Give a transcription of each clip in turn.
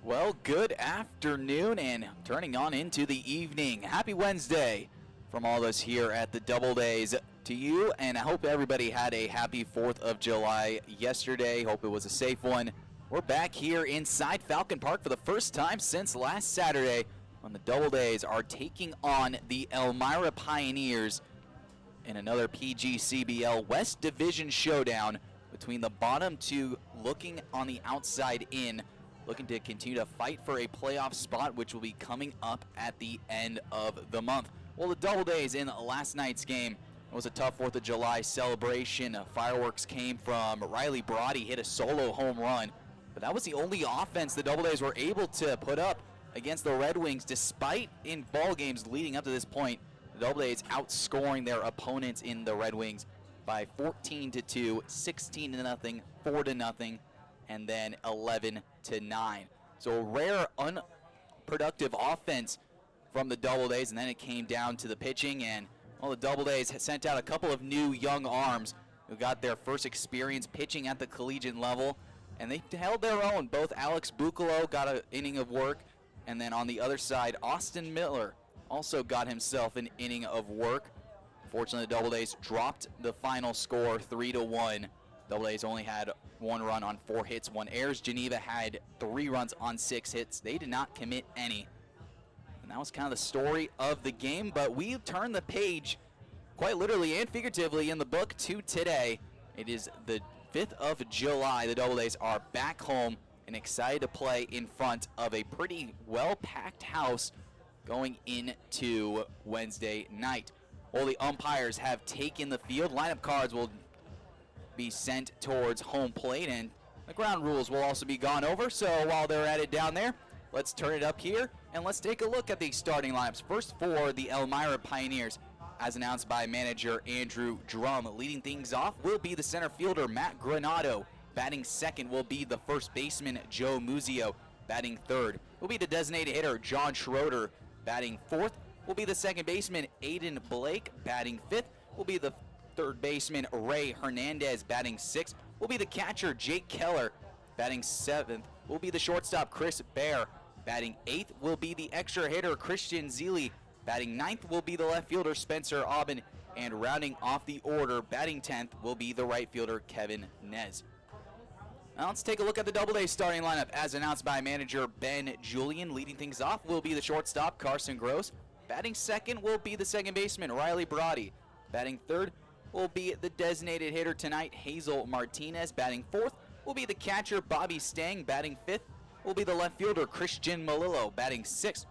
Well, good afternoon and turning on into the evening. Happy Wednesday from all of us here at the Doubledays to you, and I hope everybody had a happy 4th of July yesterday. Hope it was a safe one. We're back here inside Falcon Park for the first time since last Saturday when the Doubledays are taking on the Elmira Pioneers in another PGCBL West Division showdown between the bottom two looking on the outside in, looking to continue to fight for a playoff spot, which will be coming up at the end of the month. Well, the Doubledays in last night's game, it was a tough 4th of July celebration. Fireworks came from Riley Brody, hit a solo home run, but that was the only offense the Doubledays were able to put up against the Red Wings, despite in ball games leading up to this point, the Doubledays outscoring their opponents in the Red Wings by 14-2, 16-0, 4-0, and then 11-9. So a rare, unproductive offense from the Doubledays, and then it came down to the pitching, and well, the Doubledays sent out a couple of new young arms who got their first experience pitching at the collegiate level, and they held their own. Both Alex Bucalo got an inning of work, and then on the other side, Austin Miller also got himself an inning of work. Fortunately, the Doubledays dropped the final score 3-1. Doubledays only had 1 run on 4 hits, 1 errors. Geneva had 3 runs on 6 hits. They did not commit any. And that was kind of the story of the game, but we turned the page quite literally and figuratively in the book to today. It is the 5th of July. The Doubledays are back home and excited to play in front of a pretty well-packed house going into Wednesday night. All the umpires have taken the field. Lineup cards will be sent towards home plate, and the ground rules will also be gone over. So while they're at it down there, let's turn it up here and let's take a look at the starting lineups. First for the Elmira Pioneers, as announced by manager Andrew Drum. Leading things off will be the center fielder Matt Granado. Batting second will be the first baseman Joe Muzio. Batting third will be the designated hitter John Schroeder. Batting fourth will be the second baseman Aiden Blake. Batting fifth will be the third baseman Ray Hernandez. Batting sixth will be the catcher Jake Keller. Batting seventh will be the shortstop Chris Bear. Batting eighth will be the extra hitter Christian Zeely. Batting ninth will be the left fielder Spencer Aubin. And rounding off the order, batting 10th will be the right fielder Kevin Nez. Now let's take a look at the Doubleday starting lineup as announced by manager Ben Julian. Leading things off will be the shortstop Carson Gross. Batting second will be the second baseman Riley Brody. Batting third will be the designated hitter tonight Hazel Martinez. Batting fourth will be the catcher Bobby Stang. Batting fifth will be the left fielder Christian Malillo. Batting sixth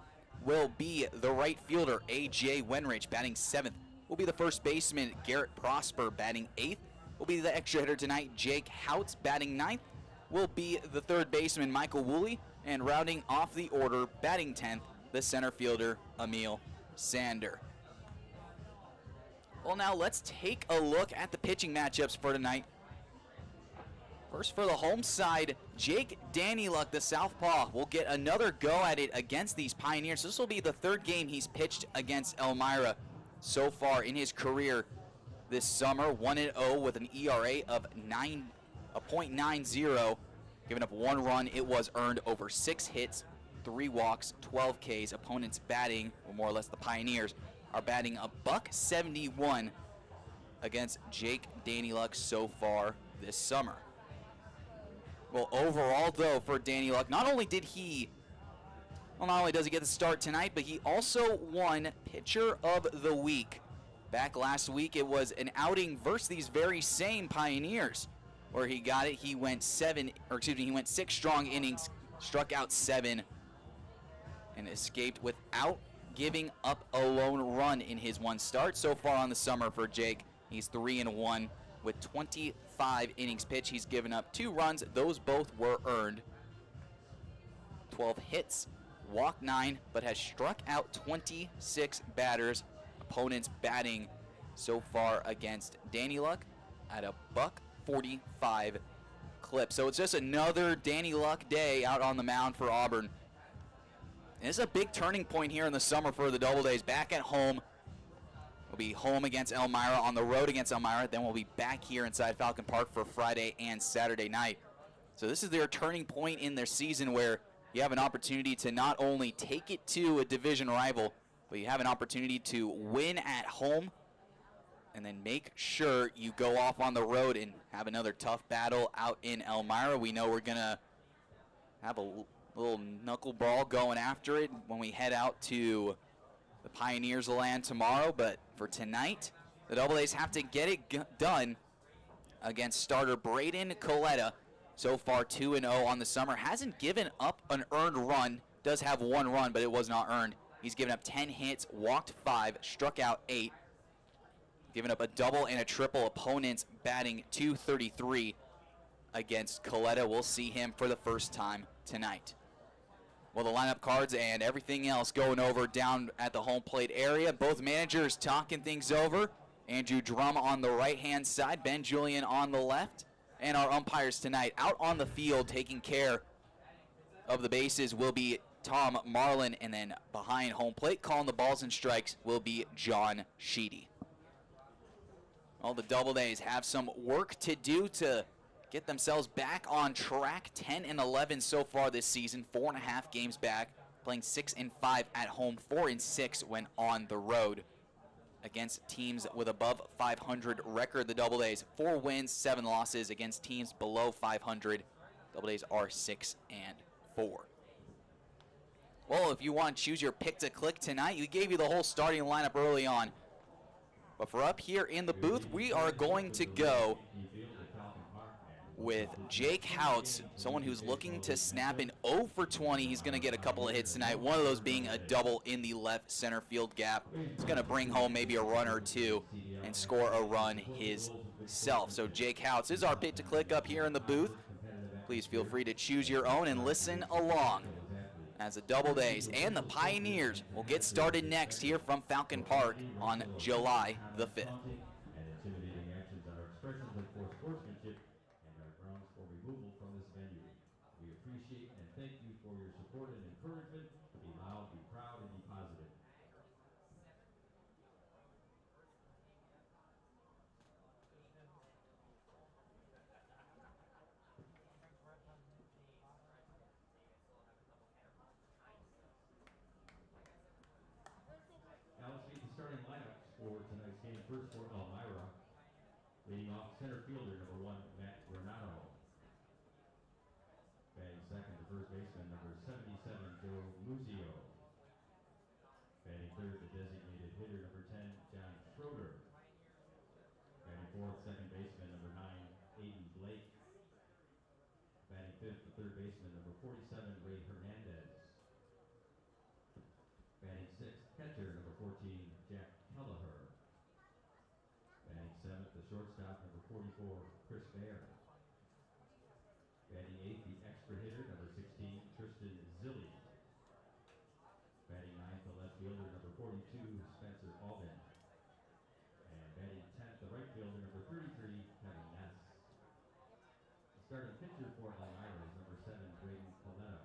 will be the right fielder A.J. Wenrich. Batting seventh will be the first baseman Garrett Prosper. Batting eighth will be the extra hitter tonight Jake Houts. Batting ninth will be the third baseman Michael Woolley, and rounding off the order, batting 10th, the center fielder Emil Sander. Well, now let's take a look at the pitching matchups for tonight. First for the home side, Jake Dannyluck, the southpaw, will get another go at it against these Pioneers. This will be the third game he's pitched against Elmira so far in his career this summer. 1-0 with an ERA of 0.90, giving up 1 run. It was earned over 6 hits, 3 walks, 12 Ks. Opponents batting, or more or less the Pioneers, are batting a .171 against Jake Dannyluck so far this summer. Well, overall, though, for Dannyluck, not only does he get the start tonight, but he also won Pitcher of the Week. Back last week, it was an outing versus these very same Pioneers where he got it. He went 6 strong innings, struck out 7, and escaped without giving up a lone run in his one start. So far on the summer for Jake, he's 3-1 with 25 innings pitched. He's given up 2 runs. Those both were earned. 12 hits, walked 9, but has struck out 26 batters. Opponents batting so far against Dannyluck at a .145 clip. So it's just another Dannyluck day out on the mound for Auburn. And this is a big turning point here in the summer for the Doubledays. Back at home. We'll be home against Elmira, on the road against Elmira. Then we'll be back here inside Falcon Park for Friday and Saturday night. So this is their turning point in their season where you have an opportunity to not only take it to a division rival, but you have an opportunity to win at home and then make sure you go off on the road and have another tough battle out in Elmira. We know we're going to have a little knuckleball going after it when we head out to the Pioneers land tomorrow, but for tonight, the Double A's have to get it done against starter Braden Coletta. So far 2-0 on the summer. Hasn't given up an earned run. Does have 1 run, but it was not earned. He's given up 10 hits, walked 5, struck out 8. Given up a double and a triple. Opponents batting .233 against Coletta. We'll see him for the first time tonight. Well, the lineup cards and everything else going over down at the home plate area. Both managers talking things over. Andrew Drum on the right-hand side, Ben Julian on the left. And our umpires tonight out on the field taking care of the bases will be Tom Marlin, and then behind home plate calling the balls and strikes will be John Sheedy. All the Double A's have some work to do to get themselves back on track. 10-11 so far this season, 4.5 games back, playing 6-5 at home, 4-6 when on the road against teams with above 500 record. The Double A's 4 wins, 7 losses against teams below 500. Double A's are 6-4. Well, if you want to choose your pick to click tonight, we gave you the whole starting lineup early on. But for up here in the booth, we are going to go with Jake Houts, someone who's looking to snap an 0 for 20. He's going to get a couple of hits tonight, one of those being a double in the left center field gap. He's going to bring home maybe a run or two and score a run himself. So Jake Houts is our pick to click up here in the booth. Please feel free to choose your own and listen along as the Double A's and the Pioneers will get started next here from Falcon Park on July the 5th. First for Elmira, leading off center fielder number 1, Matt Renato. Batting second, the first baseman number 77, Joe Muzio. Batting third, the designated hitter number 10, John Schroeder. Batting fourth, second baseman number 9, Aiden Blake. Batting fifth, the third baseman number 47, Ray Hernandez. Batting sixth, catcher number 14, Jack Kelleher. Batting seventh, the shortstop, number 44, Chris Baer. Batting eighth, the extra hitter, number 16, Tristan Zilli. Batting ninth, the left fielder, number 42, Spencer Albin. And batting 10th, the right fielder, number 33, Kevin Ness. The starting pitcher for Elmira is number 7, Braden Coletta.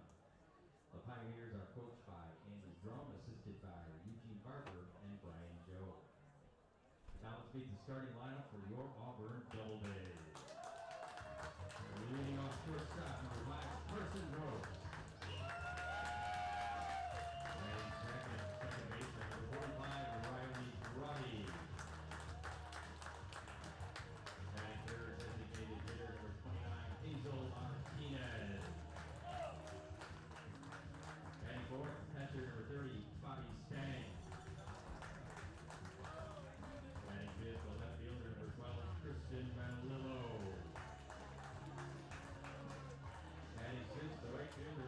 The Pioneers are coached by Andy Drum, assisted by Eugene Barber and Brian Joe. Now let's meet the starting lineup for your Auburn Double A's. Leading off shortstop, number 5, Carson Rose. Batting second, second baseman, number 45, Riley Roddy. Batting third, designated hitter, number 29, Hazel Martinez. Batting fourth, catcher, number 30, Bobby Stang. Batting fifth, the left fielder, number 12, Christian Manlillo. Batting sixth, the right fielder,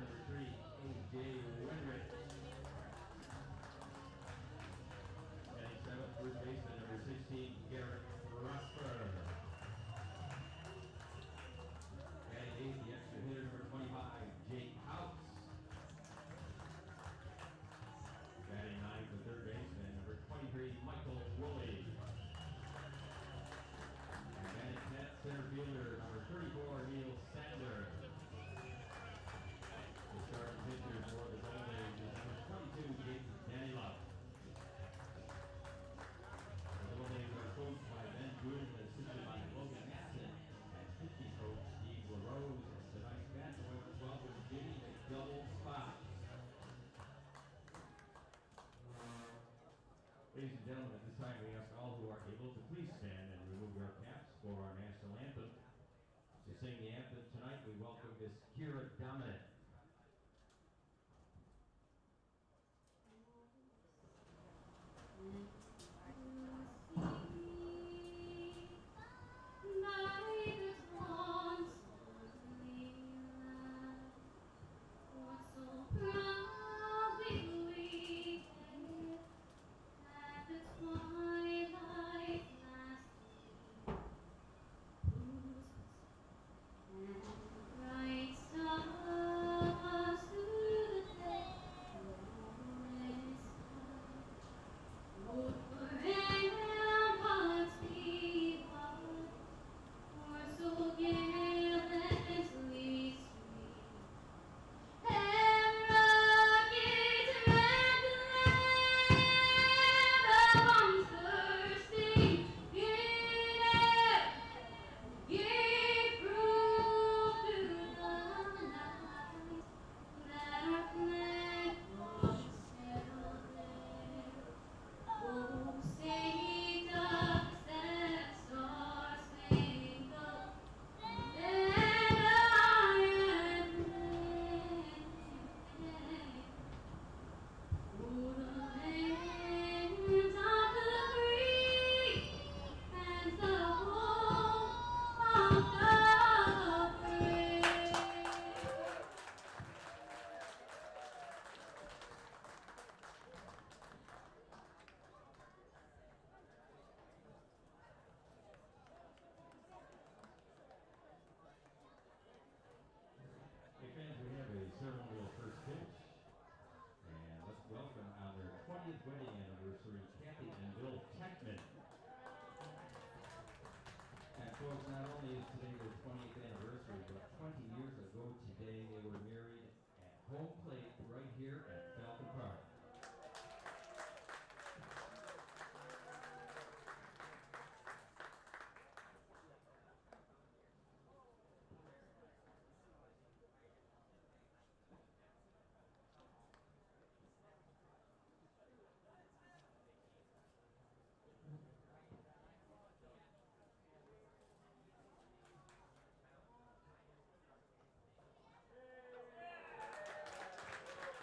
not only is today their 20th anniversary, but 20 years ago today they were married at home plate right here at Falcon Park.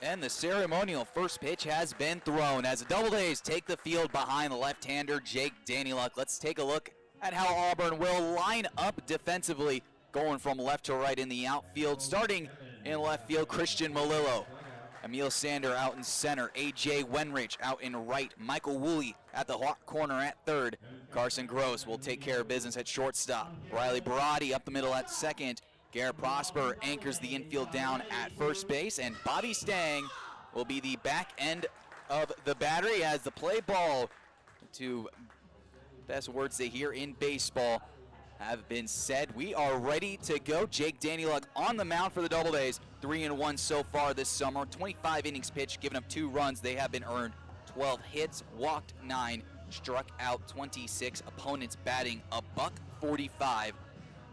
And the ceremonial first pitch has been thrown as the Doubledays take the field behind the left-hander Jake Danyluk. Let's take a look at how Auburn will line up defensively, going from left to right in the outfield. Starting in left field, Christian Malillo. Emil Sander out in center. A.J. Wenrich out in right. Michael Woolley at the hot corner at third. Carson Gross will take care of business at shortstop. Riley Barati up the middle at second. Garrett Prosper anchors the infield down at first base, and Bobby Stang will be the back end of the battery as the play ball, to best words they hear in baseball, have been said. We are ready to go. Jake Danyluk on the mound for the Doubledays. 3-1 so far this summer. 25 innings pitched, giving up 2 runs. They have been earned. 12 hits, walked 9, struck out 26. Opponents batting $145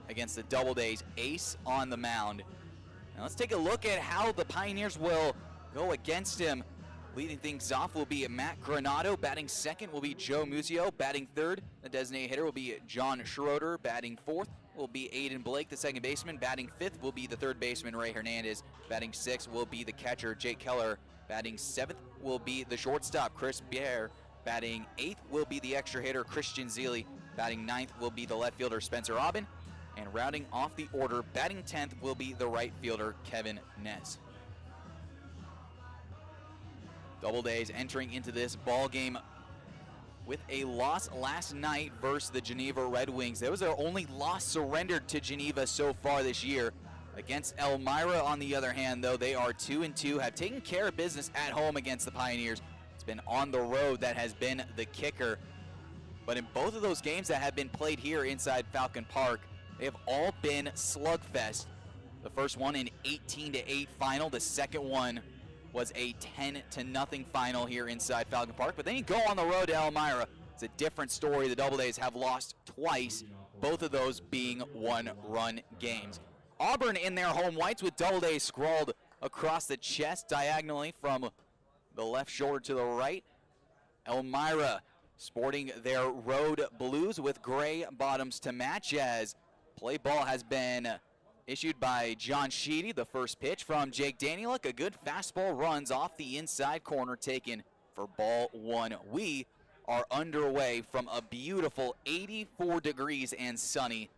against the Doubledays. Ace on the mound. Now let's take a look at how the Pioneers will go against him. Leading things off will be Matt Granado. Batting second will be Joe Muzio. Batting third, the designated hitter will be John Schroeder. Batting fourth will be Aiden Blake, the second baseman. Batting fifth will be the third baseman, Ray Hernandez. Batting sixth will be the catcher, Jake Keller. Batting seventh will be the shortstop, Chris Bear. Batting eighth will be the extra hitter, Christian Zeely. Batting ninth will be the left fielder, Spencer Aubin. And rounding off the order, batting 10th will be the right fielder, Kevin Nez. Doubledays entering into this ball game with a loss last night versus the Geneva Red Wings. That was their only loss surrendered to Geneva so far this year. Against Elmira, on the other hand, though, they are 2-2, have taken care of business at home against the Pioneers. It's been on the road that has been the kicker. But in both of those games that have been played here inside Falcon Park, they have all been slugfest. The first one an 18-8 final. The second one was a 10-0 final here inside Falcon Park. But then you go on the road to Elmira. It's a different story. The Doubledays have lost twice, both of those being one-run games. Auburn in their home whites with Doubledays scrawled across the chest diagonally from the left shoulder to the right. Elmira sporting their road blues with gray bottoms to match, as play ball has been issued by John Sheedy. The first pitch from Jake Danyluk. A good fastball runs off the inside corner, taken for ball 1. We are underway from a beautiful 84 degrees and sunny.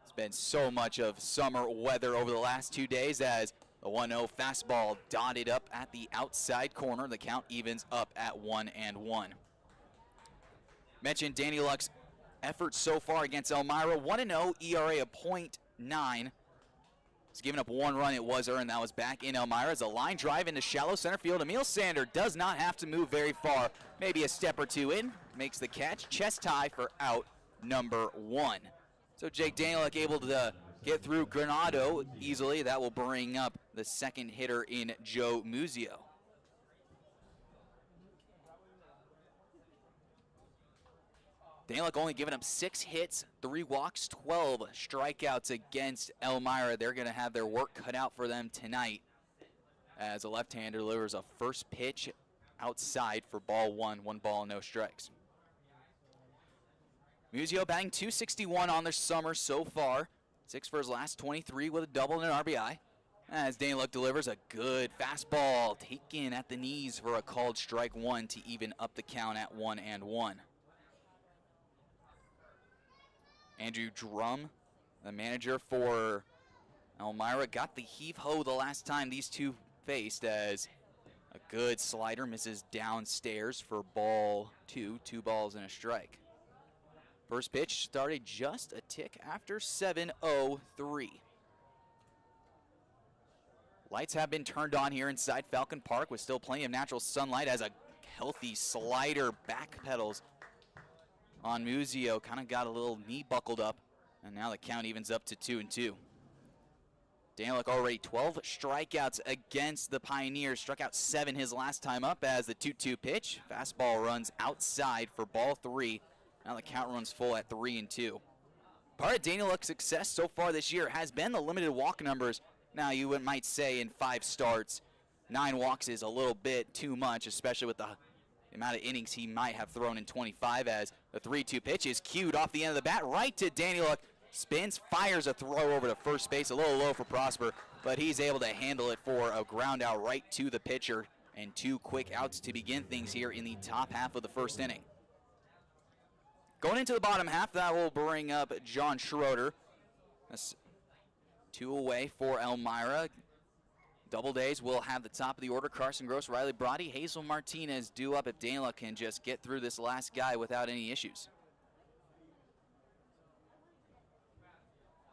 It's been so much of summer weather over the last 2 days, as the 1-0 fastball dotted up at the outside corner. The count evens up at 1-1. Mentioned Danyluk's efforts so far against Elmira. 1-0, ERA of .9. He's given up 1 run. It was earned. That was back in Elmira as a line drive into shallow center field. Emil Sander does not have to move very far. Maybe a step or two in. Makes the catch. Chest tie for out number 1. So Jake Danyluk able to get through Granado easily. That will bring up the second hitter in Joe Muzio. Danyluk only giving up 6 hits, 3 walks, 12 strikeouts against Elmira. They're going to have their work cut out for them tonight, as a left-hander delivers a first pitch outside for ball 1. 1 ball, no strikes. Muzio batting .261 on the summer so far. 6 for his last 23 with a double and an RBI. As Danyluk delivers a good fastball taken at the knees for a called strike 1 to even up the count at 1-1. Andrew Drum, the manager for Elmira, got the heave-ho the last time these two faced, as a good slider misses downstairs for ball 2. 2 balls and a strike. First pitch started just a tick after 7:03. Lights have been turned on here inside Falcon Park with still plenty of natural sunlight, as a healthy slider backpedals on Muzio. Kind of got a little knee buckled up And now the count evens up to 2-2. Daniluk already 12 strikeouts against the Pioneers. Struck out 7 his last time up as the 2-2 pitch. Fastball runs outside for ball 3. Now the count runs full at 3-2. Part of Daniluk's success so far this year has been the limited walk numbers. Now you might say in 5 starts, 9 walks is a little bit too much, especially with the amount of innings he might have thrown in 25, as the 3-2 pitch is cued off the end of the bat right to Daniluk. Spins, fires a throw over to first base, a little low for Prosper, but he's able to handle it for a ground out right to the pitcher, and 2 quick outs to begin things here in the top half of the first inning. Going into the bottom half, that will bring up John Schroeder. That's 2 away for Elmira. Doubledays will have the top of the order. Carson Gross, Riley Brody, Hazel Martinez due up if Daniluk can just get through this last guy without any issues.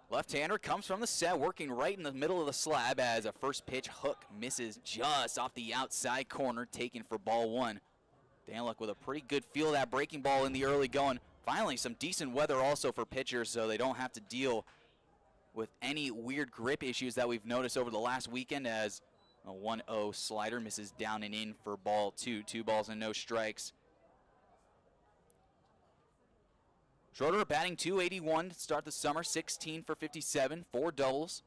Left-hander comes from the set, working right in the middle of the slab as a first pitch hook misses just off the outside corner, taken for ball 1. Daniluk with a pretty good feel of that breaking ball in the early going. Finally, some decent weather also for pitchers, so they don't have to deal with any weird grip issues that we've noticed over the last weekend, as a 1-0 slider misses down and in for ball 2. 2 balls and no strikes. Schroeder batting .281 to start the summer, 16 for 57, 4 doubles,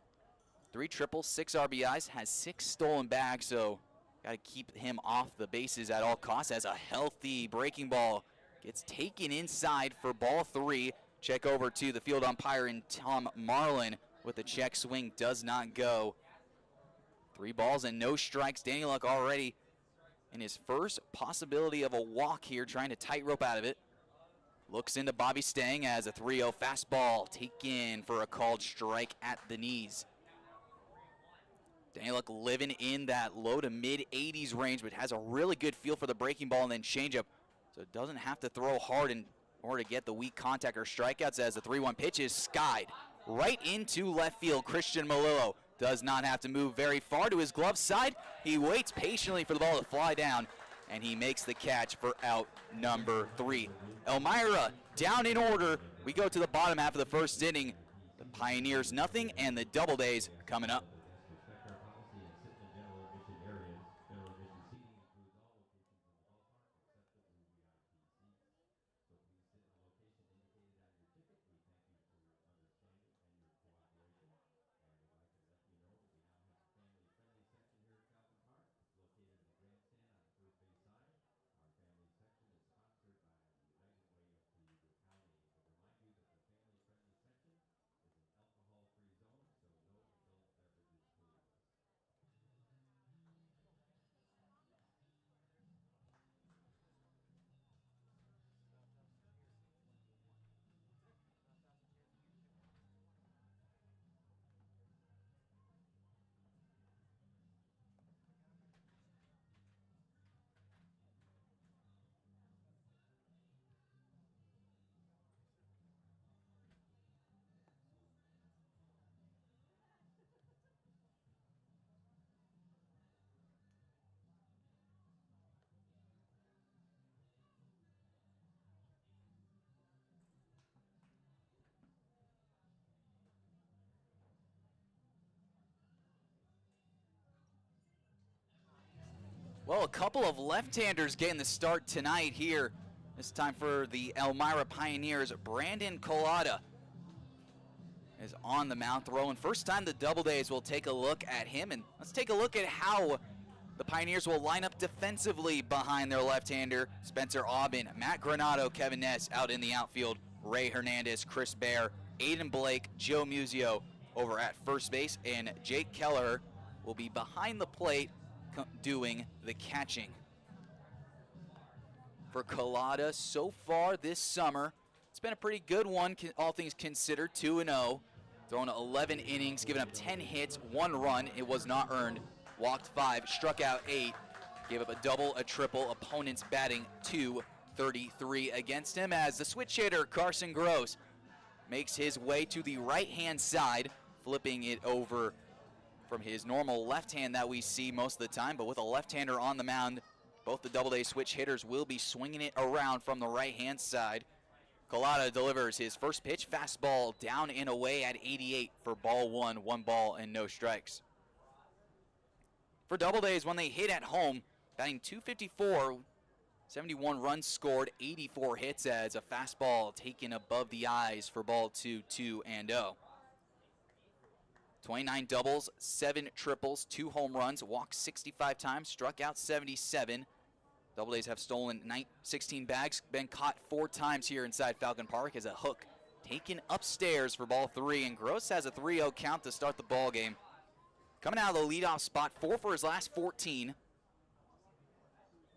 3 triples, 6 RBIs, has 6 stolen bags, so got to keep him off the bases at all costs, as a healthy breaking ball gets taken inside for ball 3. Check over to the field umpire and Tom Marlin with the check swing, does not go. 3 balls and no strikes. Daniluk already in his first possibility of a walk here, trying to tightrope out of it. Looks into Bobby Stang as a 3-0 fastball taken for a called strike at the knees. Daniluk living in that low to mid 80s range, but has a really good feel for the breaking ball and then changeup, so it doesn't have to throw hard in order to get the weak contact or strikeouts, as the 3-1 pitch is skied right into left field. Christian Malillo does not have to move very far to his glove side. He waits patiently for the ball to fly down, and he makes the catch for out number 3. Elmira down in order. We go to the bottom half of the first inning. The Pioneers nothing, and the Doubledays coming up. Well, a couple of left-handers getting the start tonight here. This time for the Elmira Pioneers. Brandon Collada is on the mound throwing. First time the Doubledays will take a look at him, and let's take a look at how the Pioneers will line up defensively behind their left-hander, Spencer Aubin, Matt Granado, Kevin Ness out in the outfield, Ray Hernandez, Chris Bear, Aiden Blake, Joe Musio over at first base, and Jake Keller will be behind the plate doing the catching. For Collada, so far this summer, it's been a pretty good one, all things considered, 2-0. Thrown 11 innings, given up 10 hits, 1 run. It was not earned. Walked 5, struck out 8, gave up a double, a triple. Opponents batting .233 against him, as the switch hitter, Carson Gross, makes his way to the right-hand side, flipping it over from his normal left hand that we see most of the time, but with a left-hander on the mound, both the Doubleday switch hitters will be swinging it around from the right-hand side. Collada delivers his first pitch, fastball down and away at 88 for ball one, 1 ball and no strikes. For Doubledays, when they hit at home, batting .254, 71 runs scored, 84 hits as a fastball taken above the eyes for ball 2, 2-0. 29 doubles, 7 triples, 2 home runs, walked 65 times, struck out 77. Doubledays have stolen 16 bags, been caught 4 times here inside Falcon Park as a hook taken upstairs for ball 3, and Gross has a 3-0 count to start the ball game. Coming out of the leadoff spot, 4 for his last 14.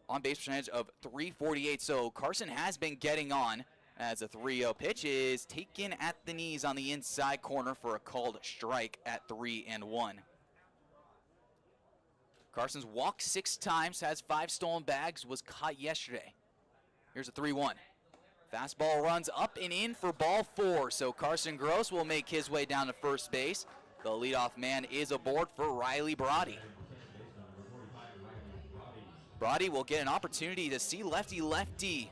On base percentage of .348, so Carson has been getting on as a 3-0 pitch is taken at the knees on the inside corner for a called strike at 3-1. Carson's walked 6 times, has 5 stolen bags, was caught yesterday. Here's a 3-1. Fastball runs up and in for ball 4, so Carson Gross will make his way down to first base. The leadoff man is aboard for Riley Brody. Brody will get an opportunity to see lefty-lefty.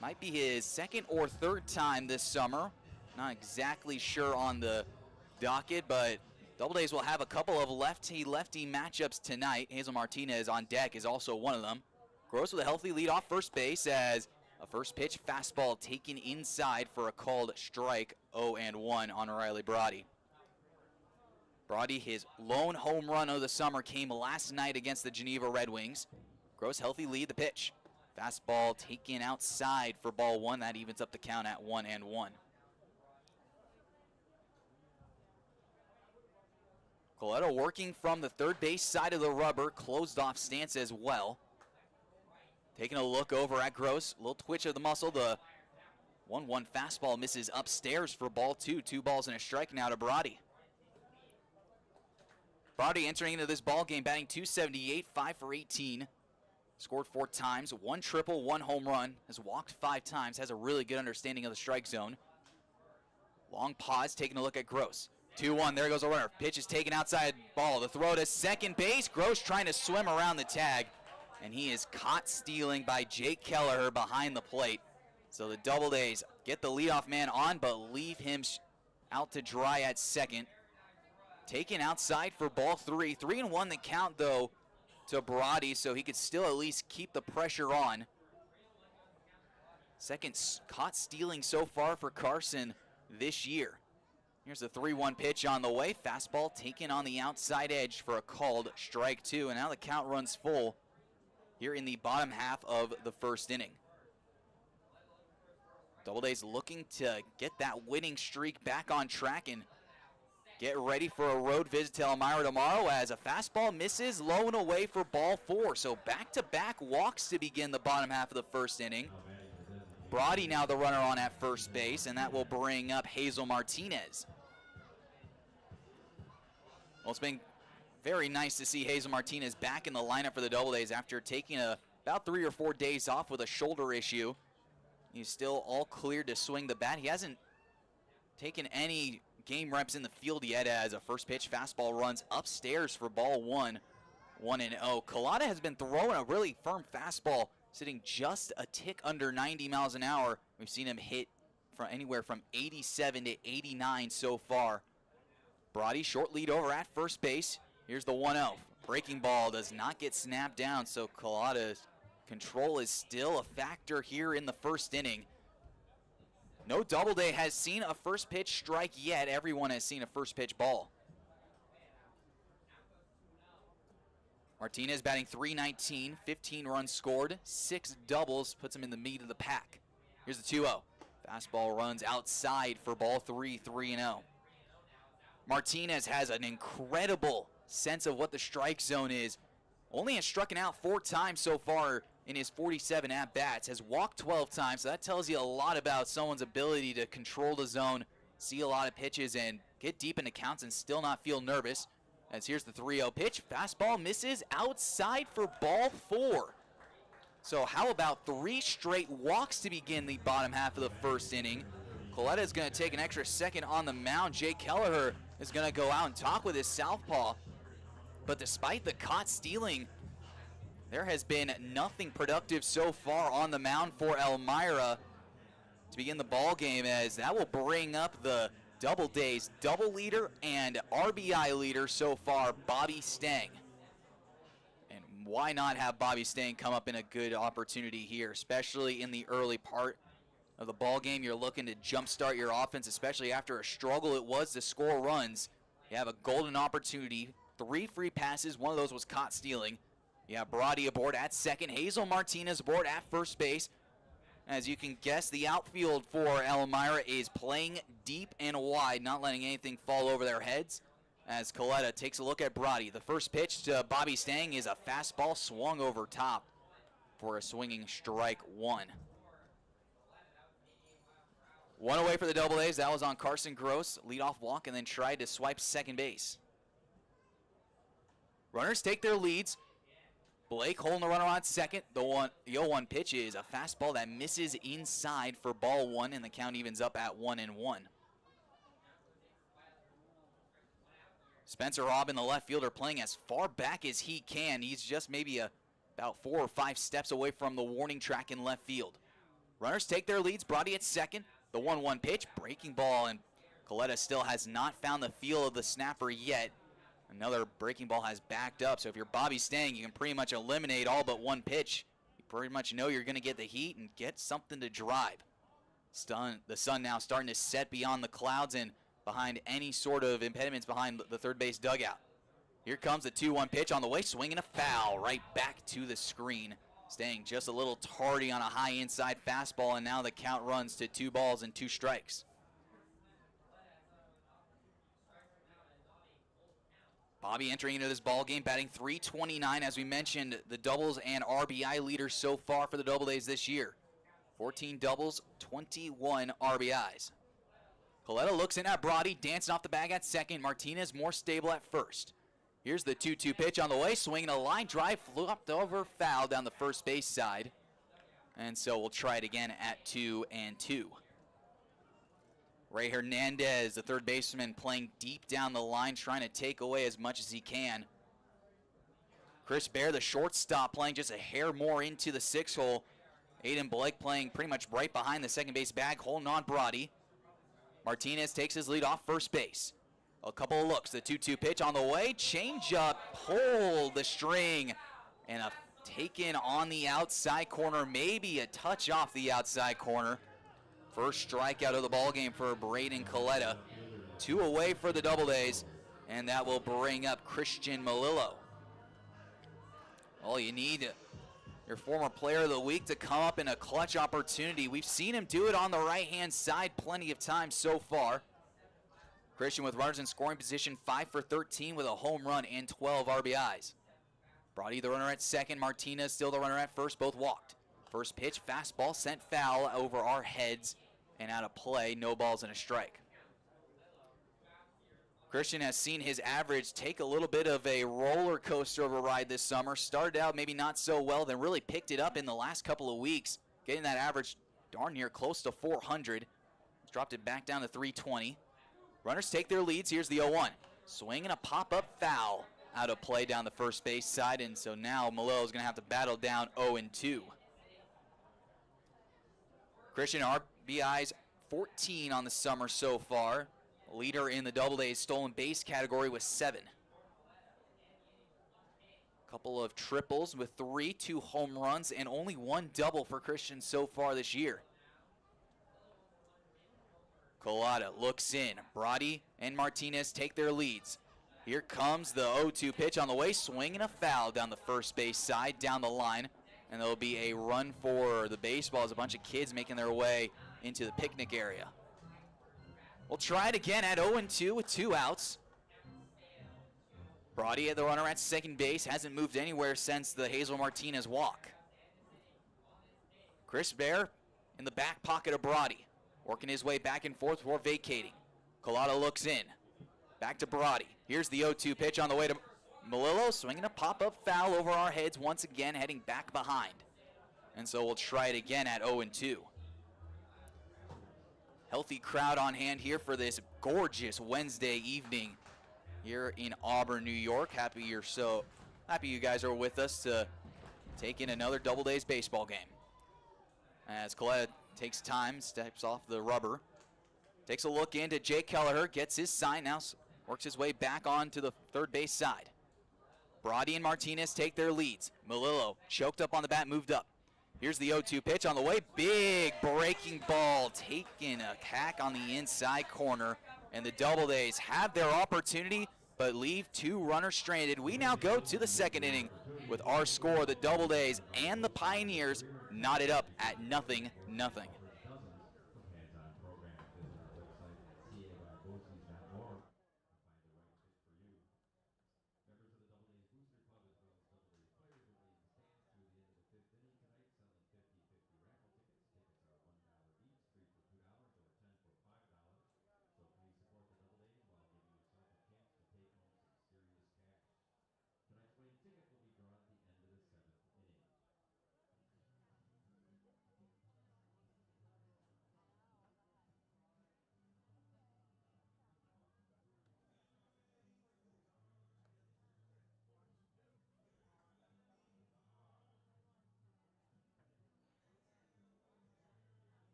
Might be his 2nd or 3rd time this summer. Not exactly sure on the docket, but Doubledays will have a couple of lefty-lefty matchups tonight. Hazel Martinez on deck is also one of them. Gross with a healthy lead off first base as a first pitch fastball taken inside for a called strike, 0-1 on Riley Brody. Brody, his lone home run of the summer came last night against the Geneva Red Wings. Gross healthy lead, the pitch. Fastball taken outside for ball 1. That evens up the count at 1-1. Coletta working from the third base side of the rubber, closed off stance as well. Taking a look over at Gross, little twitch of the muscle. The 1-1 fastball misses upstairs for ball 2. 2 balls and a strike now to Brody. Brody entering into this ball game batting .278, 5 for 18. Scored 4 times, 1 triple, 1 home run. Has walked 5 times, has a really good understanding of the strike zone. Long pause, taking a look at Gross. 2-1, there goes a runner. Pitch is taken outside ball. The throw to second base. Gross trying to swim around the tag. And he is caught stealing by Jake Kelleher behind the plate. So the Doubledays get the leadoff man on, but leave him out to dry at second. Taken outside for ball 3. 3-1 the count, though, to Brody, so he could still at least keep the pressure on. Second caught stealing so far for Carson this year. Here's the 3-1 pitch on the way. Fastball taken on the outside edge for a called strike 2, and now the count runs full here in the bottom half of the first inning. Doubledays looking to get that winning streak back on track and get ready for a road visit to Elmira tomorrow as a fastball misses low and away for ball 4. So back-to-back walks to begin the bottom half of the first inning. Brody now the runner on at first base, and that will bring up Hazel Martinez. Well, it's been very nice to see Hazel Martinez back in the lineup for the Doubledays after taking about 3 or 4 days off with a shoulder issue. He's still all cleared to swing the bat. He hasn't taken any game reps in the field yet as a first pitch fastball runs upstairs for ball 1, 1-0. Collada has been throwing a really firm fastball, sitting just a tick under 90 miles an hour. We've seen him hit from anywhere from 87 to 89 so far. Brody short lead over at first base. Here's the 1-0. Breaking ball does not get snapped down, so Collada's control is still a factor here in the first inning. No Doubleday has seen a first pitch strike yet. Everyone has seen a first pitch ball. Martinez batting .319, 15 runs scored, 6 doubles, puts him in the meat of the pack. Here's the 2-0. Fastball runs outside for ball 3, 3-0. Martinez has an incredible sense of what the strike zone is. Only has struck out 4 times so far in his 47 at-bats, has walked 12 times, so that tells you a lot about someone's ability to control the zone, see a lot of pitches, and get deep into counts and still not feel nervous. As here's the 3-0 pitch, fastball misses outside for ball 4. So how about 3 straight walks to begin the bottom half of the first inning? Colletta is going to take an extra second on the mound. Jake Kelleher is going to go out and talk with his southpaw. But despite the caught stealing, there has been nothing productive so far on the mound for Elmira. begin the ball game, as that will bring up the Doubledays double leader and RBI leader so far, Bobby Stang. And why not have Bobby Stang come up in a good opportunity here, especially in the early part of the ball game. You're looking to jumpstart your offense, especially after a struggle it was to score runs. You have a golden opportunity, 3 free passes, one of those was caught stealing. You have Brody aboard at second, Hazel Martinez aboard at first base. As you can guess, the outfield for Elmira is playing deep and wide, not letting anything fall over their heads. As Coletta takes a look at Brody. The first pitch to Bobby Stang is a fastball swung over top for a swinging strike 1. One away for the Doubledays. That was on Carson Gross. Leadoff walk and then tried to swipe second base. Runners take their leads. Blake holding the runner on second. The 0-1 pitch is a fastball that misses inside for ball 1, and the count evens up at 1-1. Spencer Robin, the left fielder, playing as far back as he can. He's just maybe about 4 or 5 steps away from the warning track in left field. Runners take their leads. Brody at second. The 1-1 pitch, breaking ball, and Coletta still has not found the feel of the snapper yet. Another breaking ball has backed up, so if you're Bobby Stang, you can pretty much eliminate all but one pitch. You pretty much know you're going to get the heat and get something to drive. The sun now starting to set beyond the clouds and behind any sort of impediments behind the third base dugout. Here comes the 2-1 pitch on the way, swinging a foul right back to the screen. Staying just a little tardy on a high inside fastball, and now the count runs to 2 balls and 2 strikes. Bobby entering into this ball game, batting .329. As we mentioned, the doubles and RBI leaders so far for the Doubledays this year. 14 doubles, 21 RBIs. Coletta looks in at Brody, dancing off the bag at second. Martinez more stable at first. Here's the 2-2 pitch on the way, swinging a line drive, flopped over, foul down the first base side. And so we'll try it again at 2-2. Ray Hernandez, the third baseman, playing deep down the line, trying to take away as much as he can. Chris Bear, the shortstop, playing just a hair more into the 6 hole. Aiden Blake playing pretty much right behind the second base bag, holding on Brody. Martinez takes his lead off first base. A couple of looks, the 2-2 pitch on the way, change up, pull the string, and a taken on the outside corner, maybe a touch off the outside corner. First strikeout of the ball game for Braden Coletta. 2 away for the Doubledays, and that will bring up Christian Melillo. All you need, your former player of the week, to come up in a clutch opportunity. We've seen him do it on the right-hand side plenty of times so far. Christian with runners in scoring position, 5 for 13 with a home run and 12 RBIs. Brody the runner at second, Martinez still the runner at first, both walked. First pitch, fastball sent foul over our heads and out of play, no balls and a strike. Christian has seen his average take a little bit of a roller coaster of a ride this summer. Started out maybe not so well, then really picked it up in the last couple of weeks, getting that average darn near close to 400. Dropped it back down to 320. Runners take their leads. Here's the 0-1. Swing and a pop-up foul out of play down the first base side, and so now Melillo is going to have to battle down 0-2. Christian RBIs 14 on the summer so far. Leader in the Doubledays stolen base category with 7. Couple of triples with 3, 2 home runs, and only 1 double for Christian so far this year. Colada looks in. Brody and Martinez take their leads. Here comes the 0-2 pitch on the way. Swing and a foul down the first base side, down the line. And there'll be a run for the baseball as a bunch of kids making their way into the picnic area. We'll try it again at 0-2 with 2 outs. Brody, the runner at second base, hasn't moved anywhere since the Hazel Martinez walk. Chris Bear in the back pocket of Brody, working his way back and forth before vacating. Colada looks in. Back to Brody. Here's the 0-2 pitch on the way to Melillo, swinging a pop-up foul over our heads once again, heading back behind. And so we'll try it again at 0-2. Healthy crowd on hand here for this gorgeous Wednesday evening here in Auburn, New York. Happy you guys are with us to take in another Doubledays baseball game. As Coletta takes time, steps off the rubber. Takes a look into Jake Kelleher, gets his sign, now works his way back onto the third base side. Brody and Martinez take their leads. Melillo choked up on the bat, moved up. Here's the 0-2 pitch on the way. Big breaking ball, taking a hack on the inside corner. And the Doubledays have their opportunity, but leave 2 runners stranded. We now go to the second inning with our score. The Doubledays and the Pioneers knotted up at 0-0.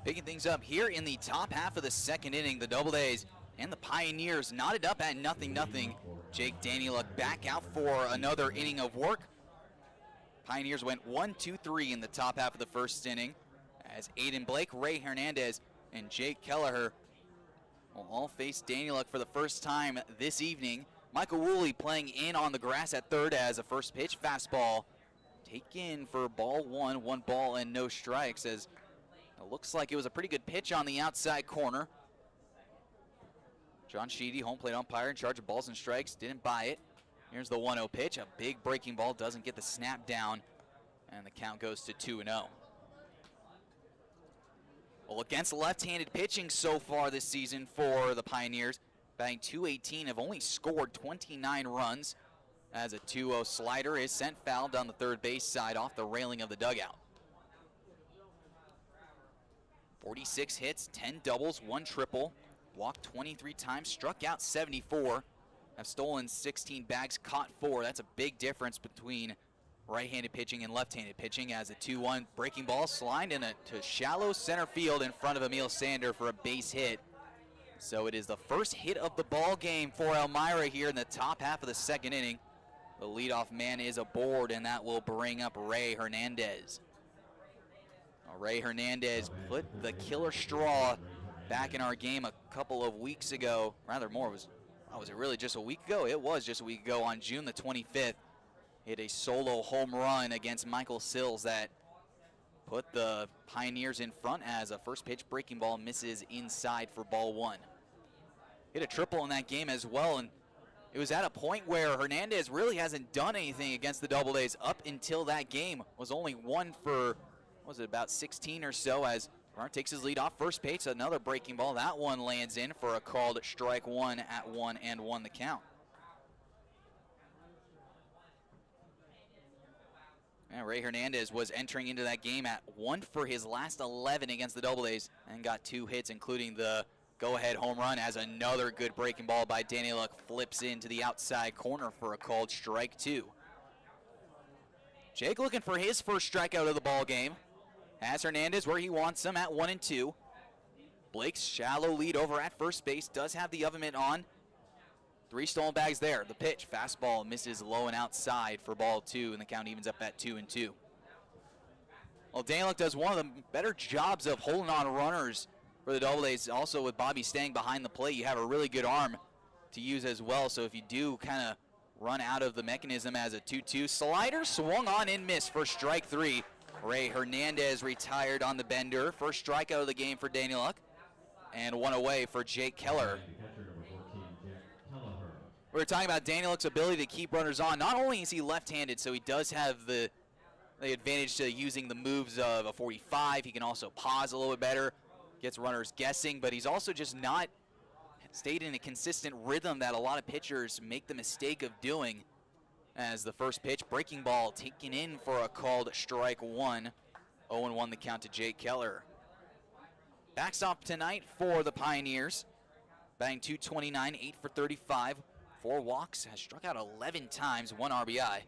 Picking things up here in the top half of the second inning, the Doubledays and the Pioneers knotted up at 0-0. Jake Danieluk back out for another inning of work. Pioneers went 1-2-3 in the top half of the first inning as Aiden Blake, Ray Hernandez, and Jake Kelleher will all face Danieluk for the first time this evening. Michael Woolley playing in on the grass at third as a first pitch fastball taken for ball 1, 1 ball and no strikes, as it looks like it was a pretty good pitch on the outside corner. John Sheedy, home plate umpire, in charge of balls and strikes, didn't buy it. Here's the 1-0 pitch, a big breaking ball, doesn't get the snap down, and the count goes to 2-0. Well, against left-handed pitching so far this season for the Pioneers, batting .218, have only scored 29 runs, as a 2-0 slider is sent foul down the third base side off the railing of the dugout. 46 hits, 10 doubles, 1 triple, walked 23 times, struck out 74, have stolen 16 bags, caught 4. That's a big difference between right-handed pitching and left-handed pitching, as a 2-1 breaking ball slid to shallow center field in front of Emil Sander for a base hit. So it is the first hit of the ball game for Elmira here in the top half of the second inning. The leadoff man is aboard, and that will bring up Ray Hernandez. Ray Hernandez put the killer straw back in our game a couple of weeks ago. Rather more, was it really just a week ago? It was just a week ago on June the 25th. Hit a solo home run against Michael Sills that put the Pioneers in front as a first pitch breaking ball misses inside for ball 1. Hit a triple in that game as well, and it was at a point where Hernandez really hasn't done anything against the Doubledays up until that game. Was only 1 for, was it about 16 or so, as Bernard takes his lead off first base. Another breaking ball. That one lands in for a called strike 1 at 1-1 the count. And Ray Hernandez was entering into that game at 1 for his last 11 against the Doubledays and got 2 hits, including the go-ahead home run, as another good breaking ball by Danieluk flips into the outside corner for a called strike 2. Jake looking for his first strikeout of the ball game. Has Hernandez where he wants him at 1-2. Blake's shallow lead over at first base does have the oven mitt on. 3 stolen bags there. The pitch, fastball, misses low and outside for ball 2, and the count evens up at 2-2. Well, Danieluk does one of the better jobs of holding on runners for the Doubledays. Also with Bobby staying behind the plate, you have a really good arm to use as well. So if you do kind of run out of the mechanism as a 2-2, slider swung on and missed for strike 3. Ray Hernandez retired on the bender. First strikeout of the game for Danny Luck. And one away for Jake Keller. The catcher, number 14, Jack Kelleher. We were talking about Danny Luck's ability to keep runners on. Not only is he left-handed, so he does have the advantage to using the moves of a 45. He can also pause a little bit better, gets runners guessing, but he's also just not stayed in a consistent rhythm that a lot of pitchers make the mistake of doing. As the first pitch, breaking ball taken in for a called strike one. 0-1 the count to Jake Keller. Backstop tonight for the Pioneers. Batting .229, 8 for 35, 4 walks, has struck out 11 times, 1 RBI.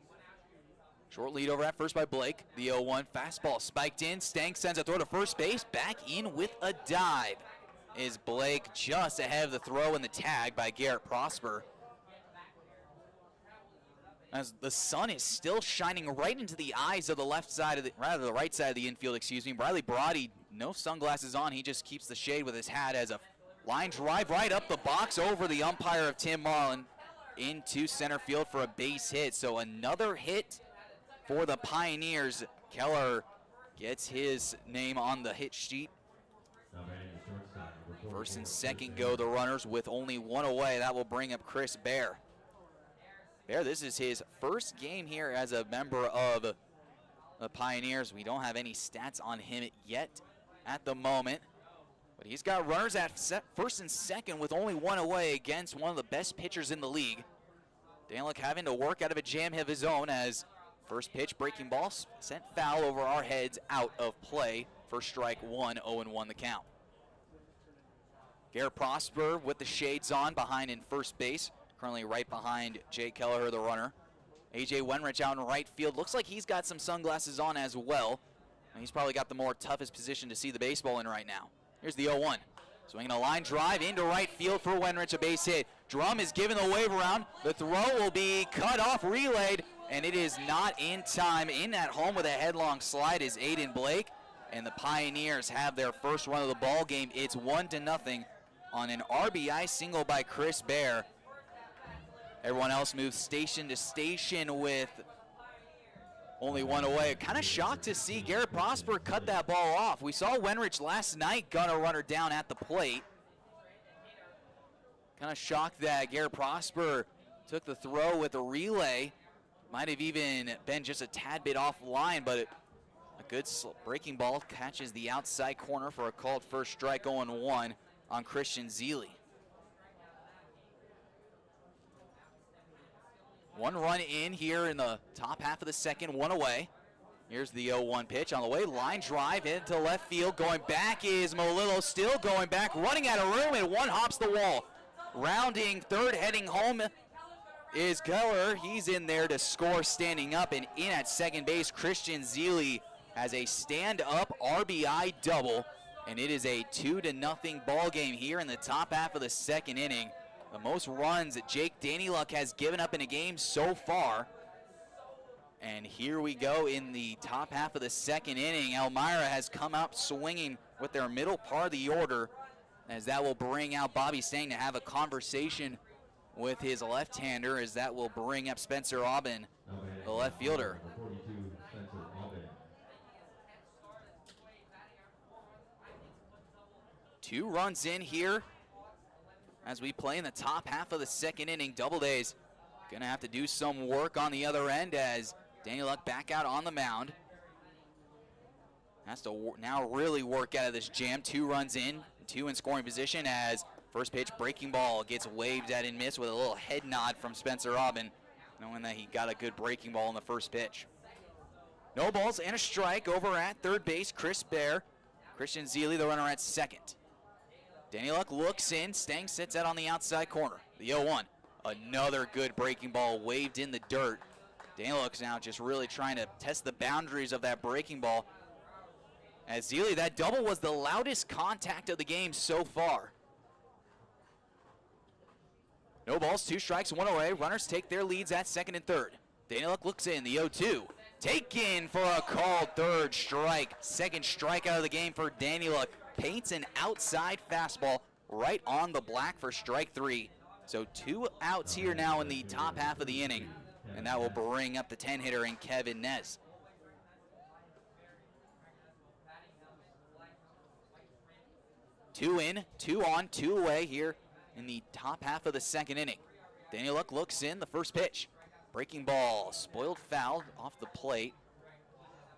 Short lead over at first by Blake. The 0-1 fastball spiked in. Stank sends a throw to first base. Back in with a dive is Blake, just ahead of the throw and the tag by Garrett Prosper. As the sun is still shining right into the eyes of the left side of the, rather the right side of the infield, excuse me. Bradley Brody, no sunglasses on. He just keeps the shade with his hat as a line drive right up the box over the umpire of Tim Marlin into center field for a base hit. So another hit for the Pioneers. Keller gets his name on the hit sheet. Now batting the shortstop, number 44, First and second Chris go the runners with only one away. That will bring up Chris Bear. Bear, this is his first game here as a member of the Pioneers. We don't have any stats on him yet at the moment, but he's got runners at first and second with only one away against one of the best pitchers in the league. Danlick having to work out of a jam of his own as first pitch, breaking ball, sent foul over our heads, out of play. First strike one, 0-1 the count. Garrett Prosper with the shades on behind in first base, currently right behind Jake Keller, the runner. A.J. Wenrich out in right field. Looks like he's got some sunglasses on as well. And he's probably got the more toughest position to see the baseball in right now. Here's the 0-1. Swinging a line drive into right field for Wenrich, a base hit. Drum is giving the wave around. The throw will be cut off, relayed, and it is not in time. In at home with a headlong slide is Aiden Blake. And the Pioneers have their first run of the ball game. It's 1-0 on an RBI single by Chris Bear. Everyone else moves station to station with only one away. Kind of shocked to see Garrett Prosper cut that ball off. We saw Wenrich last night gun a runner down at the plate. Kind of shocked that Garrett Prosper took the throw with a relay. Might have even been just a tad bit offline, but a good breaking ball catches the outside corner for a called first strike. 0-1 on Christian Zeely. One run in here in the top half of the second, one away. Here's the 0-1 pitch on the way. Line drive into left field. Going back is Molillo, still going back, running out of room, and one hops the wall. Rounding third, heading home is Keller. He's in there to score standing up, and in at second base, Christian Zeely has a stand-up RBI double, and it is a 2-0 ball game here in the top half of the second inning. The most runs that Jake Danny Luck has given up in a game so far. And here we go in the top half of the second inning. Elmira has come out swinging with their middle part of the order, as that will bring out Bobby Stang to have a conversation with his left-hander, as that will bring up Spencer Aubin, the left fielder. number 42, Spencer Aubin. 2 runs in here as we play in the top half of the second inning. Doubleday's gonna have to do some work on the other end as Danny Luck back out on the mound. Has to now really work out of this jam. 2 runs in, 2 in scoring position as first pitch breaking ball gets waved at and missed with a little head nod from Spencer Aubin, knowing that he got a good breaking ball in the first pitch. No balls and a strike over at third base. Chris Bear, Christian Zeely, the runner at second. Danny Luck looks in. Stang sits out on the outside corner. The 0-1. Another good breaking ball waved in the dirt. Danny Luck's now just really trying to test the boundaries of that breaking ball. As Zeely, that double was the loudest contact of the game so far. No balls, 2 strikes, 1 away. Runners take their leads at second and third. Danny Luck looks in. The 0-2. Taken for a called third strike. Second strikeout of the game for Danny Luck. Paints an outside fastball right on the black for strike 3. So 2 outs here now in the top half of the inning, and that will bring up the 10-hitter in Kevin Nez. 2 in, 2 on, 2 away here in the top half of the second inning. Danny Luck looks in, the first pitch. Breaking ball, spoiled foul off the plate.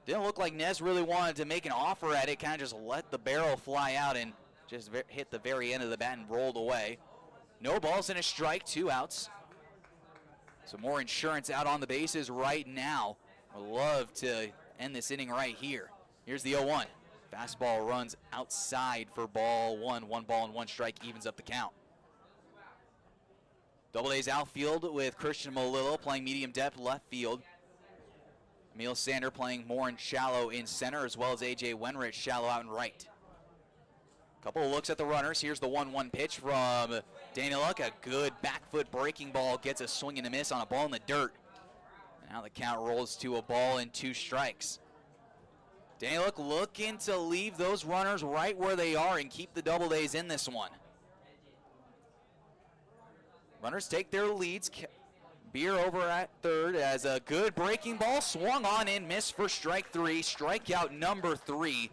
Didn't look like Nez really wanted to make an offer at it, kind of just let the barrel fly out and just hit the very end of the bat and rolled away. No balls and a strike, 2 outs. So more insurance out on the bases right now. I'd love to end this inning right here. Here's the 0-1. Fastball runs outside for ball 1. 1 ball and 1 strike evens up the count. Double A's outfield with Christian Malillo playing medium depth left field. Emil Sander playing more in shallow in center, as well as A.J. Wenrich shallow out in right. Couple of looks at the runners. Here's the 1-1 pitch from Danny Luck. A good back foot breaking ball gets a swing and a miss on a ball in the dirt. Now the count rolls to a ball and 2 strikes. Danny Luck looking to leave those runners right where they are and keep the Double A's in this one. Runners take their leads. Beer over at third as a good breaking ball swung on in, missed for strike 3. Strikeout number 3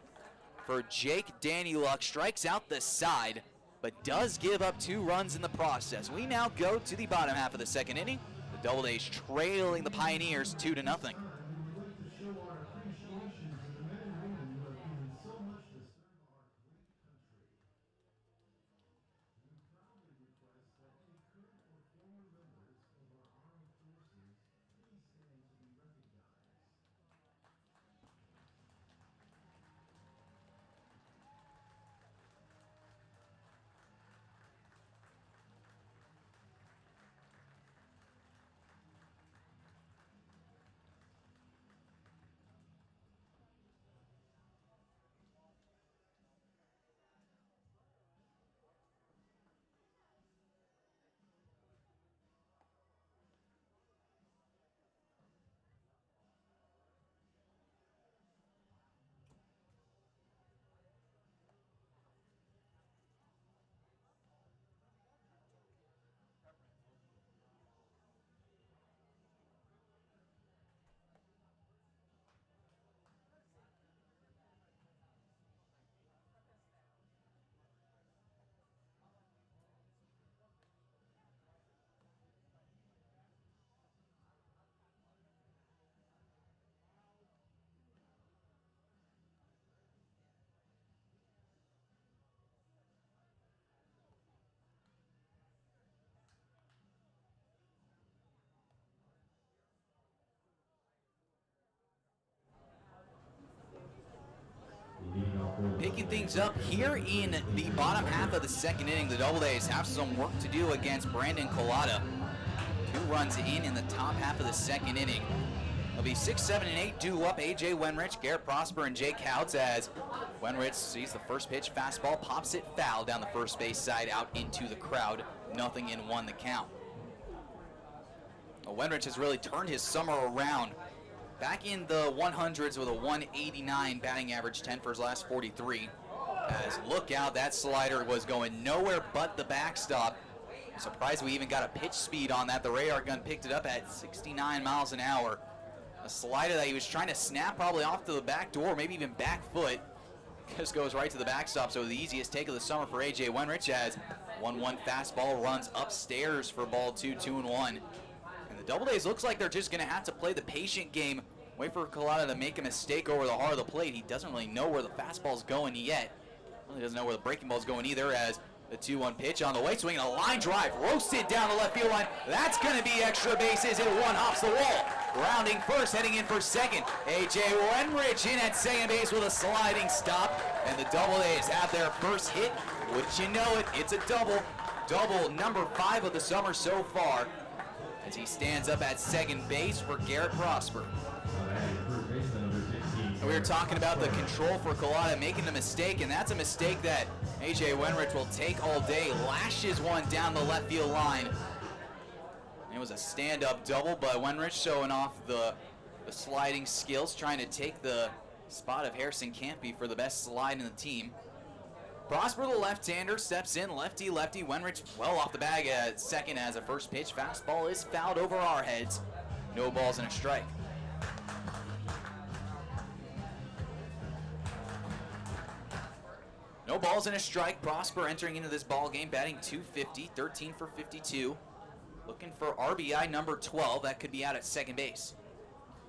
for Jake Danny Luck. Strikes out the side, but does give up 2 runs in the process. We now go to the bottom half of the second inning. The Double A's trailing the Pioneers 2-0. Picking things up here in the bottom half of the second inning, the Double A's have some work to do against Brandon Collada. 2 runs in the top half of the second inning. It'll be 6, 7, and 8 due up. A.J. Wenrich, Garrett Prosper, and Jake Houts as Wenrich sees the first pitch fastball, pops it foul down the first base side out into the crowd. 0-1 the count. Well, Wenrich has really turned his summer around. Back in the 100s with a 189 batting average, 10 for his last 43. As look out, that slider was going nowhere but the backstop. I'm surprised we even got a pitch speed on that. The radar gun picked it up at 69 miles an hour. A slider that he was trying to snap probably off to the back door, maybe even back foot. Just goes right to the backstop, so the easiest take of the summer for A.J. Wenrich as 1-1 fastball runs upstairs for ball 2, 2-1. Double A's looks like they're just going to have to play the patient game, wait for Collada to make a mistake over the heart of the plate. He doesn't really know where the fastball's going yet. Really doesn't know where the breaking ball's going either, as the 2-1 pitch on the way, swinging a line drive, roasted down the left field line. That's going to be extra bases, and 1 hops the wall. Rounding first, heading in for second. A.J. Wenrich in at second base with a sliding stop, and the Double A's have their first hit. Wouldn't you know it, it's a double. Double number 5 of the summer so far, as he stands up at second base for Garrett Prosper. We were talking about the control for Collada making a mistake, and that's a mistake that A.J. Wenrich will take all day. Lashes one down the left field line. It was a stand-up double, but Wenrich showing off the sliding skills, trying to take the spot of Harrison Campy for the best slide in the team. Prosper, the left-hander, steps in, lefty-lefty. Wenrich well off the bag at second as a first pitch fastball is fouled over our heads. No balls and a strike. No No balls and a strike. Prosper entering into this ball game, batting .250, 13 for 52. Looking for RBI number 12. That could be out at second base.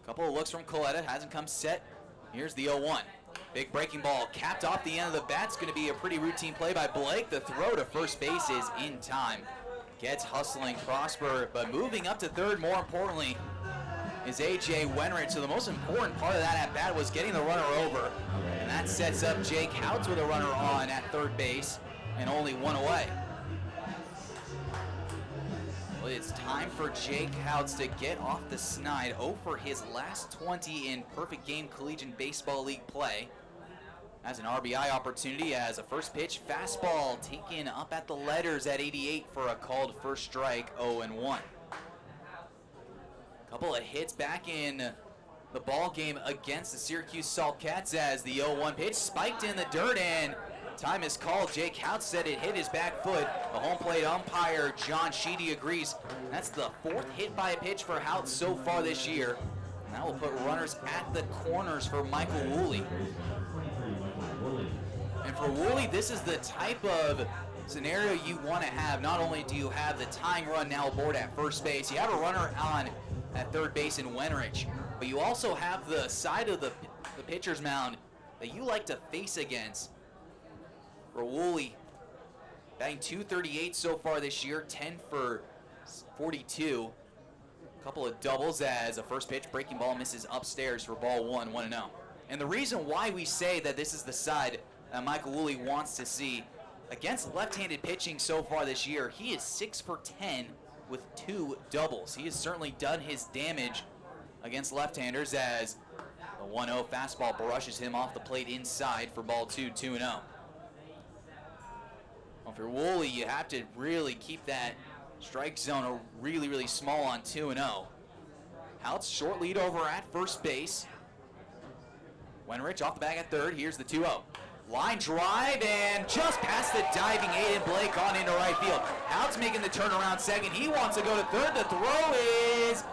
Couple of looks from Coletta. Hasn't come set. Here's the 0-1. Big breaking ball capped off the end of the bat. It's going to be a pretty routine play by Blake. The throw to first base is in time. Gets hustling Prosper, but moving up to third, more importantly, is A.J. Wenrich. So the most important part of that at-bat was getting the runner over. And that sets up Jake Houts with a runner on at third base and only one away. Well, it's time for Jake Houts to get off the snide. 0 for his last 20 in perfect game Collegiate Baseball League play. Has an RBI opportunity as a first pitch fastball taken up at the letters at 88 for a called first strike, 0-1. Couple of hits back in the ball game against the Syracuse Saltcats as the 0-1 pitch spiked in the dirt and time is called. Jake Houts said it hit his back foot. The home plate umpire, John Sheedy, agrees. That's the 4th hit by a pitch for Houts so far this year. And that will put runners at the corners for Michael Woolley. And for Woolley, this is the type of scenario you want to have. Not only do you have the tying run now aboard at first base, you have a runner on at third base in Wenrich, but you also have the side of the pitcher's mound that you like to face against. For Woolley, batting .238 so far this year, 10 for 42. A couple of doubles as a first pitch breaking ball misses upstairs for ball 1, 1-0. And the reason why we say that this is the side that Michael Woolley wants to see against left-handed pitching so far this year, he is 6 for 10 with 2 doubles. He has certainly done his damage against left-handers as the 1-0 fastball brushes him off the plate inside for ball 2, 2-0. Well, for Woolley, you have to really keep that strike zone really, really small on 2-0. Houts short lead over at first base. Wenrich off the bag at third. Here's the 2-0. Line drive and just past the diving Aiden Blake on into right field. Houts making the turnaround second. He wants to go to third. The throw is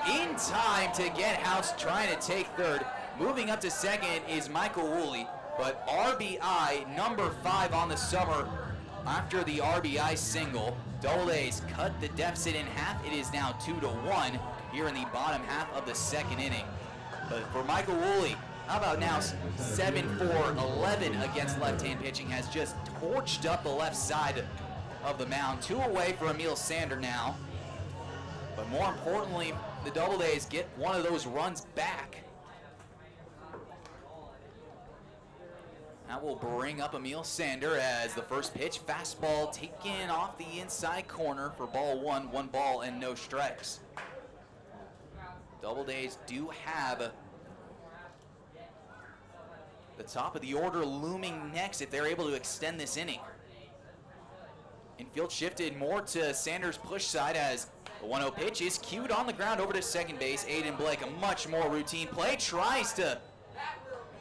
in time to get Houts trying to take third. Moving up to second is Michael Woolley, but RBI number 5 on the summer after the RBI single. Doubledays cut the deficit in half. It is now 2-1 here in the bottom half of the second inning. But for Michael Woolley, how about now 7 for 11 against left-hand pitching, has just torched up the left side of the mound. 2 away for Emil Sander now. But more importantly, the Doubledays get one of those runs back. That will bring up Emil Sander as the first pitch fastball taken off the inside corner for ball 1, 1 ball and no strikes. Doubledays do have the top of the order looming next if they're able to extend this inning. Infield shifted more to Sanders' push side as the 1-0 pitch is cued on the ground over to second base. Aiden Blake, a much more routine play, tries to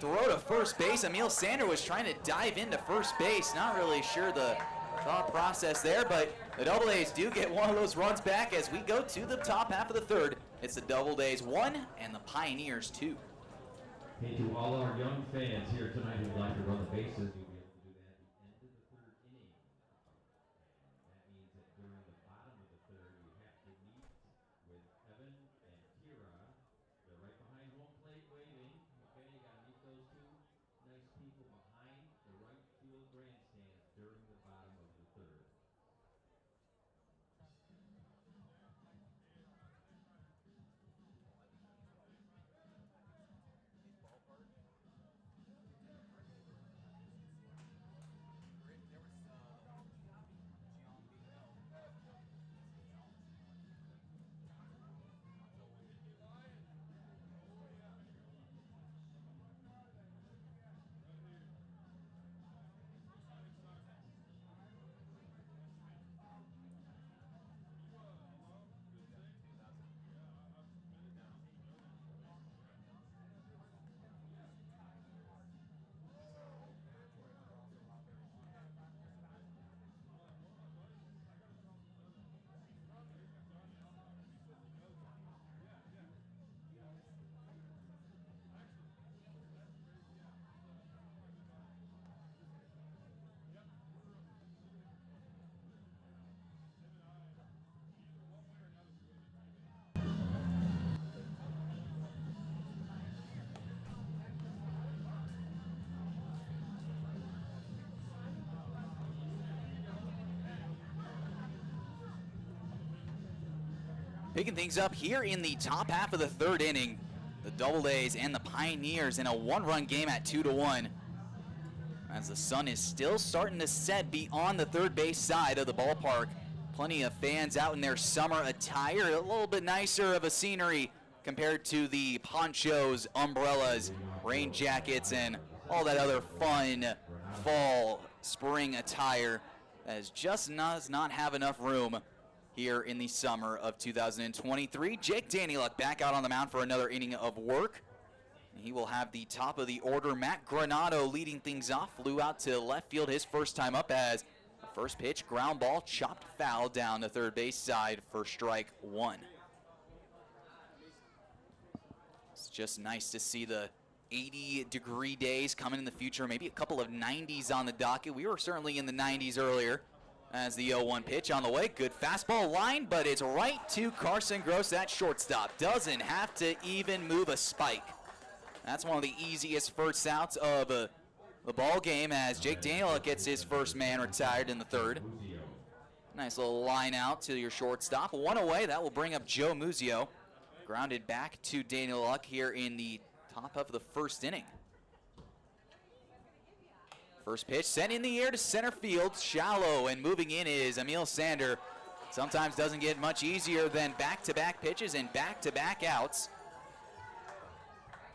throw to first base. Emil Sander was trying to dive into first base. Not really sure the thought process there, but the Doubledays do get one of those runs back as we go to the top half of the third. It's the Doubledays 1 and the Pioneers 2. Hey, to all our young fans here tonight who would like to run the bases, you'll be able to do that at the end of the third inning. That means that during the bottom of the third, you have to meet with Evan and Kira. They're right behind home plate waving. Okay, you got to meet those two nice people behind the right field grandstands during the bottom of the third. Picking things up here in the top half of the third inning. The Doubledays and the Pioneers in a one-run game at 2-1. As the sun is still starting to set beyond the third base side of the ballpark. Plenty of fans out in their summer attire, a little bit nicer of a scenery compared to the ponchos, umbrellas, rain jackets, and all that other fun fall, spring attire that just does not have enough room here in the summer of 2023. Jake Danieluk back out on the mound for another inning of work. He will have the top of the order. Matt Granado leading things off, flew out to left field his first time up as the first pitch, ground ball, chopped foul down the third base side for strike one. It's just nice to see the 80-degree days coming in the future, maybe a couple of 90s on the docket. We were certainly in the 90s earlier as the 0-1 pitch on the way. Good fastball line, but it's right to Carson Gross, that shortstop. Doesn't have to even move a spike. That's one of the easiest first outs of the ball game as Jake Danieluk gets his first man retired in the third. Nice little line out to your shortstop. One away, that will bring up Joe Muzio. Grounded back to Danieluk here in the top of the first inning. First pitch sent in the air to center field, shallow, and moving in is Emil Sander. Sometimes doesn't get much easier than back-to-back pitches and back-to-back outs.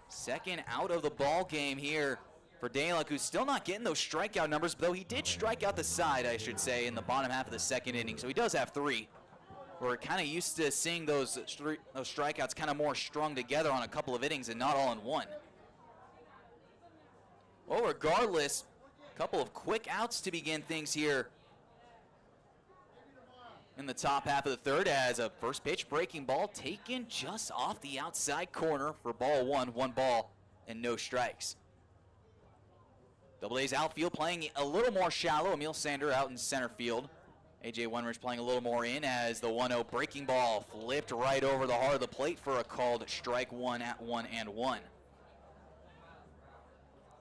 Second out of the ball game here for Danieluk, who's still not getting those strikeout numbers, though he did strike out the side, I should say, in the bottom half of the second inning. So he does have three. We're kind of used to seeing those strikeouts kind of more strung together on a couple of innings and not all in one. Well, regardless, a couple of quick outs to begin things here in the top half of the third as a first pitch breaking ball taken just off the outside corner for ball one. One ball and no strikes. Doubledays outfield playing a little more shallow. Emil Sander out in center field. A.J. Wunrich playing a little more in as the 1-0 breaking ball flipped right over the heart of the plate for a called strike one at 1-1.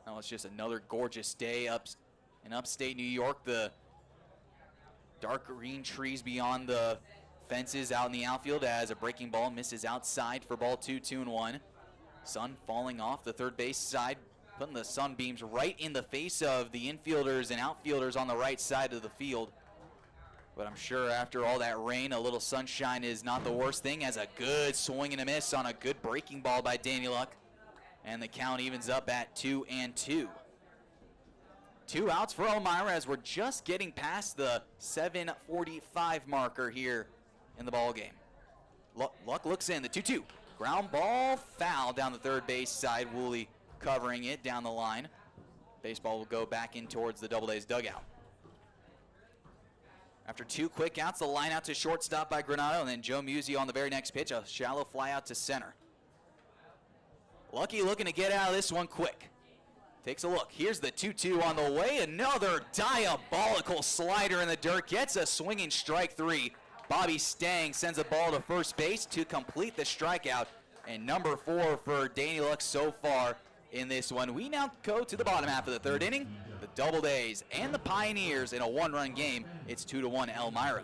Now it's just another gorgeous day up in upstate New York. The dark green trees beyond the fences out in the outfield as a breaking ball misses outside for ball two, 2-1. Sun falling off the third base side, putting the sunbeams right in the face of the infielders and outfielders on the right side of the field. But I'm sure after all that rain, a little sunshine is not the worst thing as a good swing and a miss on a good breaking ball by Danieluk. And the count evens up at 2-2. 2 outs for Elmira as we're just getting past the 7:45 marker here in the ball game. Luck looks in, the 2-2. Ground ball foul down the third base side. Woolley covering it down the line. Baseball will go back in towards the Doubledays dugout. After 2 quick outs, the line out to shortstop by Granado, and then Joe Muzio on the very next pitch, a shallow fly out to center. Lucky looking to get out of this one quick. Takes a look. Here's the 2-2 on the way. Another diabolical slider in the dirt. Gets a swinging strike three. Bobby Stang sends a ball to first base to complete the strikeout. And number 4 for Danieluk so far in this one. We now go to the bottom half of the third inning. The Doubledays and the Pioneers in a one-run game. It's 2-1 Elmira.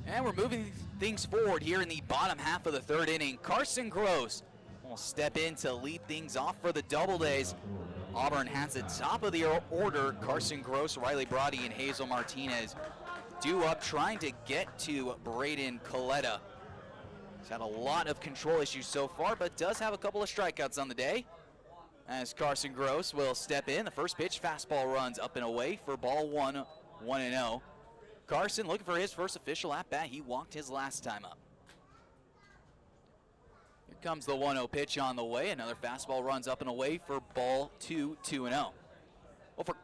And we're moving things forward here in the bottom half of the third inning. Carson Gross will step in to lead things off for the Doubledays. Auburn has the top of the order. Carson Gross, Riley Brody, and Hazel Martinez due up, trying to get to Braden Coletta. He's had a lot of control issues so far, but does have a couple of strikeouts on the day. As Carson Gross will step in, the first pitch, fastball runs up and away for ball one, 1-0. Carson looking for his first official at-bat. He walked his last time up. Here comes the 1-0 pitch on the way. Another fastball runs up and away for ball 2, 2-0. Well, for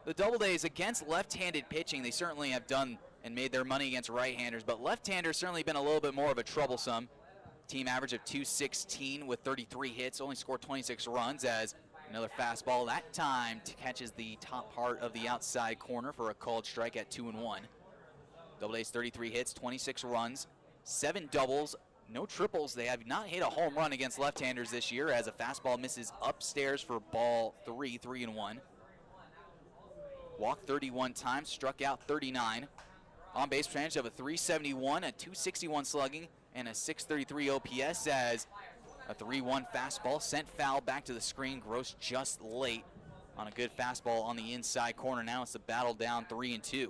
the Doubledays against left-handed pitching, they certainly have done and made their money against right-handers, but left-handers certainly been a little bit more of a troublesome. Team average of 216 with 33 hits, only scored 26 runs, as another fastball that time catches the top part of the outside corner for a called strike at 2-1. Doubledays 33 hits, 26 runs, 7 doubles, no triples. They have not hit a home run against left-handers this year, as a fastball misses upstairs for ball 3, 3-1. Walked 31 times, struck out 39. On base percentage of a 371, a 261 slugging, and a 633 OPS, as a 3-1 fastball sent foul back to the screen. Gross just late on a good fastball on the inside corner. Now it's a battle down 3-2.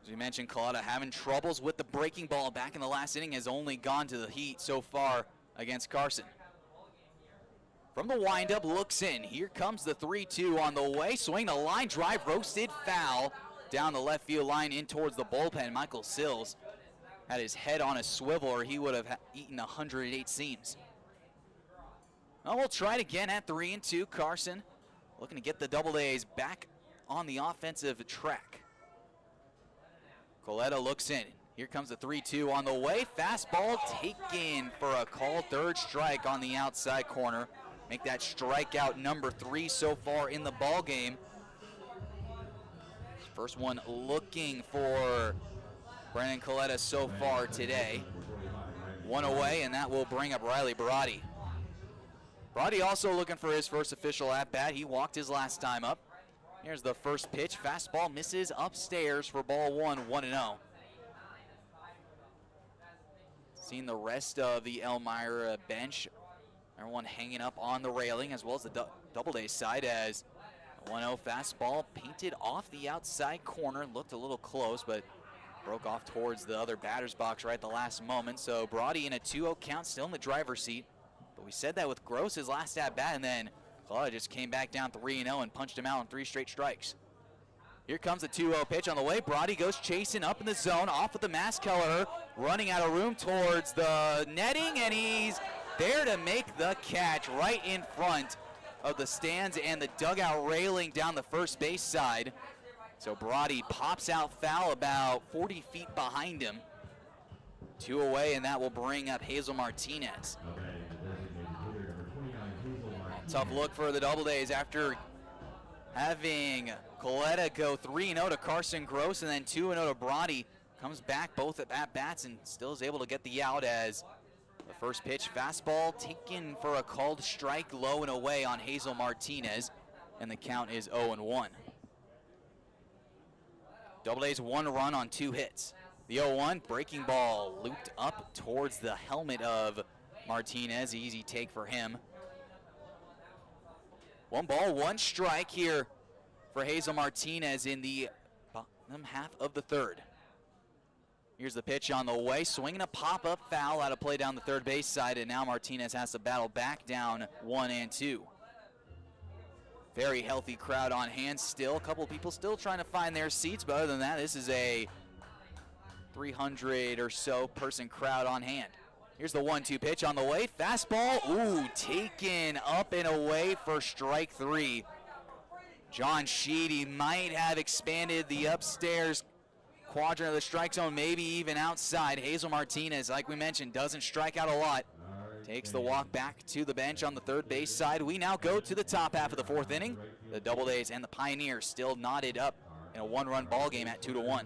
As we mentioned, Coletta having troubles with the breaking ball back in the last inning, has only gone to the heat so far against Carson. From the windup, looks in. Here comes the 3-2 on the way. Swing a line drive, roasted foul down the left field line in towards the bullpen. Michael Sills had his head on a swivel, or he would have eaten 108 seams. Well, we'll try it again at 3-2. Carson looking to get the Doubledays back on the offensive track. Coletta looks in. Here comes the 3-2 on the way. Fastball taken for a called third strike on the outside corner. Make that strikeout number 3 so far in the ball game. First one looking for Brandon Coletta so far today. One away, and that will bring up Riley Brody. Brody also looking for his first official at-bat. He walked his last time up. Here's the first pitch. Fastball misses upstairs for ball 1, 1-0. Seen the rest of the Elmira bench. Everyone hanging up on the railing, as well as the Doubledays side, as a 1-0 fastball painted off the outside corner. Looked a little close, but broke off towards the other batter's box right at the last moment. So Brody in a 2-0 count, still in the driver's seat. But we said that with Gross's last at-bat, and then Coletta just came back down 3-0 and punched him out on 3 straight strikes. Here comes the 2-0 pitch on the way. Brody goes chasing up in the zone, off with the mask color, running out of room towards the netting, and he's there to make the catch right in front of the stands and the dugout railing down the first base side. So Brody pops out foul about 40 feet behind him. 2 away, and that will bring up Hazel Martinez. Tough look for the Doubledays after having Coletta go 3-0 to Carson Gross and then 2-0 to Brody. Comes back both at bats and still is able to get the out, as the first pitch fastball taken for a called strike, low and away on Hazel Martinez, and the count is 0-1. Doubledays 1 run on 2 hits. The 0-1 breaking ball looped up towards the helmet of Martinez. Easy take for him. 1 ball, 1 strike here for Hazel Martinez in the bottom half of the third. Here's the pitch on the way, swinging a pop-up foul out of play down the third base side, and now Martinez has to battle back down 1-2. Very healthy crowd on hand still. A couple of people still trying to find their seats, but other than that, this is a 300 or so person crowd on hand. Here's the 1-2 pitch on the way. Fastball, ooh, taken up and away for strike 3. John Sheedy might have expanded the upstairs quadrant of the strike zone, maybe even outside. Hazel Martinez, like we mentioned, doesn't strike out a lot. Takes the walk back to the bench on the third base side. We now go to the top half of the 4th inning. The Doubledays and the Pioneers still knotted up in a 1-run ball game at 2-1.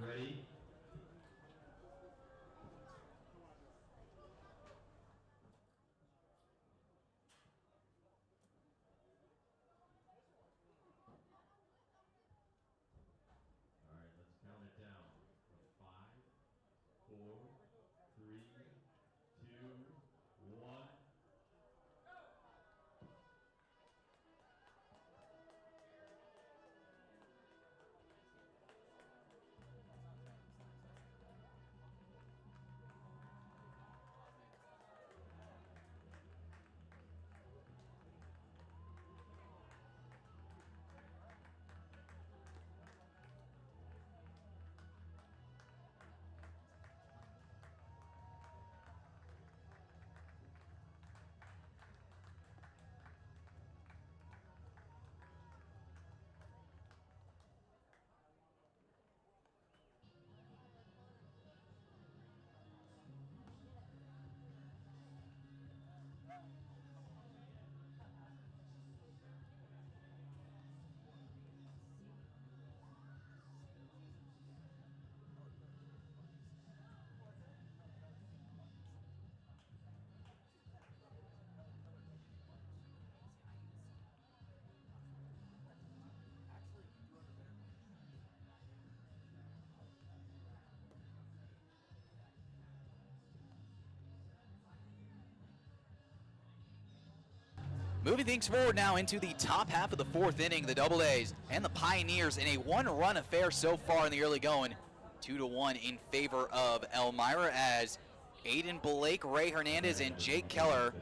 Moving things forward now into the top half of the fourth inning, the Double A's and the Pioneers in a one-run affair so far in the early going. 2-1 in favor of Elmira as Aiden Blake, Ray Hernandez, and Jake Keller,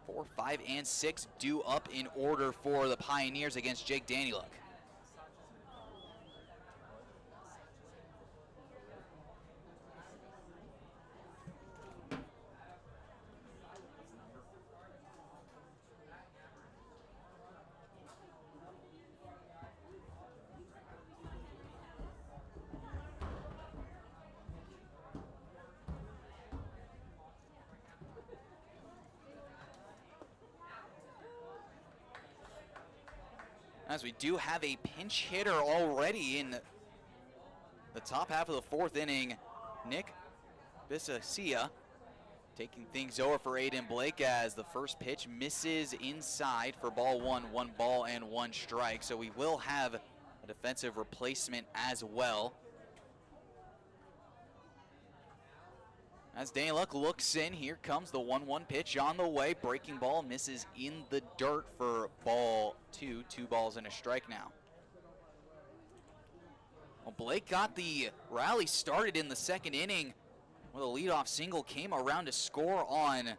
4, 5, and 6 due up in order for the Pioneers against Jake Danyluk. As we do have a pinch hitter already in the top half of the fourth inning, Nick Bisaccia taking things over for Aiden Blake as the first pitch misses inside for ball one, 1 ball and 1 strike. So we will have a defensive replacement as well. As Danyluk looks in, here comes the 1-1 pitch on the way. Breaking ball misses in the dirt for ball 2. 2 balls and a strike now. Well, Blake got the rally started in the second inning with a leadoff single, came around to score on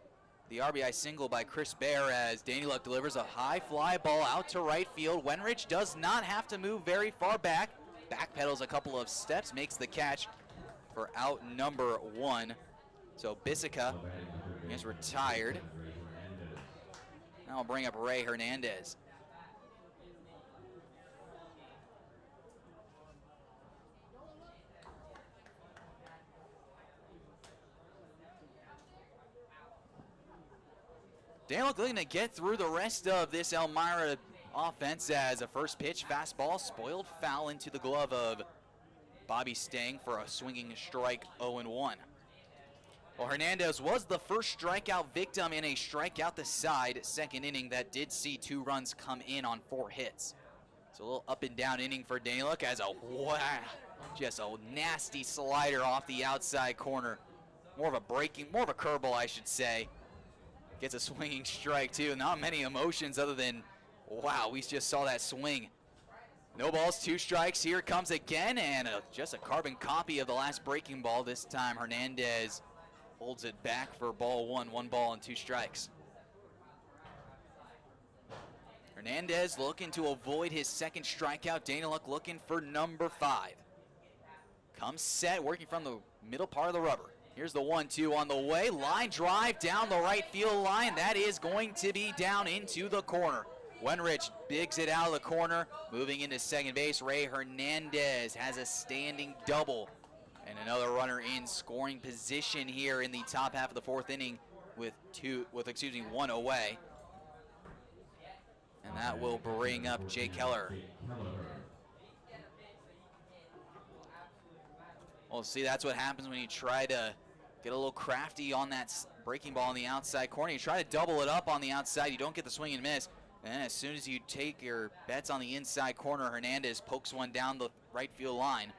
the RBI single by Chris Bear as Danyluk delivers a high fly ball out to right field. Wenrich does not have to move very far back. Backpedals a couple of steps, makes the catch for out number 1. So Bisaccia is retired. Now I'll bring up Ray Hernandez. Danyluk looking to get through the rest of this Elmira offense as a first pitch fastball spoiled foul into the glove of Bobby Stang for a swinging strike, 0-1. Well, Hernandez was the first strikeout victim in a strikeout the side second inning that did see 2 runs come in on 4 hits. So a little up and down inning for Danyluk as just a nasty slider off the outside corner. More of a curveball, I should say. Gets a swinging strike too. Not many emotions other than, wow, we just saw that swing. No balls, 2 strikes. Here it comes again, and just a carbon copy of the last breaking ball. This time Hernandez holds it back for ball 1, 1 ball and 2 strikes. Hernandez looking to avoid his second strikeout. Danyluk looking for number 5. Comes set, working from the middle part of the rubber. Here's the 1-2 on the way. Line drive down the right field line. That is going to be down into the corner. Wenrich digs it out of the corner. Moving into second base, Ray Hernandez has a standing double. And another runner in scoring position here in the top half of the fourth inning with 1 away. And that will bring up Jake Keller. Well, see, that's what happens when you try to get a little crafty on that breaking ball on the outside corner. You try to double it up on the outside. You don't get the swing and miss. And then as soon as you take your bets on the inside corner, Hernandez pokes one down the right field line.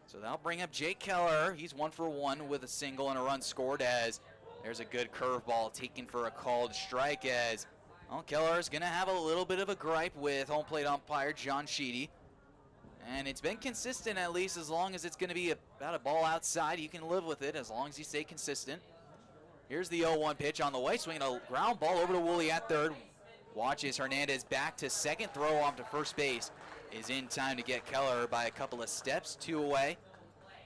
So that'll bring up Jake Keller. He's 1 for 1 with a single and a run scored as there's a good curveball taken for a called strike as Keller is going to have a little bit of a gripe with home plate umpire John Sheedy. And it's been consistent, at least as long as it's going to be about a ball outside. You can live with it as long as you stay consistent. Here's the 0-1 pitch on the way. Swinging a ground ball over to Woolley at third. Watches Hernandez back to second. Throw off to first base is in time to get Keller by a couple of steps, 2 away.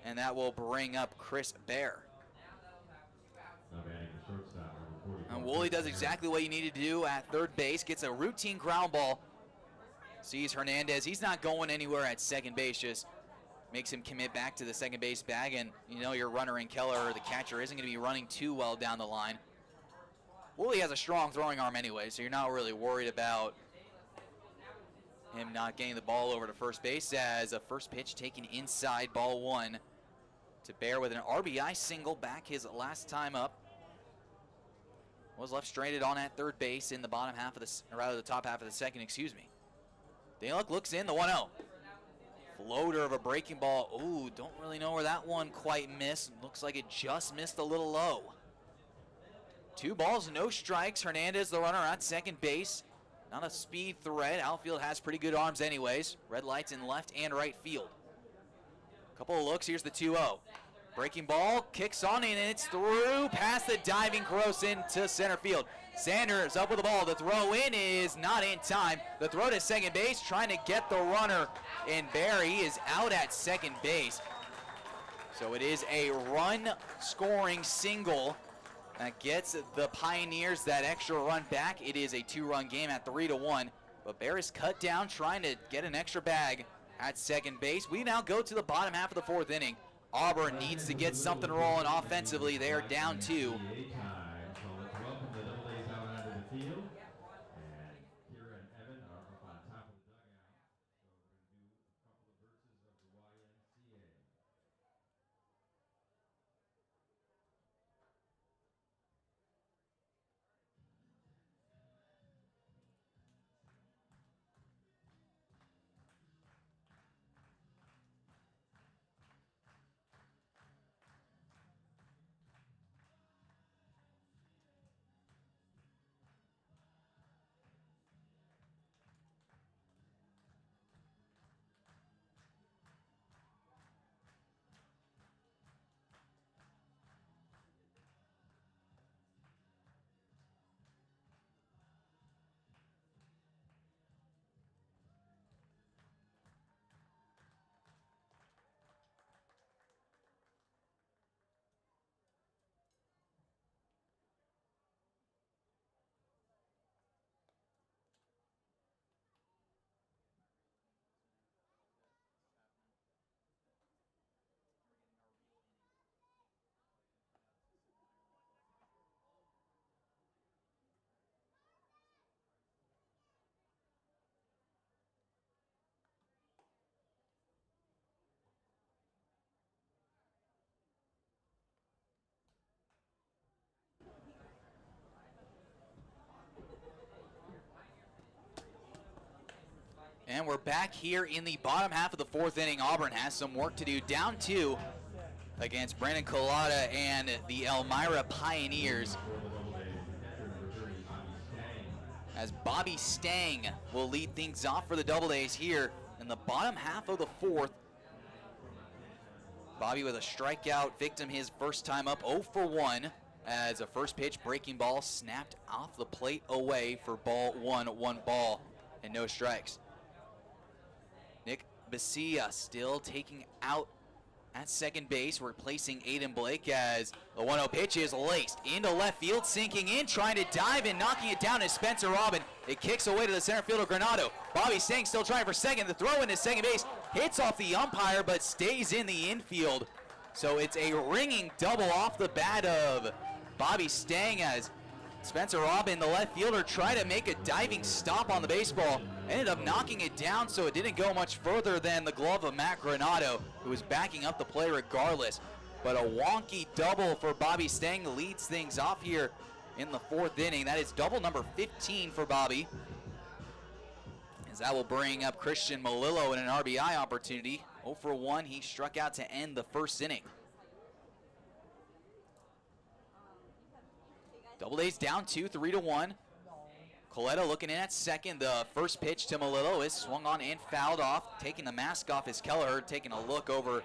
And that will bring up Chris Bear. And Woolley does exactly what you need to do at third base. Gets a routine ground ball. Sees Hernandez. He's not going anywhere at second base. Just makes him commit back to the second base bag. And you know your runner in Keller, or the catcher, isn't going to be running too well down the line. Woolley has a strong throwing arm anyway, so you're not really worried about him not getting the ball over to first base as a first pitch taken inside, ball 1 to Bear with an RBI single back his last time up. Was left stranded on at third base in the bottom half of the, or rather the top half of the second, excuse me. Danyluk looks in, the 1-0. Floater of a breaking ball. Ooh, don't really know where that one quite missed. Looks like it just missed a little low. 2 balls, no strikes. Hernandez, the runner, at second base. Not a speed threat. Outfield has pretty good arms anyways. Red lights in left and right field. Couple of looks. Here's the 2-0. Breaking ball, kicks on in, and it's through past the diving Gross into center field. Sanders up with the ball. The throw in is not in time. The throw to second base, trying to get the runner, and Barry is out at second base. So it is a run-scoring single that gets the Pioneers that extra run back. It is a 2-run game at 3-1. But Barris cut down, trying to get an extra bag at second base. We now go to the bottom half of the 4th inning. Auburn needs to get something rolling offensively. They are down 2. And we're back here in the bottom half of the 4th inning. Auburn has some work to do. Down 2 against Brandon Collada and the Elmira Pioneers. As Bobby Stang will lead things off for the Double A's here in the bottom half of the 4th. Bobby with a strikeout victim his first time up, 0 for 1. As a first pitch breaking ball snapped off the plate away for ball 1. 1 ball and no strikes. Nick Basia still taking out at second base, replacing Aiden Blake as the 1-0 pitch is laced into left field, sinking in, trying to dive and knocking it down is Spencer Robin. It kicks away to the center fielder, Granado. Bobby Stang still trying for second. The throw into second base hits off the umpire but stays in the infield. So it's a ringing double off the bat of Bobby Stang as Spencer Robin, the left fielder, tried to make a diving stop on the baseball. Ended up knocking it down, so it didn't go much further than the glove of Matt Granado, who was backing up the play regardless. But a wonky double for Bobby Stang leads things off here in the 4th inning. That is double number 15 for Bobby, as that will bring up Christian Malillo in an RBI opportunity. 0 for 1, he struck out to end the 1st inning. Double A's down 2, 3-1. Coletta looking in at second. The first pitch to Malillo is swung on and fouled off. Taking the mask off is Kelleher. Taking a look over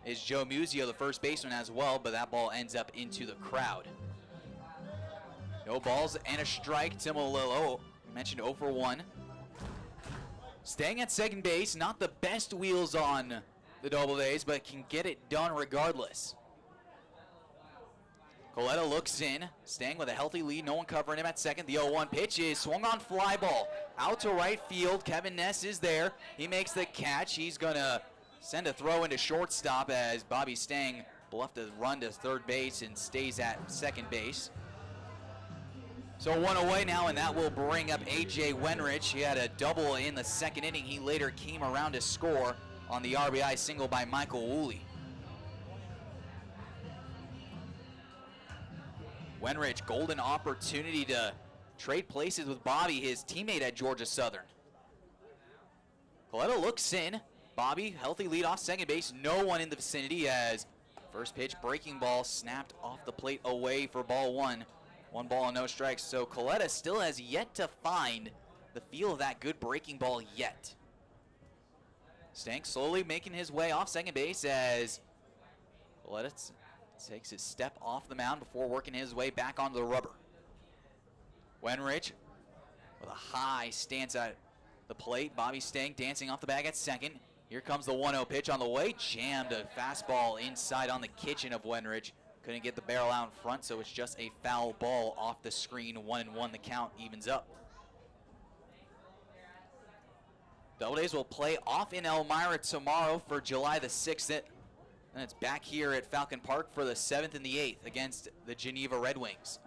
is Joe Muzio, the first baseman, as well, but that ball ends up into the crowd. No balls and a strike to Malillo. Mentioned 0 for 1. Staying at second base, not the best wheels on the Double A's, but can get it done regardless. Coletta looks in, Stang with a healthy lead, no one covering him at second. The 0-1 pitch is swung on, fly ball out to right field. Kevin Ness is there. He makes the catch. He's going to send a throw into shortstop as Bobby Stang bluffed a run to third base and stays at second base. So 1 away now, and that will bring up A.J. Wenrich. He had a double in the 2nd inning. He later came around to score on the RBI single by Michael Woolley. Wenrich, golden opportunity to trade places with Bobby, his teammate at Georgia Southern. Coletta looks in. Bobby, healthy lead off second base. No one in the vicinity as first pitch breaking ball snapped off the plate away for ball 1. 1 ball and no strikes. So Coletta still has yet to find the feel of that good breaking ball yet. Stank slowly making his way off second base as Coletta takes his step off the mound before working his way back onto the rubber. Wenrich with a high stance at the plate. Bobby Stank dancing off the bag at second. Here comes the 1-0 pitch on the way. Jammed a fastball inside on the kitchen of Wenrich. Couldn't get the barrel out in front, so it's just a foul ball off the screen. 1-1, the count evens up. Doubledays will play off in Elmira tomorrow for July the 6th. And it's back here at Falcon Park for the 7th and the 8th against the Geneva Red Wings.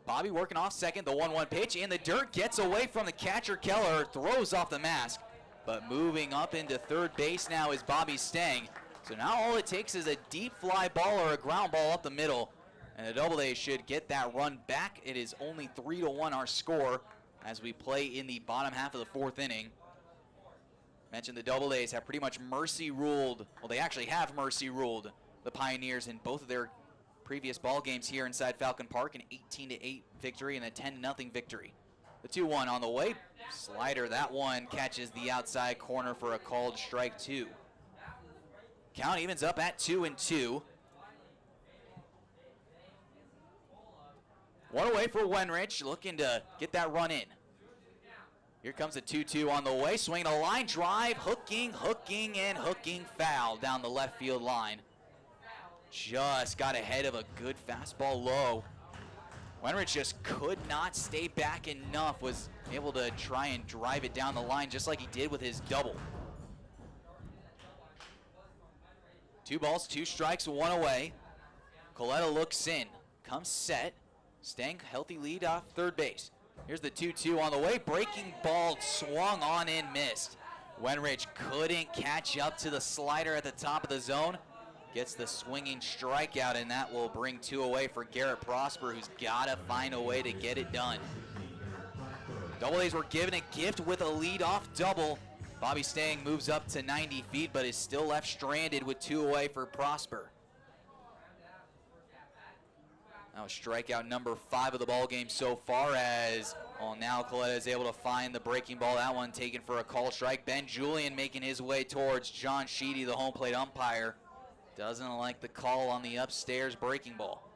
Bobby working off second, the 1-1 pitch in the dirt, gets away from the catcher. Keller throws off the mask, but moving up into third base now is Bobby Stang. So now all it takes is a deep fly ball or a ground ball up the middle, and the Doubledays should get that run back. It is only 3-1 our score as we play in the bottom half of the 4th inning. Mentioned the Doubledays have pretty much mercy ruled, well, they actually have mercy ruled the Pioneers in both of their previous ball games here inside Falcon Park, an 18-8 victory and a 10-0 victory. The 2-1 on the way, slider, that one catches the outside corner for a called strike 2. Count evens up at 2-2. One away for Wenrich, looking to get that run in. Here comes a 2-2 on the way, swinging a line drive, hooking, and hooking foul down the left field line. Just got ahead of a good fastball low. Wenrich just could not stay back enough, was able to try and drive it down the line just like he did with his double. 2 balls, 2 strikes, 1 away. Coletta looks in, comes set. Stang, healthy lead off third base. Here's the 2-2 on the way. Breaking ball swung on and missed. Wenrich couldn't catch up to the slider at the top of the zone. Gets the swinging strikeout, and that will bring 2 away for Garrett Prosper, who's got to find a way to get it done. Doubledays were given a gift with a leadoff double. Bobby Stang moves up to 90 feet, but is still left stranded with 2 away for Prosper. That was strikeout number 5 of the ball game so far, as now Coletta is able to find the breaking ball. That one taken for a call strike. Ben Julian making his way towards John Sheedy, the home plate umpire. Doesn't like the call on the upstairs breaking ball.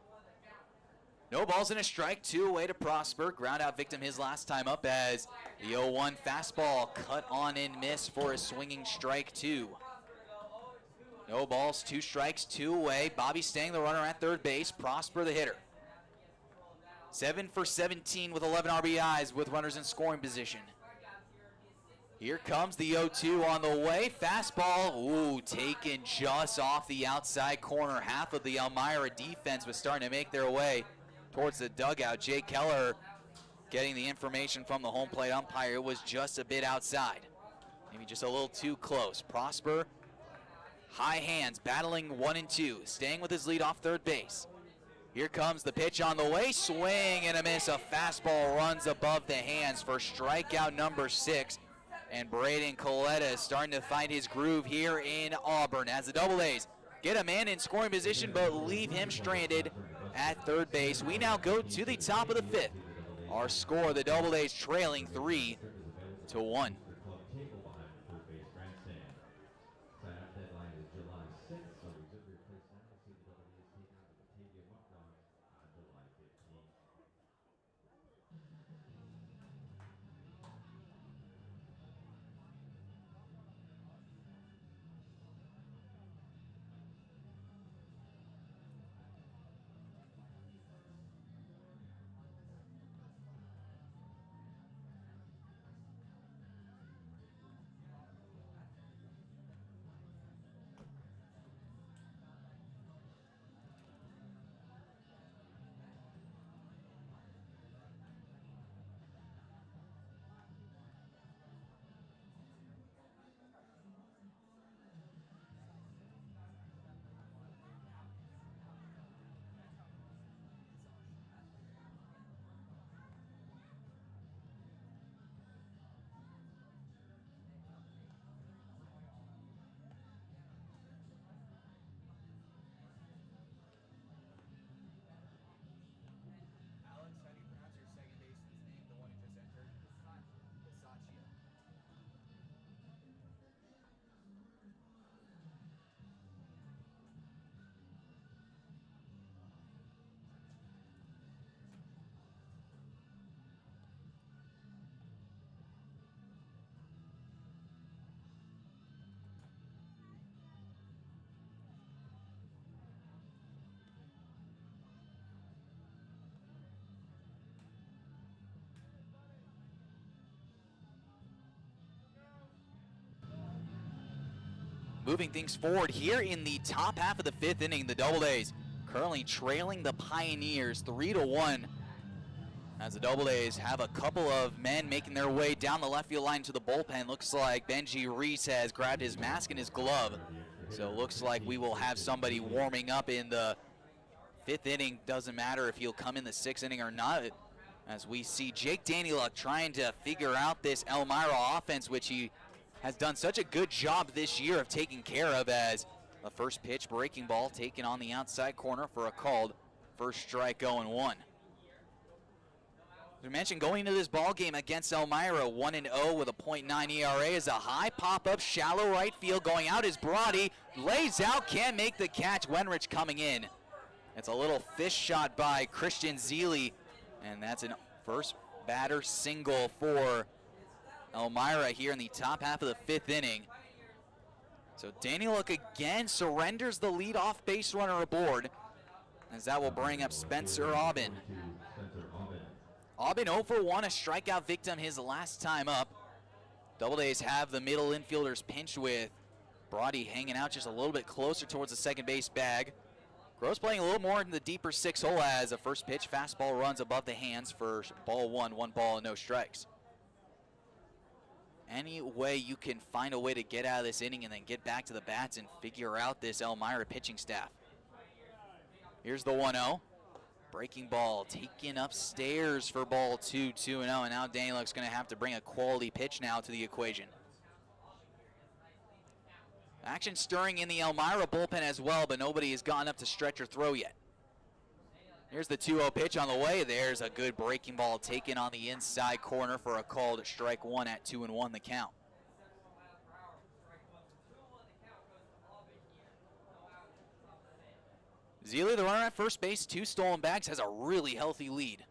No balls and a strike, 2 away to Prosper. Ground out victim his last time up, as the 0-1 fastball cut on and miss for a swinging strike 2. No balls, 2 strikes, 2 away. Bobby Stang, the runner at third base. Prosper, the hitter. 7 for 17 with 11 RBIs with runners in scoring position. Here comes the 0-2 on the way. Fastball, ooh, taken just off the outside corner. Half of the Elmira defense was starting to make their way towards the dugout. Jay Keller getting the information from the home plate umpire. It was just a bit outside. Maybe just a little too close. Prosper, high hands, battling 1 and 2. Staying with his lead off third base. Here comes the pitch on the way. Swing and a miss. A fastball runs above the hands for strikeout number 6. And Braden Coletta is starting to find his groove here in Auburn as the Doubledays get a man in scoring position but leave him stranded at third base. We now go to the top of the 5th. Our score, the Doubledays trailing 3-1. moving things forward here in the top half of the 5th inning. The Doubledays currently trailing the Pioneers 3-1. As the Doubledays have a couple of men making their way down the left field line to the bullpen. Looks like Benji Reese has grabbed his mask and his glove. So it looks like we will have somebody warming up in the 5th inning. Doesn't matter if he'll come in the 6th inning or not. As we see Jake Danyluk trying to figure out this Elmira offense, which he has done such a good job this year of taking care of, as the first pitch breaking ball taken on the outside corner for a called first strike 0-1. As we mentioned, going into this ball game against Elmira, 1-0 with a .9 ERA, is a high pop-up, shallow right field. Going out is Brody, lays out, can't make the catch. Wenrich coming in. It's a little fish shot by Christian Zeile, and that's an first batter single for Elmira here in the top half of the 5th inning. So Danyluk again surrenders the leadoff base runner aboard, as that will bring up Spencer Aubin. Aubin 0 for 1, a strikeout victim his last time up. Doubledays have the middle infielders pinched with Brody hanging out just a little bit closer towards the second base bag. Gross playing a little more in the deeper 6 hole, as a first pitch fastball runs above the hands for ball 1 ball and no strikes. Any way you can find a way to get out of this inning and then get back to the bats and figure out this Elmira pitching staff. Here's the 1-0. Breaking ball taken upstairs for ball 2-0, and now Danyluk's going to have to bring a quality pitch now to the equation. Action stirring in the Elmira bullpen as well, but nobody has gone up to stretch or throw yet. Here's the 2-0 pitch on the way. There's a good breaking ball taken on the inside corner for a called strike 1 at 2-1 the count. Zeile, the runner at first base, 2 stolen bags, has a really healthy lead.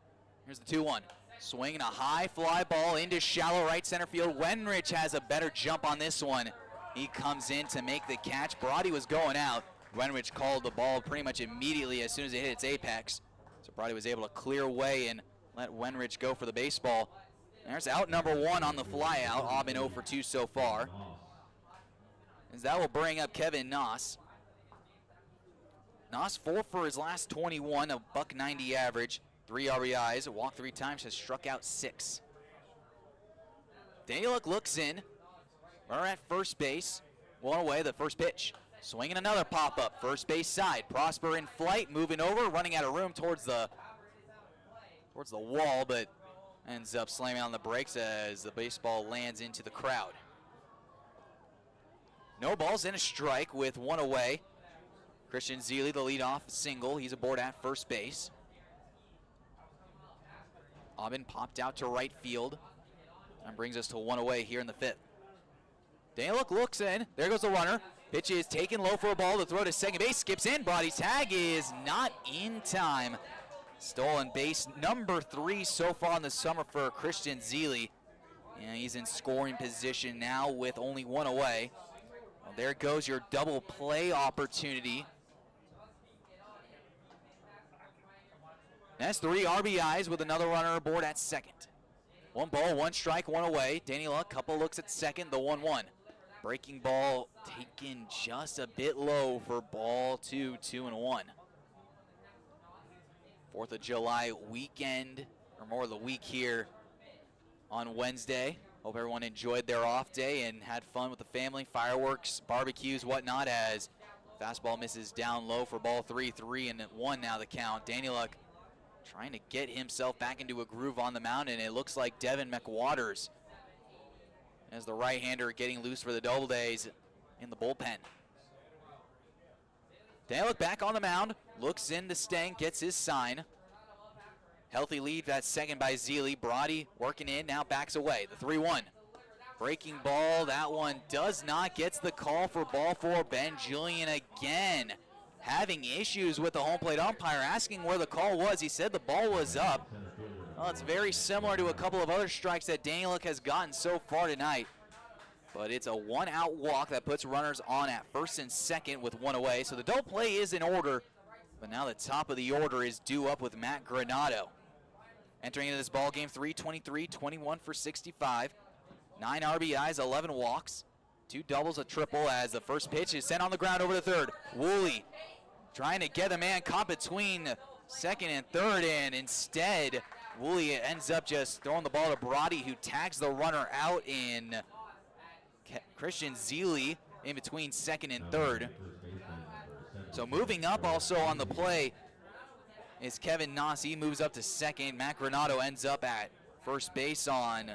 Here's the 2-1. Swinging a high fly ball into shallow right center field. Wenrich has a better jump on this one. He comes in to make the catch. Brody was going out. Wenrich called the ball pretty much immediately as soon as it hit its apex. So Brody was able to clear away and let Wenrich go for the baseball. There's out number 1 on the fly out. Aubin 0 for 2 so far. As that will bring up Kevin Noss. Noss 4 for his last 21, a .90 average, 3 RBIs, walked 3 times, has struck out 6. Danyluk looks in. Runner at first base. 1 away, the first pitch. Swinging another pop-up, first base side. Prosper in flight, moving over, running out of room towards the wall, but ends up slamming on the brakes as the baseball lands into the crowd. No balls and a strike with 1 away. Christian Zeile, the leadoff single. He's aboard at first base. Aubin popped out to right field and brings us to 1 away here in the 5th. Danyluk looks in. There goes the runner. Pitch is taken low for a ball to throw to second base. Skips in. Body's tag is not in time. Stolen base number 3 so far in the summer for Christian Zeile. And he's in scoring position now with only 1 away. Well, there goes your double play opportunity. That's 3 RBIs with another runner aboard at second. 1 ball, 1 strike, 1 away. Danyluk, couple looks at second, the 1-1. Breaking ball taken just a bit low for ball 2, 2-1. 4th of July weekend, or more of the week here on Wednesday. Hope everyone enjoyed their off day and had fun with the family, fireworks, barbecues, whatnot, as fastball misses down low for ball 3, 3-1 now the count. Danyluk trying to get himself back into a groove on the mound, and it looks like Devin McWaters as the right-hander getting loose for the Doubledays in the bullpen. Danyluk back on the mound, looks into Steng, gets his sign. Healthy lead at second by Zeile. Brody working in, now backs away. The 3-1. Breaking ball, that one does not, gets the call for ball 4. Ben Julian again having issues with the home plate umpire, asking where the call was. He said the ball was up. Well, it's very similar to a couple of other strikes that Danyluk has gotten so far tonight. But it's a 1-out walk that puts runners on at first and second with 1 away. So the double play is in order, but now the top of the order is due up with Matt Granado. Entering into this ball game, 323, 21 for 65, 9 RBIs, 11 walks, 2 doubles, a triple as the first pitch is sent on the ground over to third. Woolley trying to get a man caught between second and third, and instead Woolley ends up just throwing the ball to Brody, who tags the runner out in Christian Zeely in between second and third. So moving up also on the play is Kevin Noss. He moves up to second. Matt Granato ends up at first base on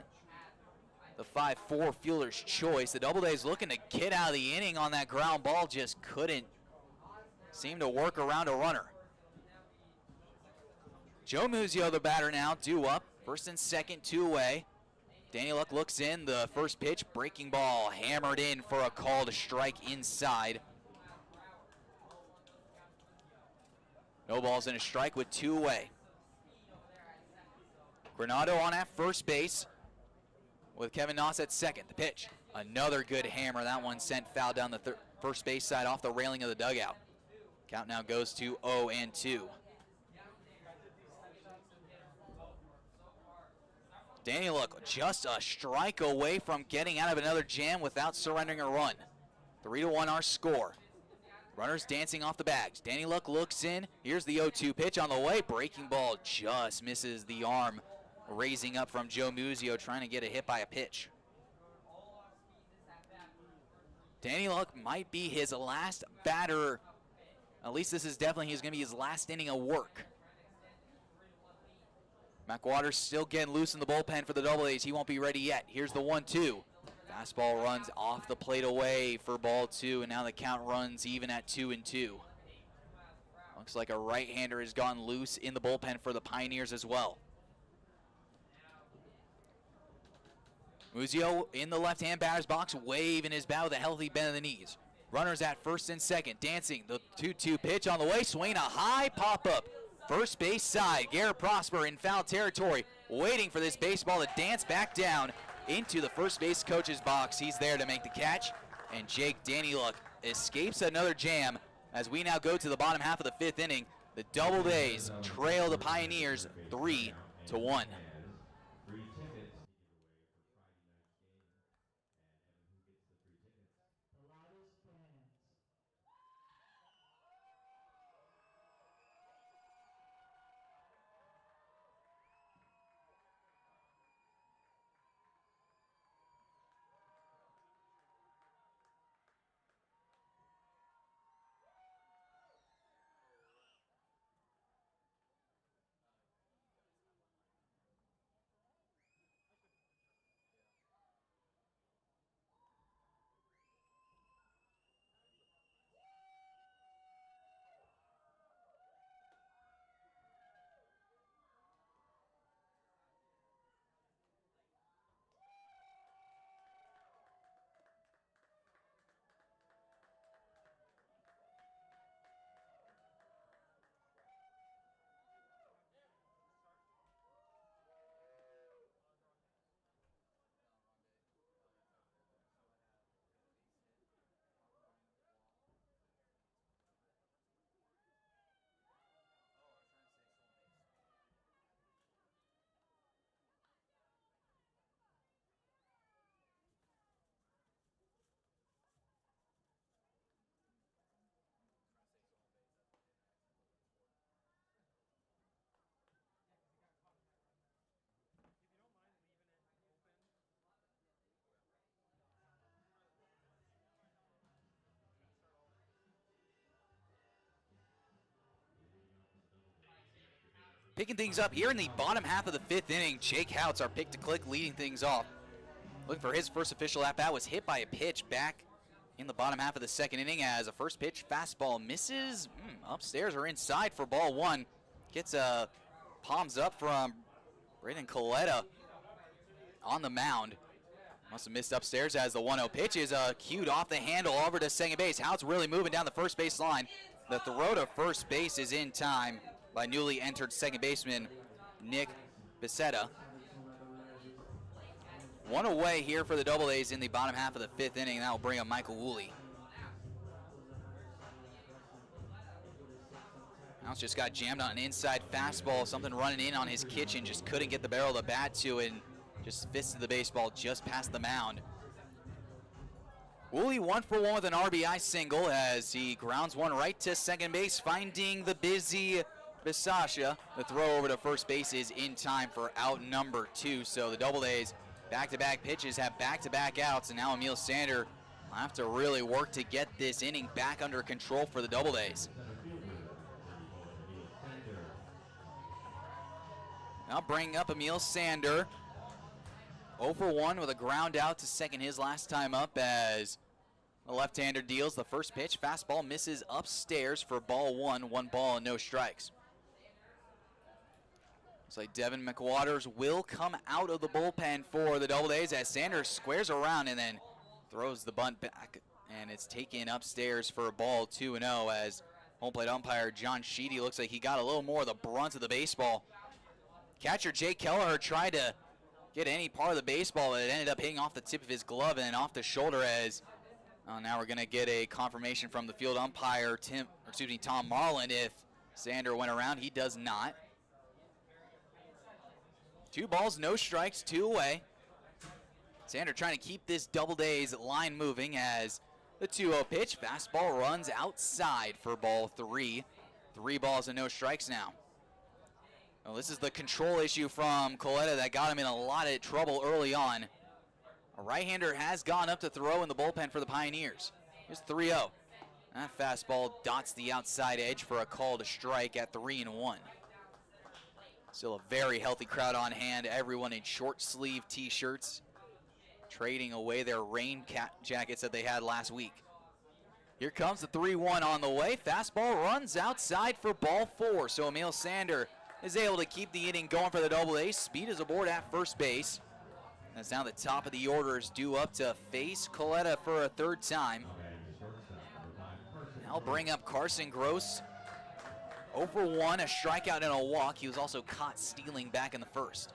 the 5-4 fielder's choice. The Doubledays looking to get out of the inning on that ground ball, just couldn't seem to work around a runner. Joe Muzio, the batter now, due up. First and second, 2 away. Danny Luck looks in. The first pitch, breaking ball, hammered in for a called strike inside. No balls and a strike with 2 away. Granato on at first base with Kevin Noss at second. The pitch, another good hammer. That one sent foul down the first base side off the railing of the dugout. Count now goes to 0-2. Danny Luck just a strike away from getting out of another jam without surrendering a run. 3-1 our score. Runners dancing off the bags. Danny Luck looks in. Here's the 0-2 pitch on the way. Breaking ball just misses the arm. Raising up from Joe Muzio, trying to get a hit by a pitch. Danny Luck might be his last batter. At least this is definitely going to be his last inning of work. Mac Waters still getting loose in the bullpen for the Doubledays. He won't be ready yet. Here's the 1-2. Fastball runs off the plate away for ball 2, and now the count runs even at 2-2. Looks like a right-hander has gone loose in the bullpen for the Pioneers as well. Muzio in the left-hand batter's box, waving his bat with a healthy bend of the knees. Runners at first and second, dancing. The 2-2 pitch on the way, swinging a high pop-up. First base side, Garrett Prosper in foul territory, waiting for this baseball to dance back down into the first base coach's box. He's there to make the catch, and Jake Danny Luck escapes another jam as we now go to the bottom half of the 5th inning. The Doubledays trail the Pioneers 3-1. Picking things up here in the bottom half of the 5th inning, Jake Houts, our pick-to-click, leading things off. Looking for his first official at-bat, was hit by a pitch back in the bottom half of the 2nd inning as a first pitch fastball misses upstairs or inside for ball 1. Gets a palms up from Braden Coletta on the mound. Must have missed upstairs as the 1-0 pitch is cued off the handle over to second base. Houts really moving down the first base line. The throw to first base is in time by newly entered second baseman Nick Becerra. 1 away here for the Doubledays in the bottom half of the 5th inning. That will bring up Michael Woolley. Houts just got jammed on an inside fastball, something running in on his kitchen, just couldn't get the barrel of the bat to it, and just fisted the baseball just past the mound. Woolley 1-for-1 with an RBI single as he grounds one right to second base, finding the busy Bisaccia. The throw over to first base is in time for out number 2. So the Doubledays back-to-back pitches have back-to-back outs, and now Emil Sander will have to really work to get this inning back under control for the Doubledays. Now bringing up Emil Sander. 0-for-1 with a ground out to second his last time up as the left-hander deals the first pitch. Fastball misses upstairs for ball 1. 1 ball and no strikes. Looks like Devin McWaters will come out of the bullpen for the Doubledays as Sanders squares around and then throws the bunt back, and it's taken upstairs for a ball 2-0 as home plate umpire John Sheedy looks like he got a little more of the brunt of the baseball. Catcher Jake Kelleher tried to get any part of the baseball, but it ended up hitting off the tip of his glove and off the shoulder as now we're going to get a confirmation from the field umpire Tom Marlin if Sander went around. He does not. 2 balls, no strikes, 2 away. Sander trying to keep this Doubledays line moving as the 2-0 pitch. Fastball runs outside for ball 3. 3 balls and no strikes now. Well, this is the control issue from Coletta that got him in a lot of trouble early on. A right-hander has gone up to throw in the bullpen for the Pioneers. Here's 3-0. That fastball dots the outside edge for a call to strike at 3-1. Still a very healthy crowd on hand. Everyone in short sleeve t-shirts, trading away their rain jackets that they had last week. Here comes the 3-1 on the way. Fastball runs outside for ball 4. So Emil Sander is able to keep the inning going for the Doubledays. Speed is aboard at first base. That's now the top of the order is due up to face Coletta for a 3rd time. Now bring up Carson Gross. 0-for-1, a strikeout and a walk. He was also caught stealing back in the 1st.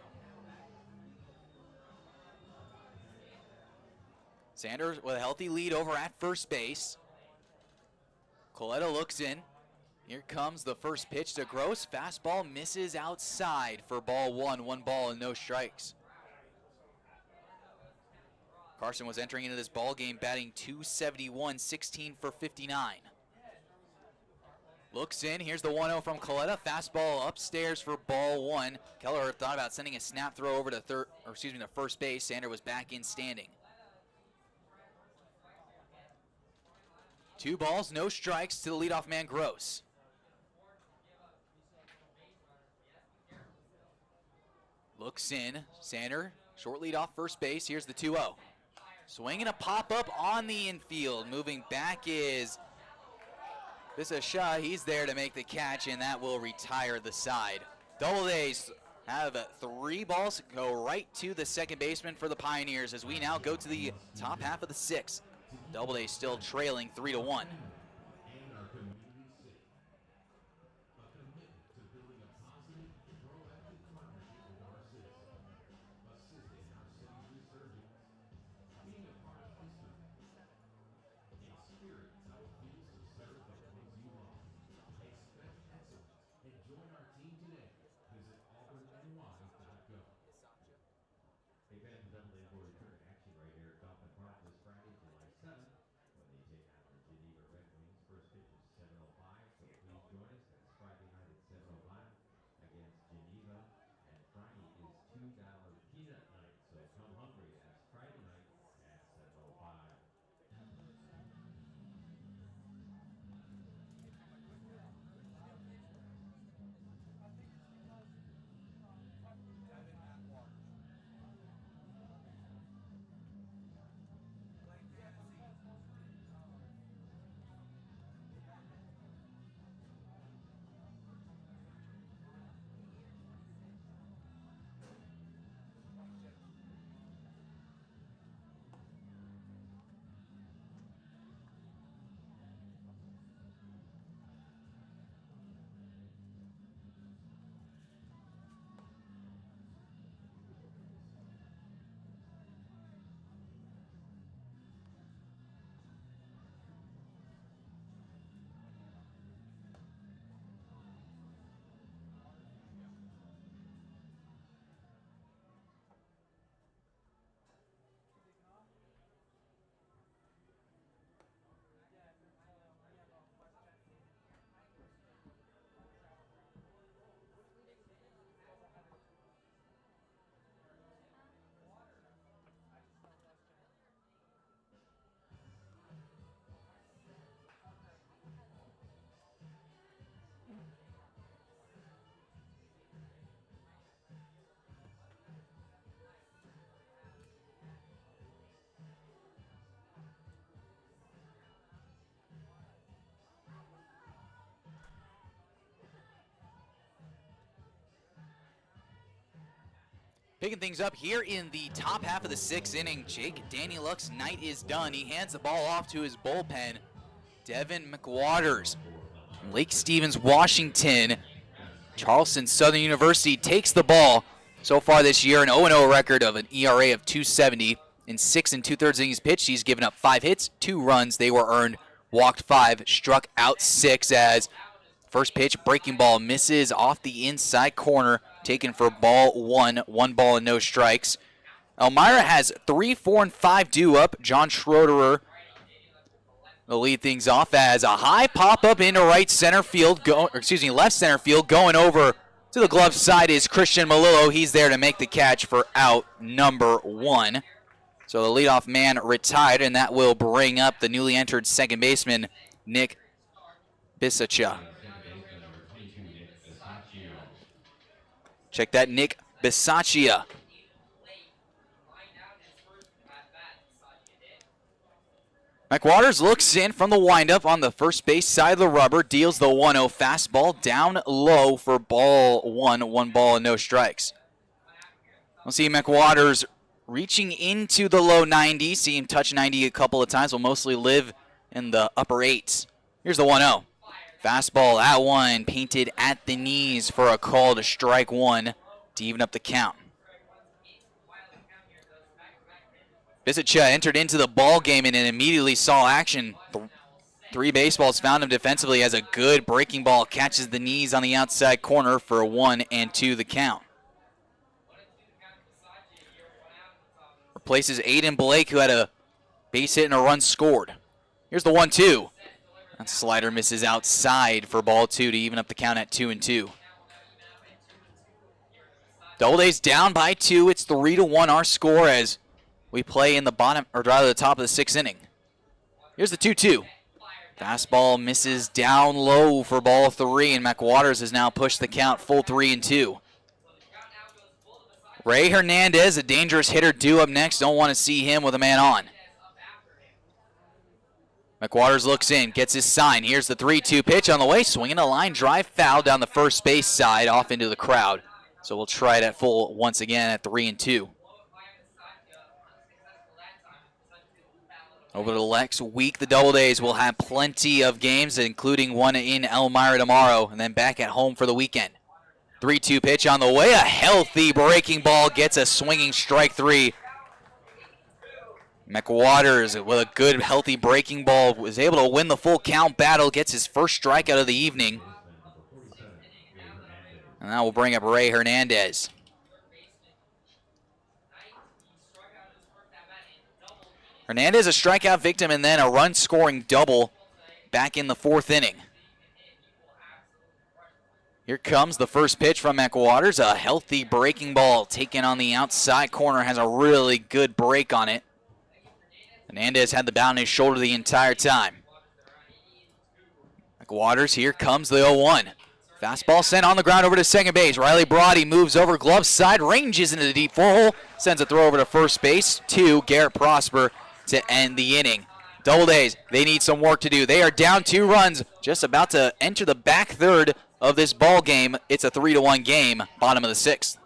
Sanders with a healthy lead over at first base. Coletta looks in. Here comes the first pitch to Gross. Fastball misses outside for ball 1. 1 ball and no strikes. Carson was entering into this ball game batting .271, 16 for 59. Looks in, here's the 1-0 from Coletta. Fastball upstairs for ball 1. Kelleher thought about sending a snap throw over to first base. Sander was back in standing. 2 balls, no strikes to the leadoff man, Gross. Looks in, Sander, short lead off first base. Here's the 2-0. Swinging a pop-up on the infield. Moving back is Bisaccia. He's there to make the catch, and that will retire the side. Doubledays have 3 balls, go right to the second baseman for the Pioneers as we now go to the top half of the 6th. Doubledays still trailing 3-1. Picking things up here in the top half of the 6th inning, Jake Danieluk's night is done. He hands the ball off to his bullpen, Devin McWaters from Lake Stevens, Washington. Charleston Southern University takes the ball. So far this year, an 0-0 record of an ERA of 2.70. In 6 2/3 innings pitched, he's given up 5 hits, 2 runs. They were earned, walked 5, struck out 6 as first pitch, breaking ball misses off the inside corner, taken for ball 1, 1 ball and no strikes. Elmira has 3, 4, and 5 due up. John Schroederer will lead things off as a high pop-up into left center field, going over to the glove side is Christian Malillo. He's there to make the catch for out number 1. So the leadoff man retired, and that will bring up the newly entered second baseman, Nick Bisaccia. Check that, Nick Bisaccia. McWaters looks in from the windup on the first base side of the rubber, deals the 1-0 fastball down low for ball 1, 1 ball and no strikes. We'll see McWaters reaching into the low 90s, see him touch 90 a couple of times, will mostly live in the upper 8s. Here's the 1-0. Fastball at 1, painted at the knees for a call to strike 1 to even up the count. Bisaccia entered into the ball game and immediately saw action. 3 baseballs found him defensively as a good breaking ball catches the knees on the outside corner for 1-2 the count. Replaces Aiden Blake, who had a base hit and a run scored. Here's the 1-2. That slider misses outside for ball 2 to even up the count at 2-2. Doubleday's down by 2. It's 3-1 our score as we play in the bottom, or rather the top of the 6th inning. Here's the 2-2. Fastball misses down low for ball 3, and McWaters has now pushed the count full 3-2. Ray Hernandez, a dangerous hitter, due up next. Don't want to see him with a man on. McWaters looks in, gets his sign. Here's the 3-2 pitch on the way. Swinging a line drive foul down the first base side off into the crowd. So we'll try it at full once again at 3-2. Over the next week, the Doubledays will have plenty of games, including one in Elmira tomorrow, and then back at home for the weekend. 3-2 pitch on the way. A healthy breaking ball gets a swinging strike 3. McWaters, with a good, healthy breaking ball, was able to win the full count battle, gets his first strikeout of the evening. And that will bring up Ray Hernandez. Hernandez, a strikeout victim, and then a run-scoring double back in the 4th inning. Here comes the first pitch from McWaters. A healthy breaking ball taken on the outside corner. Has a really good break on it. Hernandez had the bat on his shoulder the entire time. McWaters, here comes the 0-1. Fastball sent on the ground over to second base. Riley Brody moves over glove side, ranges into the deep hole, sends a throw over to first base to Garrett Prosper to end the inning. Doubledays, they need some work to do. They are down 2 runs, just about to enter the back third of this ball game. It's a 3-1 game, bottom of the 6th.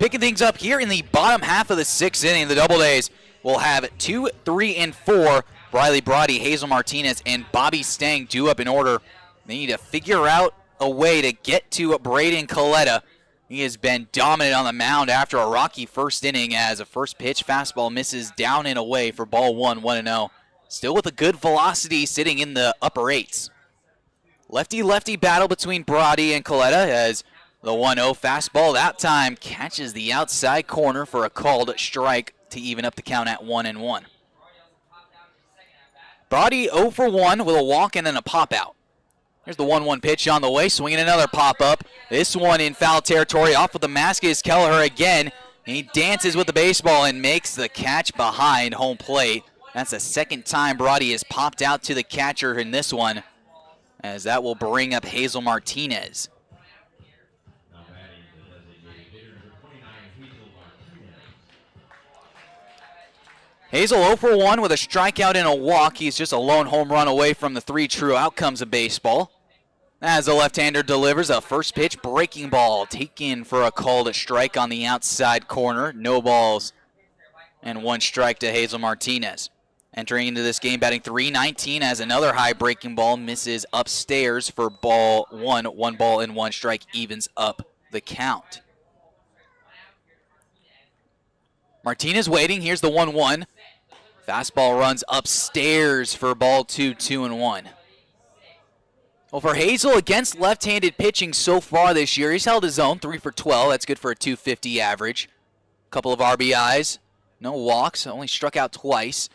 Picking things up here in the bottom half of the 6th inning, the Doubledays will have 2, 3, and 4. Riley Brody, Hazel Martinez, and Bobby Stang due up in order. They need to figure out a way to get to Braden Coletta. He has been dominant on the mound after a rocky first inning as a first pitch fastball misses down and away for ball 1, 1-0. Still with a good velocity sitting in the upper 8s. Lefty-lefty battle between Brody and Coletta as the 1-0 fastball that time catches the outside corner for a called strike to even up the count at 1-1. Brody 0 for 1 with a walk and then a pop out. Here's the 1-1 pitch on the way, swinging another pop-up. This one in foul territory, off with the mask is Kelleher again. He dances with the baseball and makes the catch behind home plate. That's the second time Brody has popped out to the catcher in this one, as that will bring up Hazel Martinez. Now batting the designated hitter number 29, Hazel Martinez. Hazel 0 for 1 with a strikeout and a walk. He's just a lone home run away from the 3 true outcomes of baseball. As the left-hander delivers a first pitch breaking ball taken for a called strike on the outside corner. No balls and 1 strike to Hazel Martinez. Entering into this game batting .319 as another high breaking ball misses upstairs for ball 1. 1 ball and 1 strike evens up the count. Martinez waiting. Here's the 1-1. Fastball runs upstairs for ball 2, 2-1. Well, for Hazel, against left-handed pitching so far this year, he's held his own, 3 for 12. That's good for a .250 average. Couple of RBIs, no walks, only struck out twice.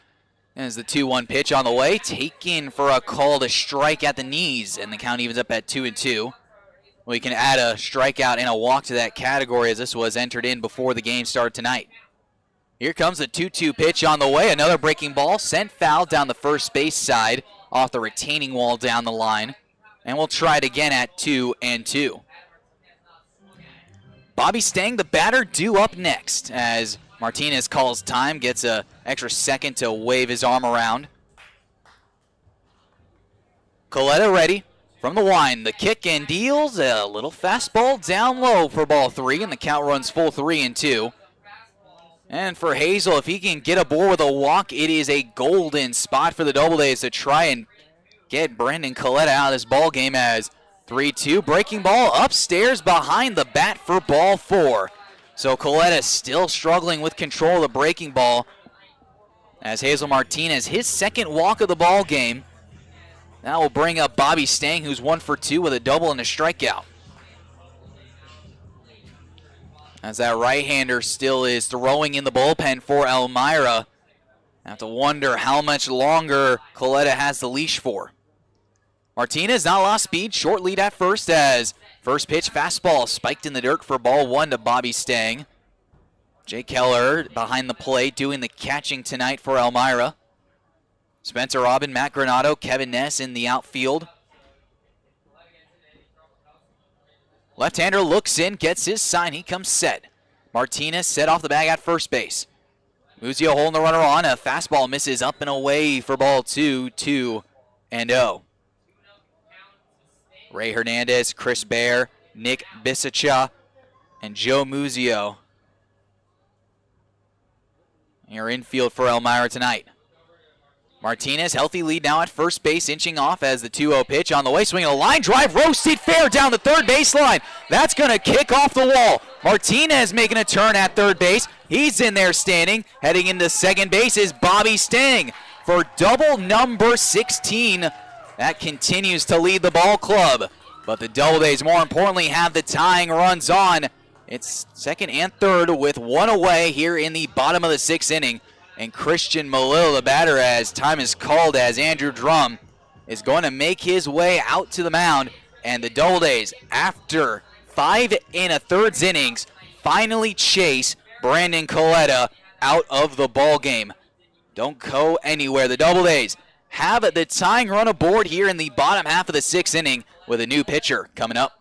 As the 2-1 pitch on the way, taken for a call to strike at the knees, and the count evens up at 2-2. We can add a strikeout and a walk to that category, as this was entered in before the game started tonight. Here comes the 2-2 pitch on the way. Another breaking ball sent foul down the first base side off the retaining wall down the line. And we'll try it again at 2-2. Bobby Stang, the batter, due up next as Martinez calls time, gets an extra second to wave his arm around. Coletta ready from the wind. The kick and deals a little fastball down low for ball 3, and the count runs full 3-2. And for Hazel, if he can get aboard with a walk, it is a golden spot for the Doubledays to try and get Brandon Coletta out of this ball game as 3-2. Breaking ball upstairs behind the bat for ball 4. So Coletta still struggling with control of the breaking ball as Hazel Martinez, his second walk of the ball game. That will bring up Bobby Stang, who's 1 for 2 with a double and a strikeout. As that right-hander still is throwing in the bullpen for Elmira. I have to wonder how much longer Coletta has the leash for. Martinez not lost speed, short lead at first as first pitch fastball spiked in the dirt for ball 1 to Bobby Stang. Jake Keller behind the plate doing the catching tonight for Elmira. Spencer Robin, Matt Granado, Kevin Ness in the outfield. Left-hander looks in, gets his sign, he comes set. Martinez set off the bag at first base. Muzio holding the runner on, a fastball misses up and away for ball 2, 2-0. Ray Hernandez, Chris Bear, Nick Bisacha, and Joe Muzio. Your infield for Elmira tonight. Martinez, healthy lead now at first base, inching off as the 2-0 pitch on the way. Swinging a line drive, roasted fair down the third baseline. That's going to kick off the wall. Martinez making a turn at third base. He's in there standing. Heading into second base is Bobby Stang for double number 16. That continues to lead the ball club. But the Doubledays, more importantly, have the tying runs on. It's second and third with 1 away here in the bottom of the 6th inning. And Christian Malil, the batter, as time is called, as Andrew Drum is going to make his way out to the mound. And the Doubledays, after 5 1/3 innings, finally chase Brandon Coletta out of the ball game. Don't go anywhere. The Doubledays have the tying run aboard here in the bottom half of the 6th inning with a new pitcher coming up.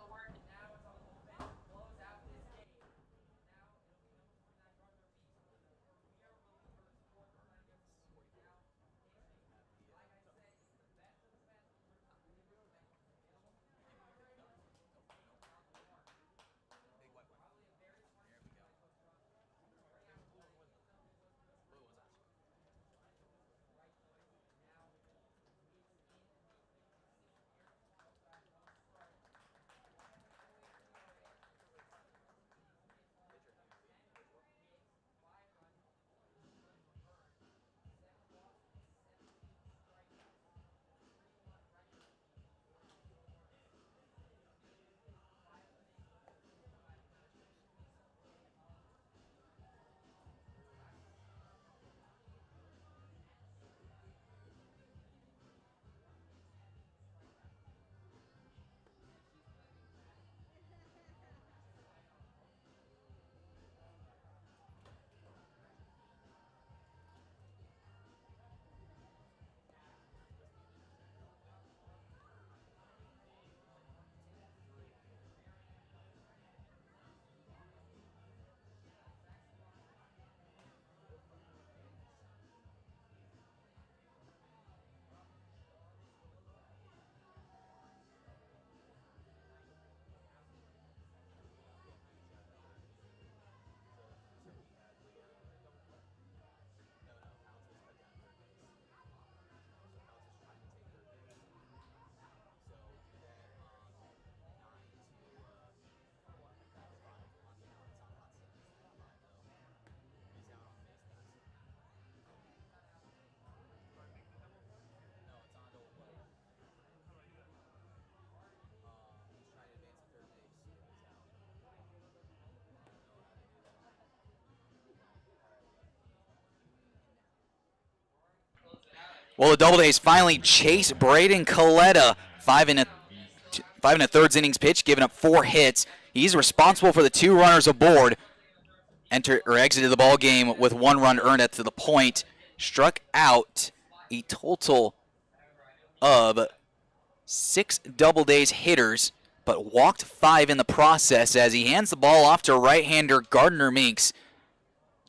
Well, the Doubledays finally chase Braden Coletta. 5 1/3 innings pitch, giving up 4 hits. He's responsible for the 2 runners aboard. Exited the ball game with 1 run earned at the point. Struck out a total of 6 Doubledays hitters, but walked 5 in the process as he hands the ball off to right-hander Gardner Meeks.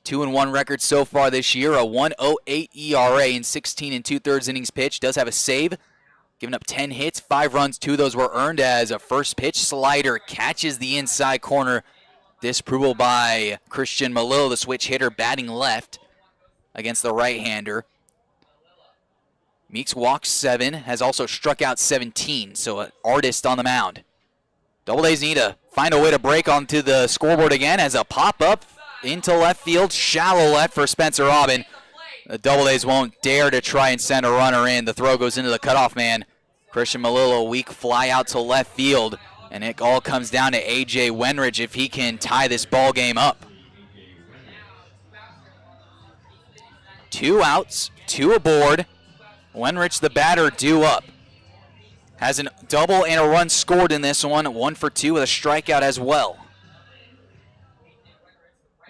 2-1 record so far this year, a 1.08 ERA in 16 2/3 innings pitched. Does have a save, giving up 10 hits, 5 runs, 2 of those were earned as a first pitch slider catches the inside corner. Disapproval by Christian Malillo, the switch hitter, batting left against the right-hander. Meeks walked 7, has also struck out 17, so an artist on the mound. Doubledays need to find a way to break onto the scoreboard again as a pop-up into left field, shallow left for Spencer Aubin. The Doubledays won't dare to try and send a runner in. The throw goes into the cutoff man. Christian Malillo, a weak fly out to left field, and it all comes down to A.J. Wenrich if he can tie this ball game up. 2 outs, 2 aboard. Wenrich, the batter, due up. Has a double and a run scored in this one. 1 for 2 with a strikeout as well.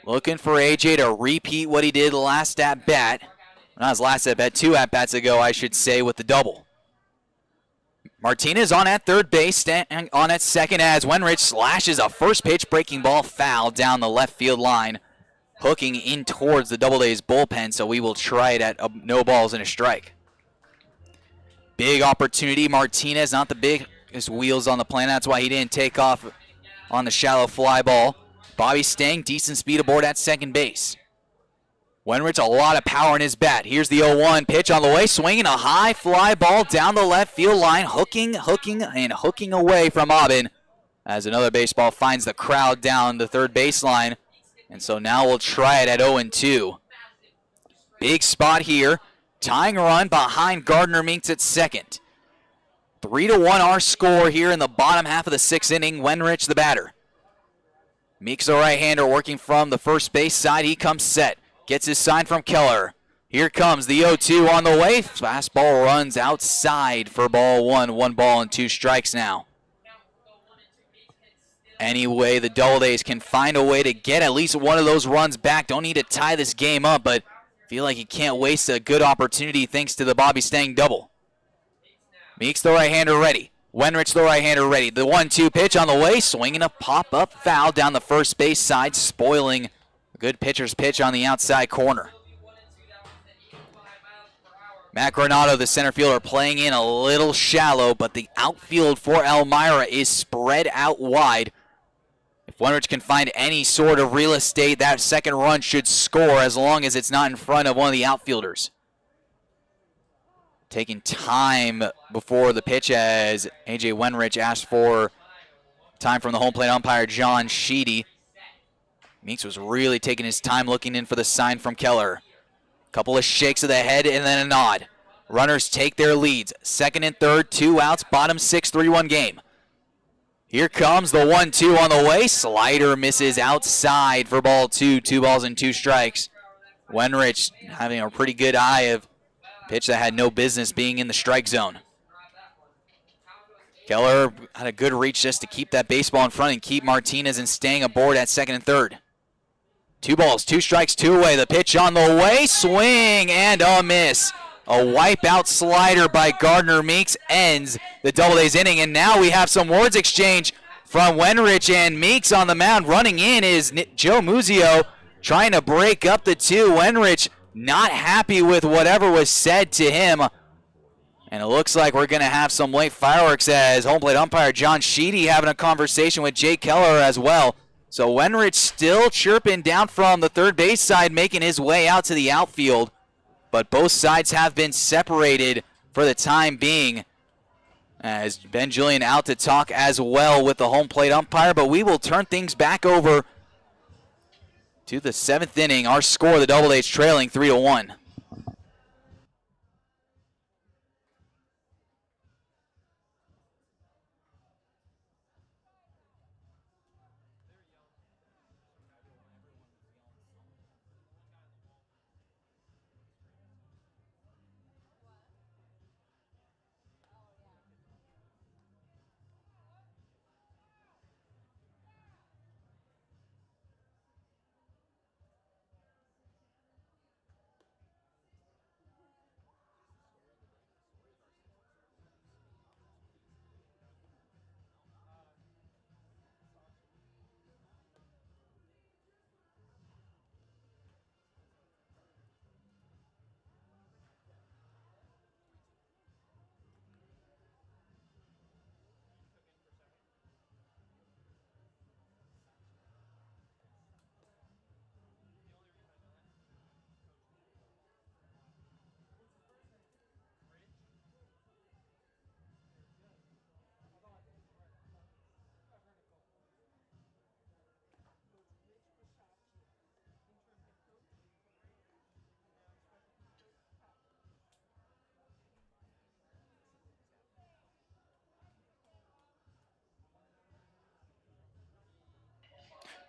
Looking for AJ to repeat what he did last at bat. Not his last at bat, 2 at bats ago, I should say, with the double. Martinez on at third base, on at second as Wenrich slashes a first pitch breaking ball foul down the left field line, hooking in towards the Doubledays bullpen, so we will try it at no balls and a strike. Big opportunity. Martinez, not the biggest wheels on the planet. That's why he didn't take off on the shallow fly ball. Bobby Stang, decent speed aboard at second base. Wenrich, a lot of power in his bat. Here's the 0-1 pitch on the way, swinging a high fly ball down the left field line, hooking away from Aubin as another baseball finds the crowd down the third baseline. And so now we'll try it at 0-2. Big spot here. Tying run behind Gardner Meeks at second. 3-1 our score here in the bottom half of the 6th inning. Wenrich, the batter. Meeks, the right-hander, working from the first base side. He comes set. Gets his sign from Keller. Here comes the 0-2 on the way. Fastball runs outside for ball 1. 1 ball and 2 strikes now. Anyway, the Doubledays can find a way to get at least one of those runs back. Don't need to tie this game up, but feel like you can't waste a good opportunity thanks to the Bobby Stang double. Meeks, the right-hander, ready. Wenrich, the right-hander, ready. The 1-2 pitch on the way, swinging a pop-up foul down the first base side, spoiling a good pitcher's pitch on the outside corner. Matt Granado, the center fielder, playing in a little shallow, but the outfield for Elmira is spread out wide. If Wenrich can find any sort of real estate, that second run should score as long as it's not in front of one of the outfielders. Taking time before the pitch as A.J. Wenrich asked for time from the home plate umpire, John Sheedy. Meeks was really taking his time looking in for the sign from Keller. Couple of shakes of the head and then a nod. Runners take their leads. Second and third, 2 outs, bottom 6, 3-1 game. Here comes the 1-2 on the way. Slider misses outside for ball 2. 2 balls and 2 strikes. Wenrich having a pretty good eye of pitch that had no business being in the strike zone. Keller had a good reach just to keep that baseball in front and keep Martinez and Stang aboard at second and third. 2 balls, 2 strikes, 2 away. The pitch on the way. Swing and a miss. A wipeout slider by Gardner Meeks ends the Doubledays inning. And now we have some words exchange from Wenrich and Meeks on the mound. Running in is Joe Muzio trying to break up the 2. Wenrich not happy with whatever was said to him. And it looks like we're going to have some late fireworks as home plate umpire John Sheedy having a conversation with Jay Keller as well. So Wenrich still chirping down from the third base side, making his way out to the outfield. But both sides have been separated for the time being, as Ben Julian out to talk as well with the home plate umpire. But we will turn things back over to the 7th inning. Our score, the Doubledays trailing 3-1.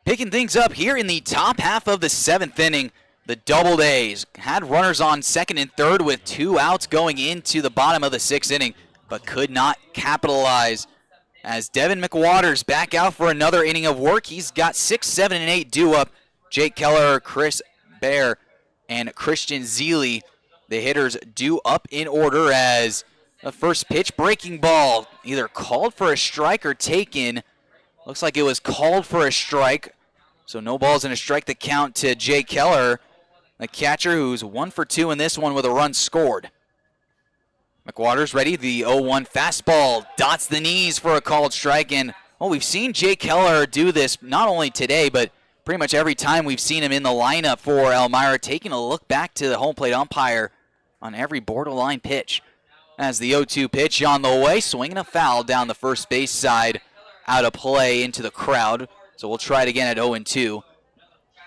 Picking things up here in the top half of the 7th inning, the Doubledays had runners on second and third with 2 outs going into the bottom of the 6th inning, but could not capitalize. As Devin McWaters back out for another inning of work, he's got 6, 7, and 8 due up. Jake Keller, Chris Bear, and Christian Zeely, the hitters, due up in order as the first pitch, breaking ball, either called for a strike or taken. Looks like it was called for a strike. So no balls and a strike to count to Jay Keller, the catcher who's 1 for 2 in this one with a run scored. McWaters ready, the 0-1 fastball dots the knees for a called strike. And we've seen Jay Keller do this not only today, but pretty much every time we've seen him in the lineup for Elmira, taking a look back to the home plate umpire on every borderline pitch. As the 0-2 pitch on the way, swinging a foul down the first base side, out of play into the crowd. So we'll try it again at 0-2.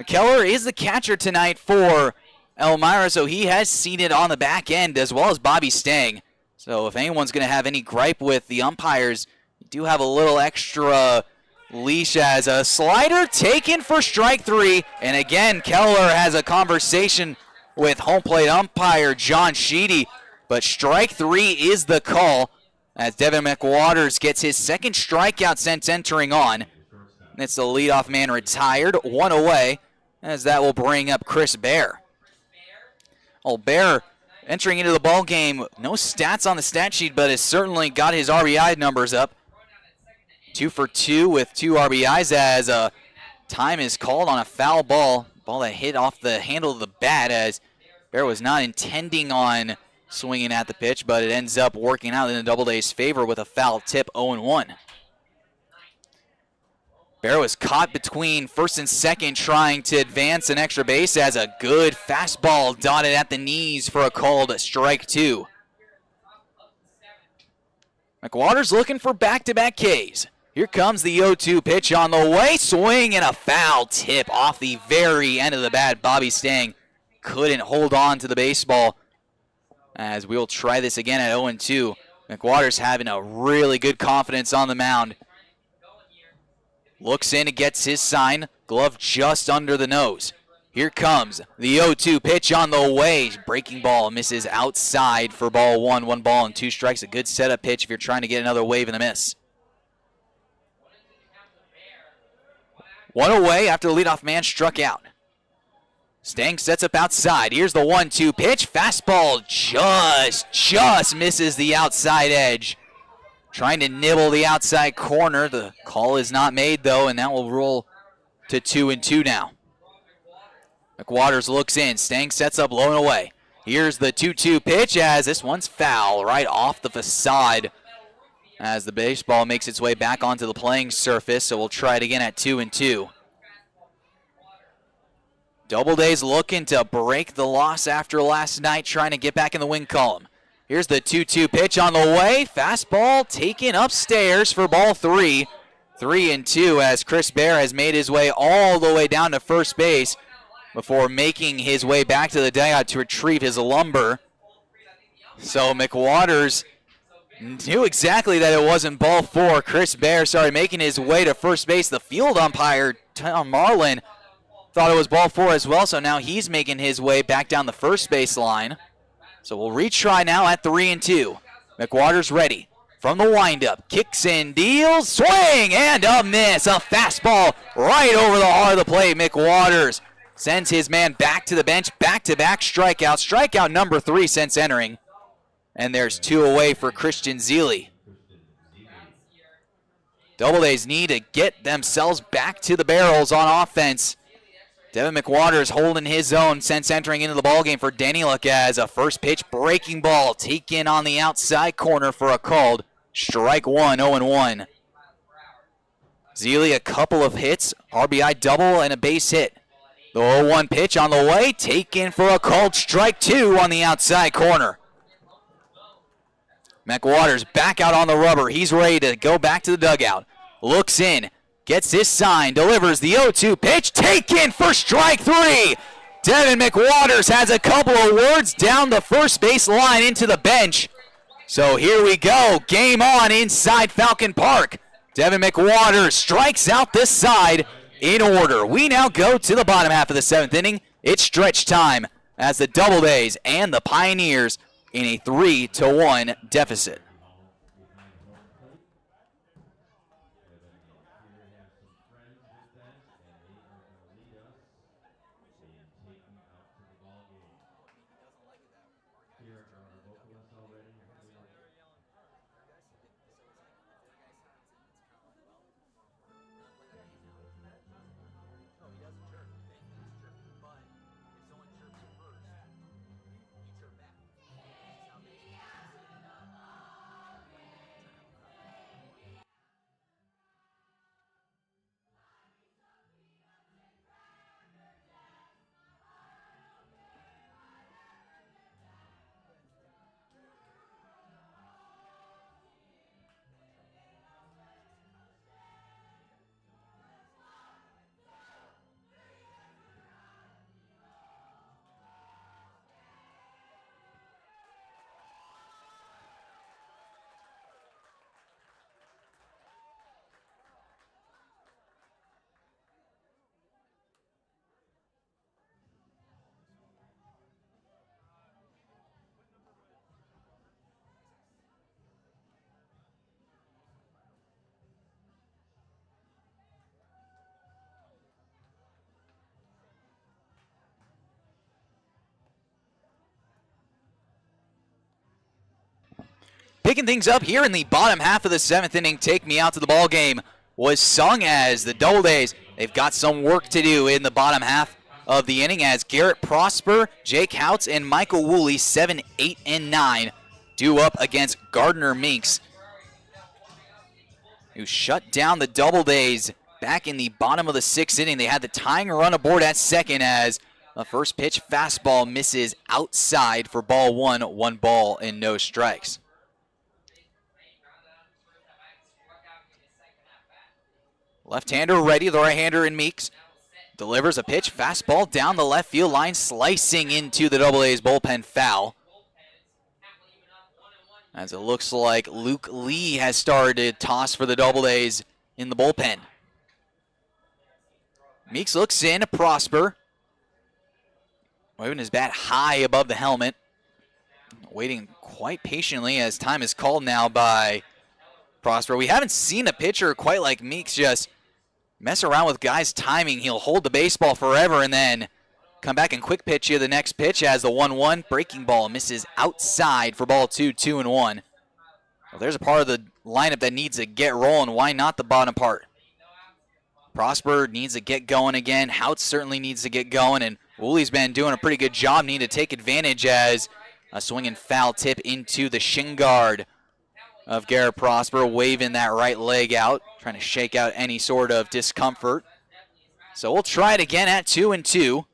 Keller is the catcher tonight for Elmira, so he has seen it on the back end as well as Bobby Stang. So if anyone's going to have any gripe with the umpires, you do have a little extra leash as a slider taken for strike 3. And again, Keller has a conversation with home plate umpire John Sheedy, but strike 3 is the call as Devin McWaters gets his second strikeout since entering on. It's the leadoff man retired, 1 away, as that will bring up Chris Bear. Bear entering into the ball game, no stats on the stat sheet, but has certainly got his RBI numbers up. 2 for 2 with 2 RBIs as time is called on a foul ball that hit off the handle of the bat as Bear was not intending on swinging at the pitch, but it ends up working out in the Doubledays' favor with a foul tip, 0-1. Bear was caught between first and second trying to advance an extra base as a good fastball dotted at the knees for a called strike 2. McWaters looking for back-to-back Ks. Here comes the 0-2 pitch on the way. Swing and a foul tip off the very end of the bat. Bobby Stang couldn't hold on to the baseball as we'll try this again at 0-2. McWaters having a really good confidence on the mound. Looks in and gets his sign. Glove just under the nose. Here comes the 0-2 pitch on the way. Breaking ball misses outside for ball 1. 1 ball and 2 strikes. A good setup pitch if you're trying to get another wave and a miss. 1 away after the leadoff man struck out. Stang sets up outside. Here's the 1-2 pitch. Fastball just misses the outside edge. Trying to nibble the outside corner. The call is not made, though, and that will roll to 2-2 now. McWaters looks in. Stang sets up low and away. Here's the 2-2 pitch as this one's foul right off the facade as the baseball makes its way back onto the playing surface, so we'll try it again at 2-2. Doubledays looking to break the loss after last night, trying to get back in the win column. Here's the 2-2 pitch on the way. Fastball taken upstairs for ball 3. 3-2 as Chris Bear has made his way all the way down to first base before making his way back to the dugout to retrieve his lumber. So McWaters knew exactly that it wasn't ball 4. Chris Bear started making his way to first base. The field umpire, Tom Marlin, thought it was ball 4 as well, so now he's making his way back down the first base line. So we'll retry now at 3-2. McWaters ready from the windup. Kicks and deals. Swing and a miss. A fastball right over the heart of the plate. McWaters sends his man back to the bench. Back-to-back strikeouts. Strikeout number 3 since entering. And there's 2 away for Christian Zeely. Doubledays need to get themselves back to the barrels on offense. Devin McWaters holding his own since entering into the ballgame for Danyluk as a first pitch breaking ball taken on the outside corner for a called strike 1, 0-1. Zeely a couple of hits, RBI double and a base hit. The 0-1 pitch on the way, taken for a called strike 2 on the outside corner. McWaters back out on the rubber. He's ready to go back to the dugout. Looks in. Gets his sign, delivers the 0-2 pitch, taken for strike 3. Devin McWaters has a couple of words down the first base line into the bench. So here we go, game on inside Falcon Park. Devin McWaters strikes out this side, in order. We now go to the bottom half of the 7th inning. It's stretch time as the Doubledays and the Pioneers in a 3-1 deficit. Picking things up here in the bottom half of the 7th inning, Take Me Out to the Ball Game was sung as the Doubledays. They've got some work to do in the bottom half of the inning as Garrett Prosper, Jake Houts, and Michael Woolley, 7, 8, and 9, due up against Gardner Minks, who shut down the Doubledays back in the bottom of the 6th inning. They had the tying run aboard at second as the first pitch fastball misses outside for ball 1, 1 ball and no strikes. Left-hander ready, the right-hander in Meeks. Delivers a pitch, fastball down the left field line, slicing into the Doubledays bullpen foul. As it looks like Luke Lee has started toss for the Doubledays in the bullpen. Meeks looks in, Prosper. Waving his bat high above the helmet. Waiting quite patiently as time is called now by Prosper. We haven't seen a pitcher quite like Meeks just mess around with guys' timing. He'll hold the baseball forever and then come back and quick pitch you the next pitch as the 1-1 breaking ball misses outside for ball 2, 2-1. Well, there's a part of the lineup that needs to get rolling. Why not the bottom part? Prosper needs to get going again. Houts certainly needs to get going, and Woolley's been doing a pretty good job. Need to take advantage as a swinging foul tip into the shin guard of Garrett Prosper, waving that right leg out, trying to shake out any sort of discomfort. So we'll try it again at 2-2.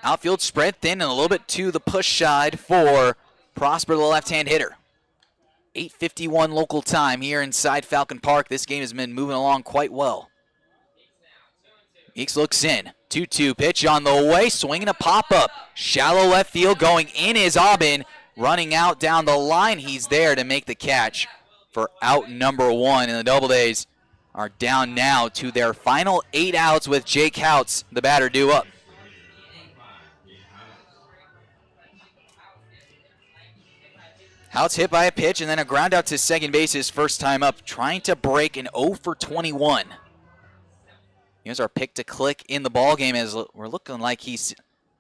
Outfield spread thin and a little bit to the push side for Prosper, the left-hand hitter. 8:51 local time here inside Falcon Park. This game has been moving along quite well. Meeks looks in. 2-2 pitch on the way, swinging a pop-up. Shallow left field, going in is Aubin. Running out down the line, he's there to make the catch for out number 1. And the Doubledays are down now to their final 8 outs with Jake Houts, the batter, due up. Houts hit by a pitch and then a ground out to second base his first time up, trying to break an 0 for 21. Here's our pick to click in the ball game as we're looking like he's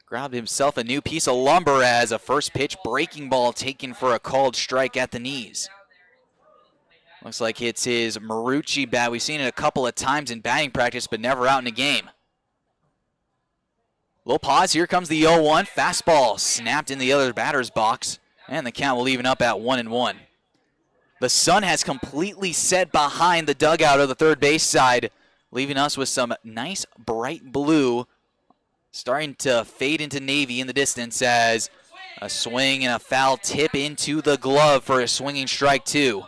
grabbed himself a new piece of lumber as a first pitch breaking ball taken for a called strike at the knees. Looks like it's his Marucci bat. We've seen it a couple of times in batting practice, but never out in a game. Little pause. Here comes the 0-1. Fastball snapped in the other batter's box, and the count will even up at 1-1. The sun has completely set behind the dugout of the third base side, leaving us with some nice bright blue starting to fade into navy in the distance as a swing and a foul tip into the glove for a swinging strike 2.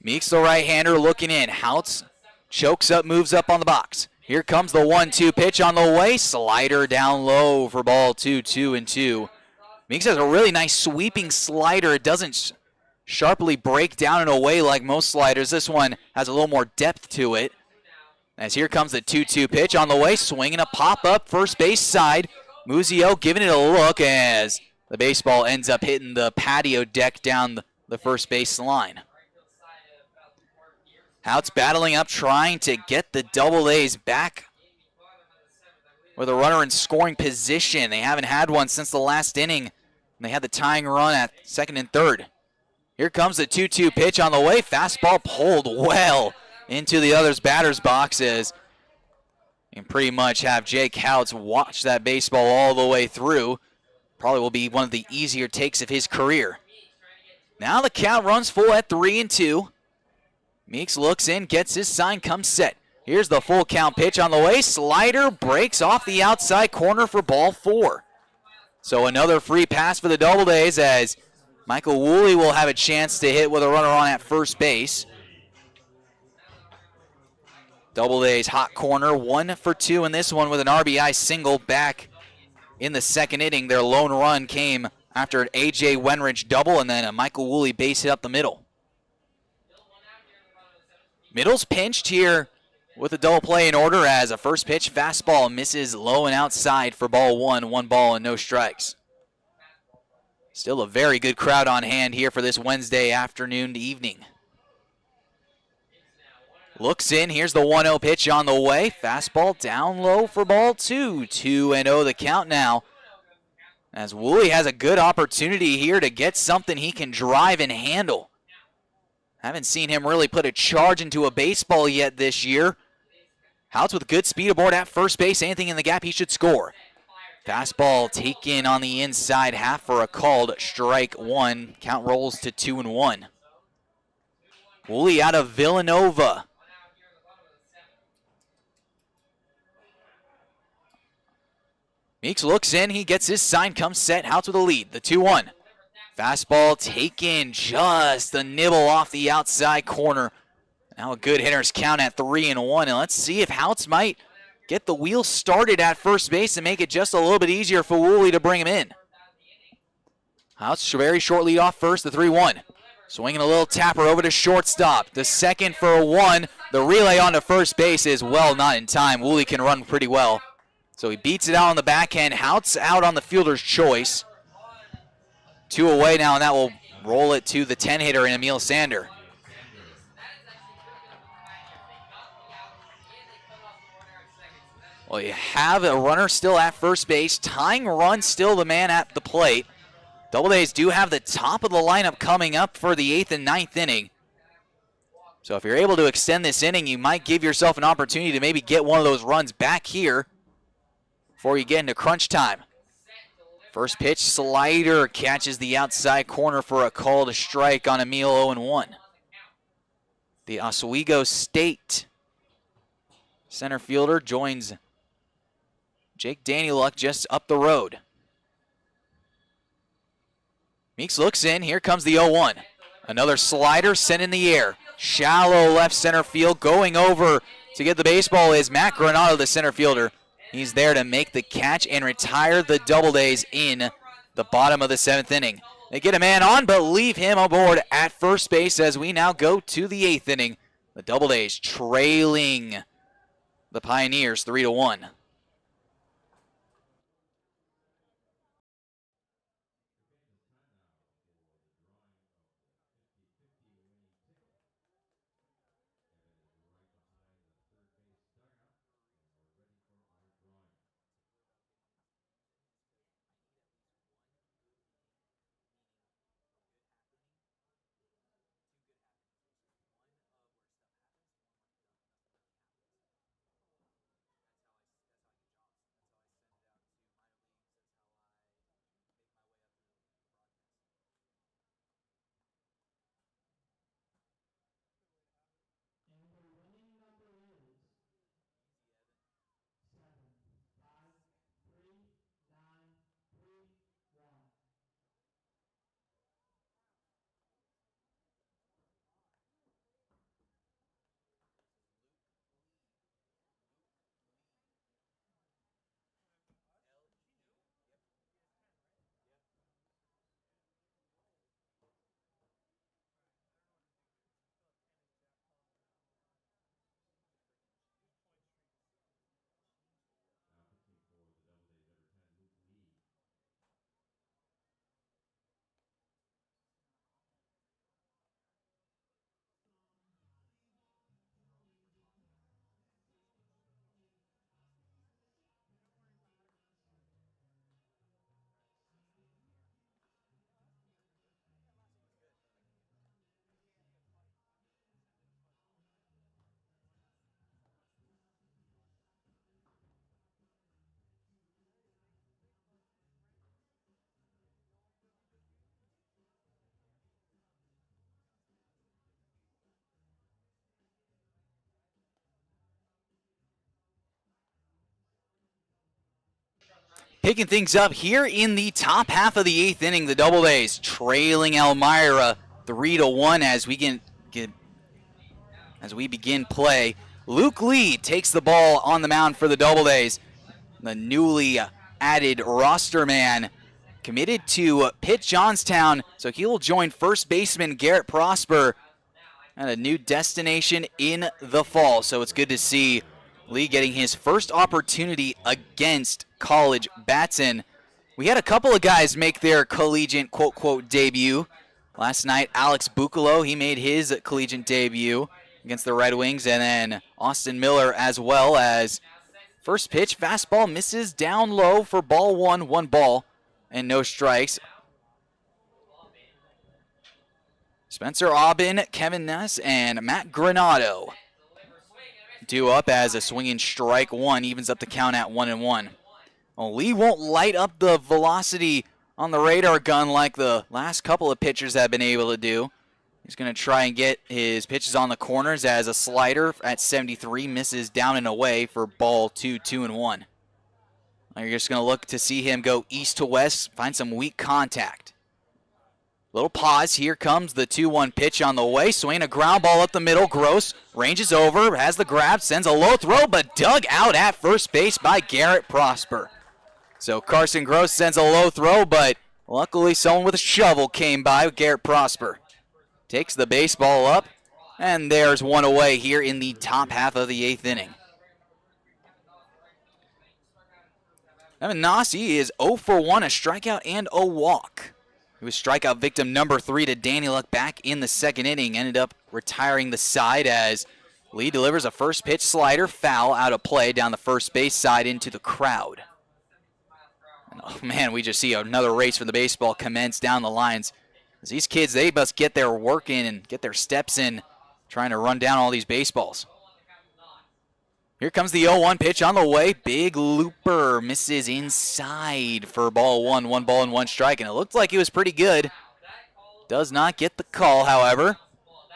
Meeks, the right-hander, looking in. Houts chokes up, moves up on the box. Here comes the 1-2 pitch on the way. Slider down low for ball 2, 2-2. Meeks has a really nice sweeping slider. It doesn't sharply break down and away like most sliders. This one has a little more depth to it. As here comes the 2-2 pitch on the way, swinging a pop-up first base side. Muzio giving it a look as the baseball ends up hitting the patio deck down the first base line. Houts battling up, trying to get the double A's back with a runner in scoring position. They haven't had one since the last inning. They had the tying run at second and third. Here comes the 2-2 pitch on the way. Fastball pulled well into the other's batter's boxes. And pretty much have Jake Houts watch that baseball all the way through. Probably will be one of the easier takes of his career. Now the count runs full at 3-2. Meeks looks in, gets his sign, comes set. Here's the full count pitch on the way. Slider breaks off the outside corner for ball 4. So another free pass for the Double A's as Michael Woolley will have a chance to hit with a runner on at first base. Double A's hot corner, 1 for 2 in this one with an RBI single back in the second inning. Their lone run came after an A.J. Wenrich double and then a Michael Woolley base hit up the middle. Middle's pinched here with a double play in order as a first pitch fastball misses low and outside for ball 1, 1 ball and no strikes. Still a very good crowd on hand here for this Wednesday afternoon to evening. Looks in, here's the 1-0 pitch on the way. Fastball down low for ball 2. 2-0 the count now. As Woolley has a good opportunity here to get something he can drive and handle. Haven't seen him really put a charge into a baseball yet this year. Houts with good speed aboard at first base. Anything in the gap, he should score. Fastball taken on the inside half for a called strike 1. Count rolls to 2-1. Woolley out of Villanova. Meeks looks in, he gets his sign, comes set, Houts with a lead, the 2-1. Fastball taken, just a nibble off the outside corner. Now a good hitter's count at 3-1, and let's see if Houts might get the wheel started at first base and make it just a little bit easier for Woolley to bring him in. Houts very short lead off first, the 3-1. Swinging a little tapper over to shortstop. The second for a 1. The relay onto first base is well not in time. Woolley can run pretty well. So he beats it out on the backhand. Houts out on the fielder's choice. 2 away now, and that will roll it to the 10-hitter in Emil Sander. Well, you have a runner still at first base. Tying run, still the man at the plate. Double A's do have the top of the lineup coming up for the 8th and 9th inning. So if you're able to extend this inning, you might give yourself an opportunity to maybe get one of those runs back here before you get into crunch time. First pitch, slider, catches the outside corner for a called strike on Emil 0-1. The Oswego State center fielder joins Jake Danieluk just up the road. Meeks looks in. Here comes the 0-1. Another slider sent in the air. Shallow left center field. Going over to get the baseball is Matt Granado, the center fielder. He's there to make the catch and retire the Double A's in the bottom of the 7th inning. They get a man on, but leave him aboard at first base as we now go to the 8th inning. The Double A's trailing the Pioneers 3-1. Picking things up here in the top half of the 8th inning, the Doubledays trailing Elmira 3-1 as we begin play. Luke Lee takes the ball on the mound for the Doubledays. The newly added roster man committed to Pitt Johnstown, so he will join first baseman Garrett Prosper at a new destination in the fall. So it's good to see Lee getting his first opportunity against college Batson. We had a couple of guys make their collegiate quote-quote debut. Last night, Alex Bucalo, he made his collegiate debut against the Red Wings, and then Austin Miller as well. As first pitch, fastball misses down low for ball one, 1 ball and no strikes. Spencer Aubin, Kevin Ness, and Matt Granado due up as a swinging strike 1 evens up the count at 1-1. Well, Lee won't light up the velocity on the radar gun like the last couple of pitchers have been able to do. He's going to try and get his pitches on the corners as a slider at 73 misses down and away for ball 2, 2-1. Now you're just going to look to see him go east to west, find some weak contact. Little pause. Here comes the 2-1 pitch on the way. Swing a ground ball up the middle. Gross ranges over, has the grab, sends a low throw, but dug out at first base by Garrett Prosper. So Carson Gross sends a low throw, but luckily someone with a shovel came by. Garrett Prosper takes the baseball up, and there's one away here in the top half of the 8th inning. Evan Nasi is 0 for 1, a strikeout and a walk. He was strikeout victim number 3 to Danny Luck back in the 2nd inning. Ended up retiring the side as Lee delivers a first pitch slider foul out of play down the first base side into the crowd. And oh man, we just see another race for the baseball commence down the lines. As these kids, they must get their work in and get their steps in trying to run down all these baseballs. Here comes the 0-1 pitch on the way. Big looper misses inside for ball 1, 1 ball and 1 strike, and it looked like he was pretty good. Does not get the call, however.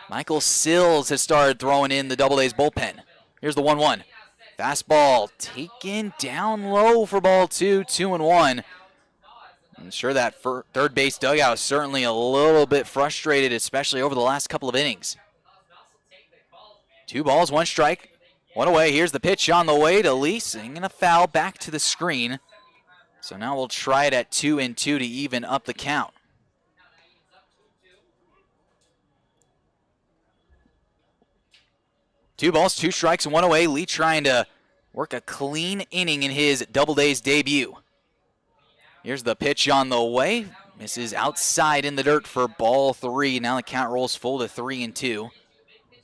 Michael Sills has started throwing in the Doubledays bullpen. Here's the 1-1. Fastball taken down low for ball 2, 2-1. I'm sure that third base dugout is certainly a little bit frustrated, especially over the last couple of innings. 2 balls, 1 strike. 1 away. Here's the pitch on the way to Lee. Singing a foul back to the screen. So now we'll try it at 2-2 to even up the count. Two balls, 2 strikes, and 1 away. Lee trying to work a clean inning in his Doubledays debut. Here's the pitch on the way. Misses outside in the dirt for ball 3. Now the count rolls full to 3-2.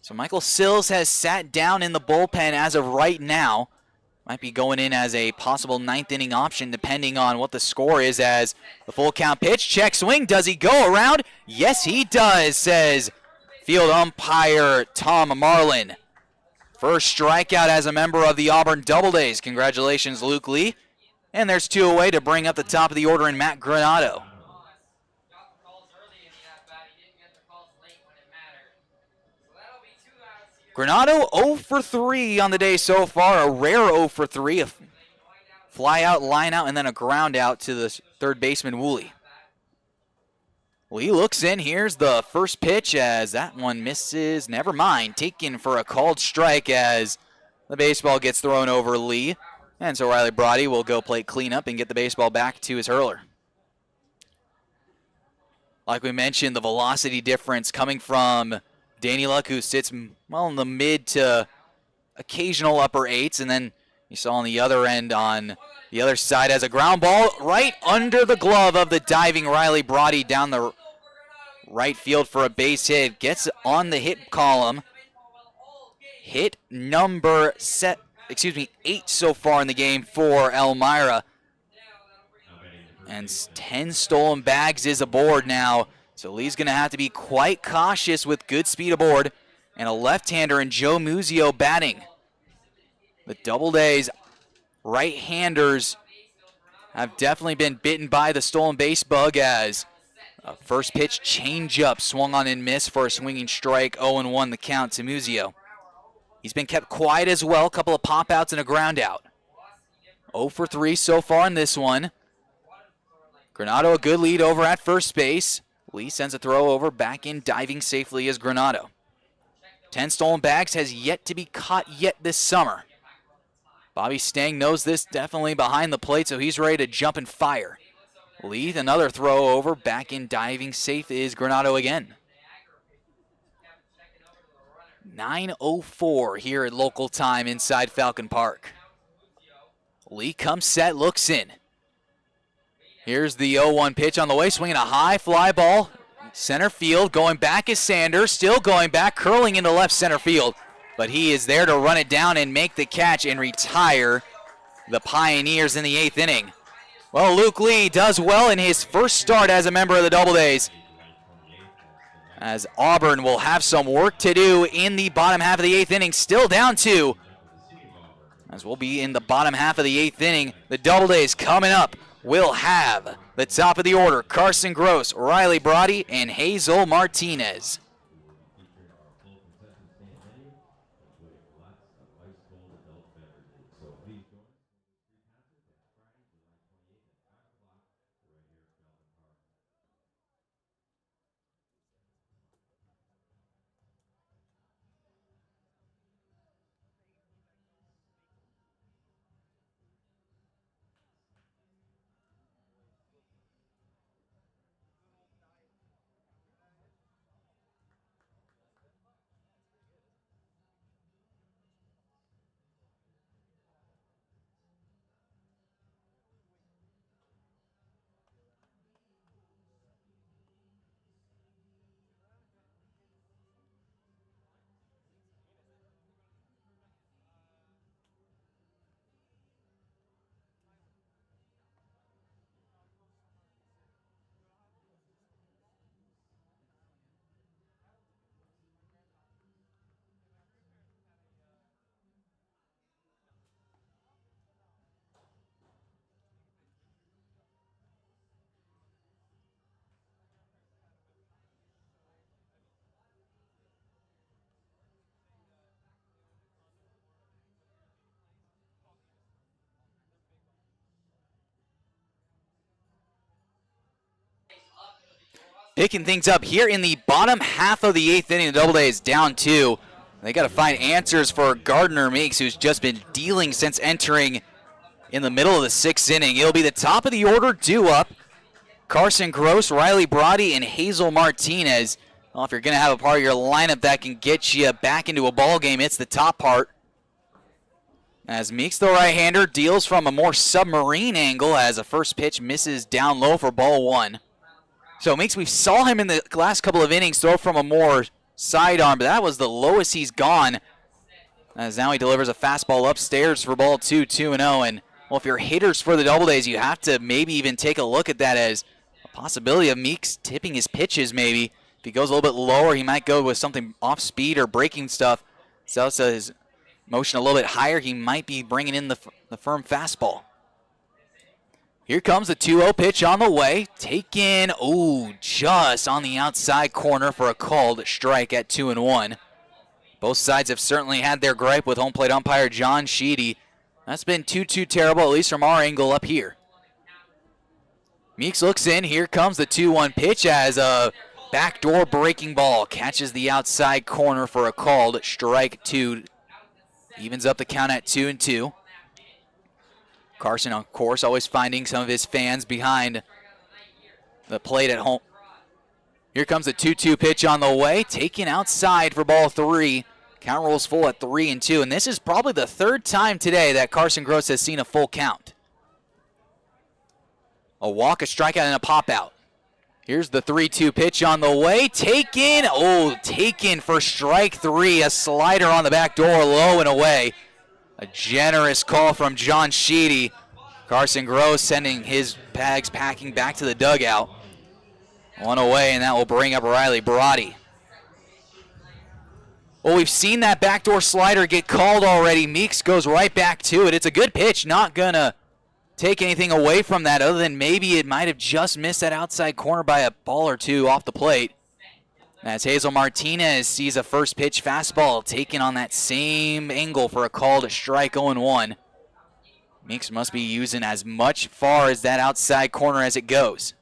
So Michael Sills has sat down in the bullpen as of right now. Might be going in as a possible 9th inning option depending on what the score is as the full count pitch. Check swing. Does he go around? Yes, he does, says field umpire Tom Marlin. First strikeout as a member of the Auburn Doubledays. Congratulations, Luke Lee. And there's 2 away to bring up the top of the order in Matt Granado. Granado 0 for 3 on the day so far, a rare 0 for 3, a fly out, line out, and then a ground out to the third baseman, Woolley. Lee looks in, here's the first pitch as that one misses, never mind, taken for a called strike as the baseball gets thrown over Lee. And so Riley Brody will go play cleanup and get the baseball back to his hurler. Like we mentioned, the velocity difference coming from Danny Luck, who sits well in the mid to occasional upper 8s, and then you saw on the other end on the other side as a ground ball right under the glove of the diving Riley Brody down the right field for a base hit. Gets on the hit column. Hit number 8 so far in the game for Elmira. And 10 stolen bags is aboard now. So Lee's going to have to be quite cautious with good speed aboard and a left-hander in Joe Muzio batting. The Doubledays right-handers have definitely been bitten by the stolen base bug as a first pitch changeup swung on and missed for a swinging strike. 0-1 the count to Muzio. He's been kept quiet as well. A couple of pop-outs and a ground out. 0 for 3 so far in this one. Granado a good lead over at first base. Lee sends a throw over, back in, diving safely is Granado. 10 stolen bags has yet to be caught yet this summer. Bobby Stang knows this, definitely behind the plate, so he's ready to jump and fire. Lee, another throw over, back in, diving safe is Granado again. 9:04 here at local time inside Falcon Park. Lee comes set, looks in. Here's the 0-1 pitch on the way, swinging a high fly ball. Center field, going back is Sanders, still going back, curling into left center field. But he is there to run it down and make the catch and retire the Pioneers in the 8th inning. Well, Luke Lee does well in his first start as a member of the Doubledays, as Auburn will have some work to do in the bottom half of the 8th inning. Still down 2, as we'll be in the bottom half of the 8th inning. The Doubledays coming up will have the top of the order: Carson Gross, Riley Brody, and Hazel Martinez. Picking things up here in the bottom half of the 8th inning, the Doubledays down 2. They got to find answers for Gardner Meeks, who's just been dealing since entering in the middle of the 6th inning. It'll be the top of the order due up: Carson Gross, Riley Brody, and Hazel Martinez. Well, if you're going to have a part of your lineup that can get you back into a ball game, it's the top part. As Meeks, the right-hander, deals from a more submarine angle as a first pitch misses down low for ball 1. So Meeks, we saw him in the last couple of innings throw from a more sidearm, but that was the lowest he's gone. As now he delivers a fastball upstairs for ball 2, 2-0. And, well, if you're hitters for the Doubledays, you have to maybe even take a look at that as a possibility of Meeks tipping his pitches maybe. If he goes a little bit lower, he might go with something off speed or breaking stuff. Sosa his motion a little bit higher, he might be bringing in the firm fastball. Here comes the 2-0 pitch on the way. Taken, just on the outside corner for a called strike at 2-1. Both sides have certainly had their gripe with home plate umpire John Sheedy. That's been too terrible, at least from our angle up here. Meeks looks in. Here comes the 2-1 pitch as a backdoor breaking ball catches the outside corner for a called strike 2. Evens up the count at 2-2. Carson, of course, always finding some of his fans behind the plate at home. Here comes the 2-2 pitch on the way. Taken outside for ball 3. Count rolls full at 3-2. And this is probably the 3rd time today that Carson Gross has seen a full count. A walk, a strikeout, and a pop-out. Here's the 3-2 pitch on the way. Taken for strike 3. A slider on the back door, low and away. A generous call from John Sheedy. Carson Gross sending his bags packing back to the dugout. One away, and that will bring up Riley Brody. Well, we've seen that backdoor slider get called already. Meeks goes right back to it. It's a good pitch. Not going to take anything away from that other than maybe it might have just missed that outside corner by a ball or two off the plate. As Hazel Martinez sees a first pitch fastball taken on that same angle for a called strike 0-1. Meeks must be using as much far as that outside corner as it goes.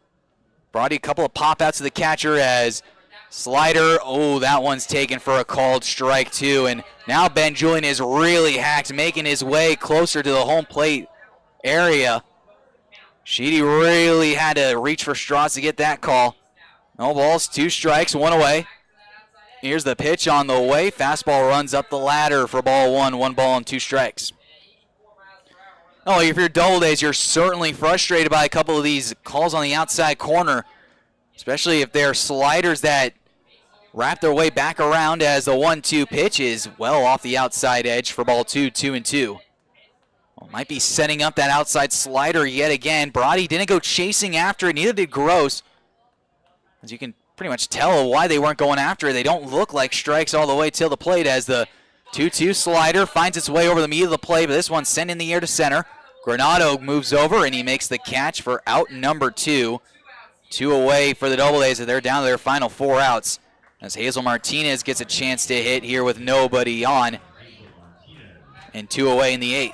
Brody, a couple of pop outs to the catcher as slider. Oh, that one's taken for a called strike too. And now Ben Julian is really hacked, making his way closer to the home plate area. Sheedy really had to reach for straws to get that call. No balls, 2 strikes, 1 away. Here's the pitch on the way. Fastball runs up the ladder for ball 1, 1 ball and 2 strikes. Oh, if you're Doubledays, you're certainly frustrated by a couple of these calls on the outside corner, especially if they're sliders that wrap their way back around as the 1-2 pitch is well off the outside edge for ball 2, 2-2. Well, might be setting up that outside slider yet again. Brody didn't go chasing after it, neither did Gross. As you can pretty much tell why they weren't going after it. They don't look like strikes all the way till the plate as the 2-2 slider finds its way over the meat of the plate, but this one's sent in the air to center. Granado moves over, and he makes the catch for out number 2. 2 away for the Doubledays as they're down to their final 4 outs. As Hazel Martinez gets a chance to hit here with nobody on. And 2 away in the 8th.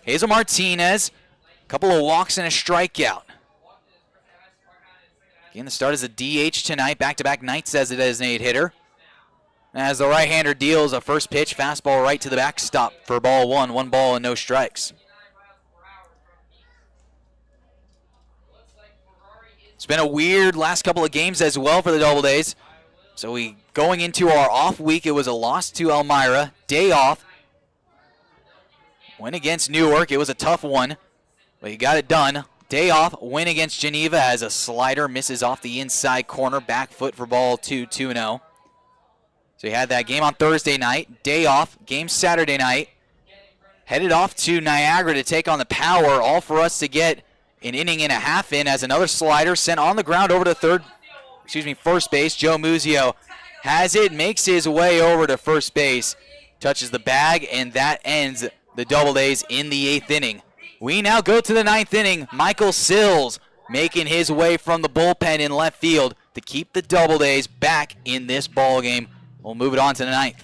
Hazel Martinez, a couple of walks and a strikeout. Again, the start as a DH tonight, back-to-back nights as a designated hitter. As the right-hander deals a first pitch, fastball right to the backstop for ball 1, 1 ball and no strikes. It's been a weird last couple of games as well for the Doubledays. So going into our off week, it was a loss to Elmira, day off. Win against Newark, it was a tough one, but you got it done. Day off, win against Geneva as a slider misses off the inside corner, back foot for ball 2, 2-0. So you had that game on Thursday night, day off, game Saturday night. Headed off to Niagara to take on the Power, all for us to get an inning and a half in as another slider sent on the ground over to first base. Joe Muzio has it, makes his way over to first base, touches the bag, and that ends the Doubledays in the 8th inning. We now go to the 9th inning. Michael Sills making his way from the bullpen in left field to keep the Doubledays back in this ball game. We'll move it on to the 9th.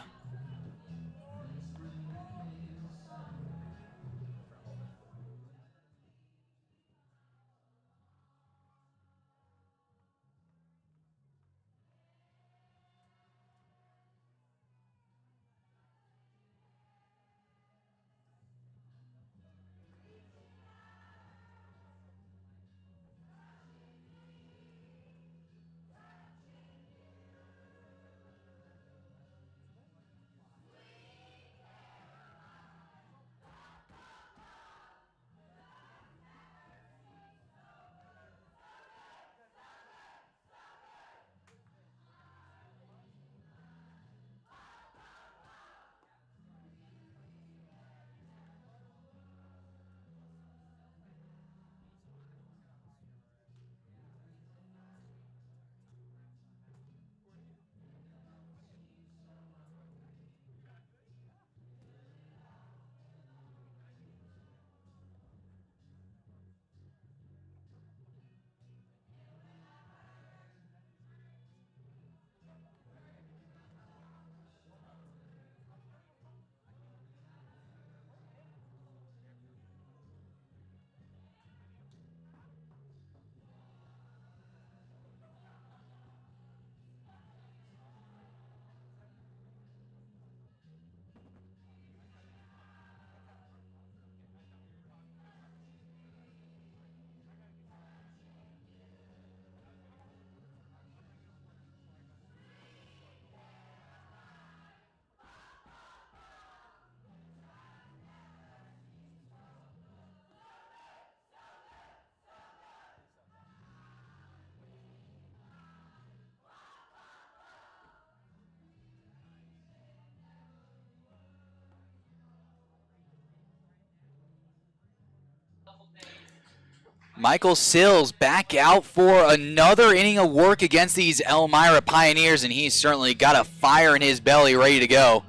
Michael Sills back out for another inning of work against these Elmira Pioneers, and he's certainly got a fire in his belly ready to go.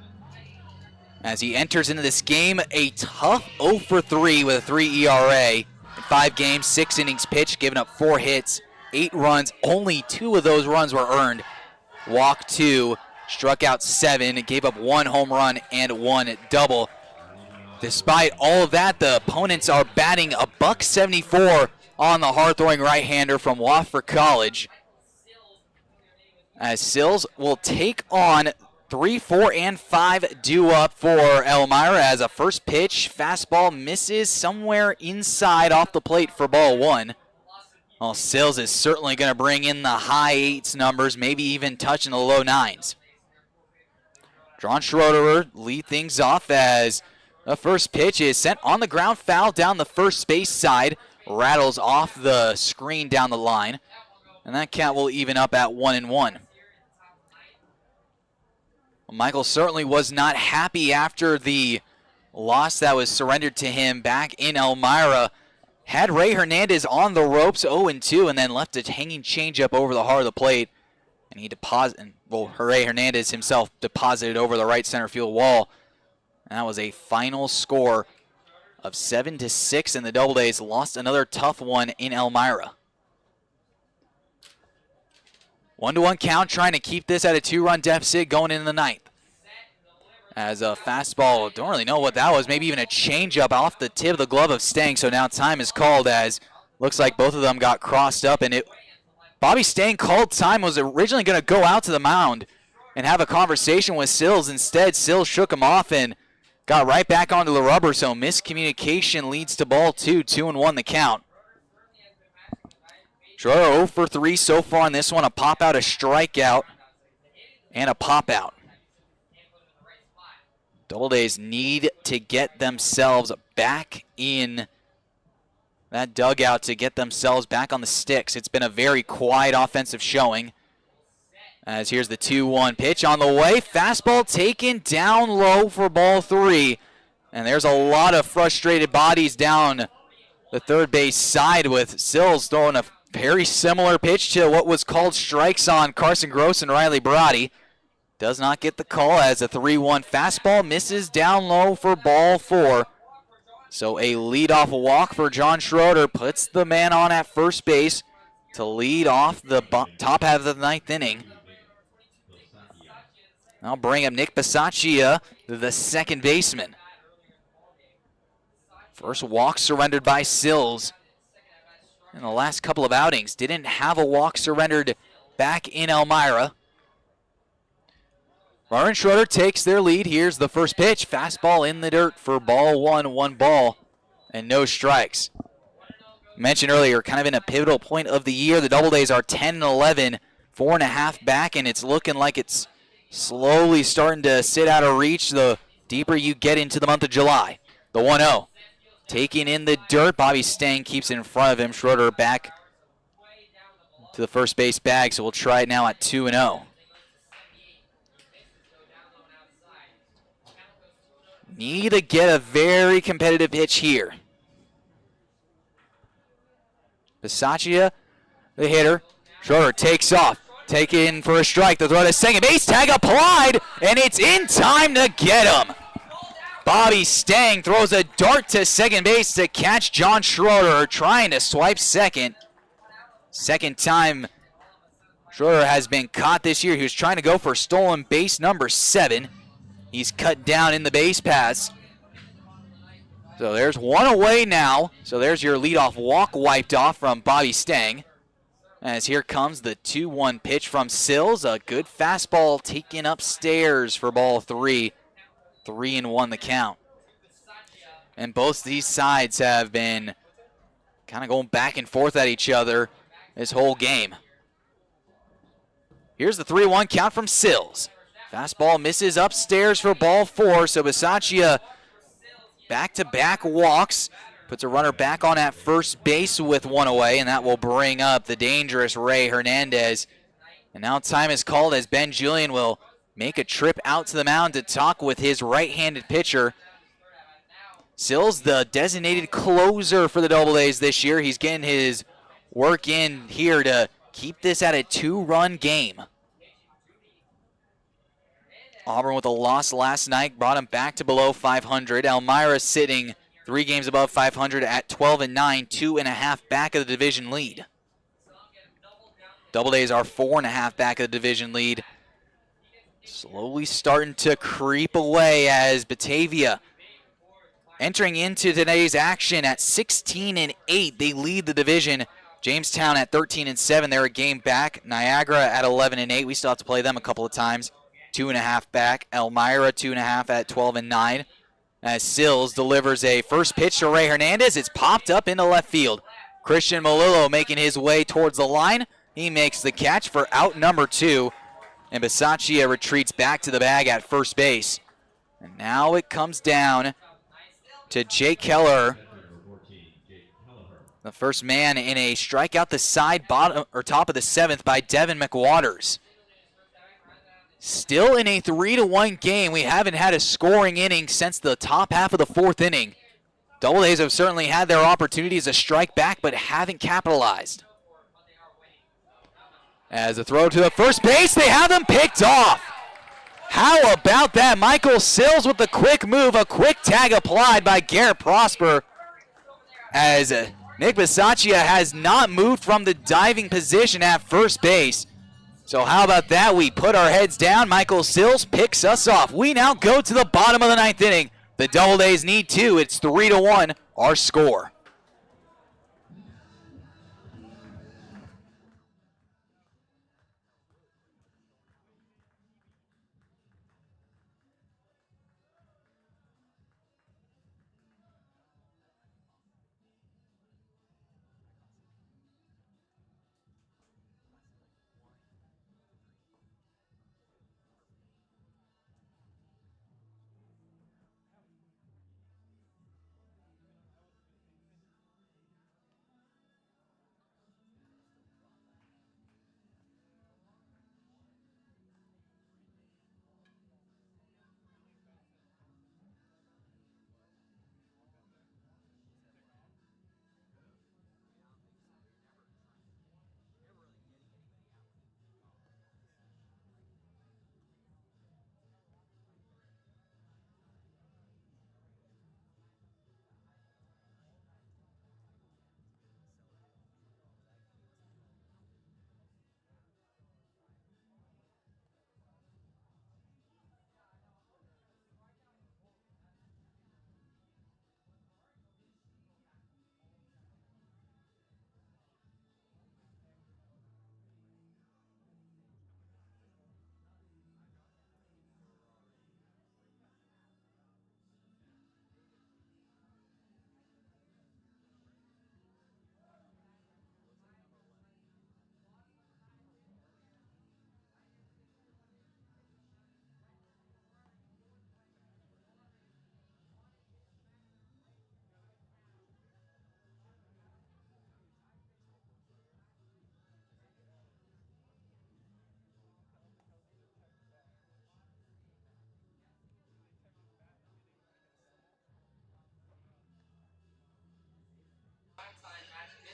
As he enters into this game, a tough 0 for 3 with a 3 ERA. In 5 games, 6 innings pitched, giving up 4 hits, 8 runs. Only 2 of those runs were earned. Walk 2, struck out 7, gave up 1 home run and 1 double. Despite all of that, the opponents are batting $174 on the hard-throwing right-hander from Wofford College. As Sills will take on 3, 4, and 5 due up for Elmira as a first pitch. Fastball misses somewhere inside off the plate for ball 1. Well, Sills is certainly going to bring in the high 8s numbers, maybe even touching the low 9s. John Schroeder lead things off as the first pitch is sent on the ground, foul down the first base side, rattles off the screen down the line, and that count will even up at 1-1. Michael certainly was not happy after the loss that was surrendered to him back in Elmira. Had Ray Hernandez on the ropes 0-2 and then left a hanging changeup over the heart of the plate. And he Ray Hernandez himself deposited over the right center field wall. And that was a final score of 7-6, and the Doubledays lost another tough one in Elmira. 1-1 count, trying to keep this at a 2-run deficit going into the 9th. As a fastball, don't really know what that was, maybe even a changeup off the tip of the glove of Stang. So now time is called, as looks like both of them got crossed up, and Bobby Stang called time, was originally going to go out to the mound and have a conversation with Sills. Instead, Sills shook him off and got right back onto the rubber, so miscommunication leads to ball 2, 2-1 the count. Schroeder 0 for 3 so far in this one, a pop out, a strikeout, and a pop out. Doubledays need to get themselves back in that dugout to get themselves back on the sticks. It's been a very quiet offensive showing. As here's the 2-1 pitch on the way. Fastball taken down low for ball 3. And there's a lot of frustrated bodies down the third base side, with Sills throwing a very similar pitch to what was called strikes on Carson Gross and Riley Barati. Does not get the call as a 3-1 fastball misses down low for ball 4. So a leadoff walk for John Schroeder puts the man on at first base to lead off the top half of the 9th inning. I'll bring up Nick Bisaccia, the second baseman. First walk surrendered by Sills in the last couple of outings. Didn't have a walk surrendered back in Elmira. Lauren Schroeder takes their lead. Here's the first pitch. Fastball in the dirt for ball 1, 1 ball, and no strikes. Mentioned earlier, kind of in a pivotal point of the year. The Doubledays are 10-11, 4.5 back, and it's looking like it's slowly starting to sit out of reach the deeper you get into the month of July. The 1-0. Taking in the dirt. Bobby Stang keeps it in front of him. Schroeder back to the first base bag, so we'll try it now at 2-0. Need to get a very competitive pitch here. Bisaccia, the hitter. Schroeder takes off. Taken for a strike. The throw to second base. Tag applied, and it's in time to get him. Bobby Stang throws a dart to second base to catch John Schroeder, trying to swipe second. Second time Schroeder has been caught this year. He was trying to go for stolen base number 7. He's cut down in the base pass. So there's one away now. So there's your leadoff walk wiped off from Bobby Stang. As here comes the 2-1 pitch from Sills. A good fastball taken upstairs for ball 3. 3-1 the count. And both these sides have been kind of going back and forth at each other this whole game. Here's the 3-1 count from Sills. Fastball misses upstairs for ball 4, so Bisaccia back-to-back walks. Puts a runner back on at first base with one away, and that will bring up the dangerous Ray Hernandez. And now time is called as Ben Julian will make a trip out to the mound to talk with his right-handed pitcher. Sills, the designated closer for the Doubledays this year. He's getting his work in here to keep this at a 2-run game. Auburn with a loss last night brought him back to below 500. Elmira sitting 3 games above 500 at 12-9, 2.5 back of the division lead. Doubledays are 4.5 back of the division lead. slowly starting to creep away as Batavia entering into today's action at 16-8. They lead the division. Jamestown at 13-7. They're a game back. Niagara at 11-8. We still have to play them a couple of times. 2.5 back. Elmira 2.5 at 12-9. As Sills delivers a first pitch to Ray Hernandez. It's popped up into left field. Christian Malillo making his way towards the line. He makes the catch for out number 2. And Bisaccia retreats back to the bag at first base. And now it comes down to Jake Keller, the first man in a strikeout the side bottom or top of the 7th by Devin McWaters. Still in a 3-1 game. We haven't had a scoring inning since the top half of the 4th inning. Double A's have certainly had their opportunities to strike back, but haven't capitalized. As a throw to the first base, they have them picked off. How about that? Michael Sills with the quick move, a quick tag applied by Garrett Prosper. As Nick Bisaccia has not moved from the diving position at first base. So how about that? We put our heads down. Michael Sills picks us off. We now go to the bottom of the 9th inning. The Double A's need 2. It's 3-1, our score.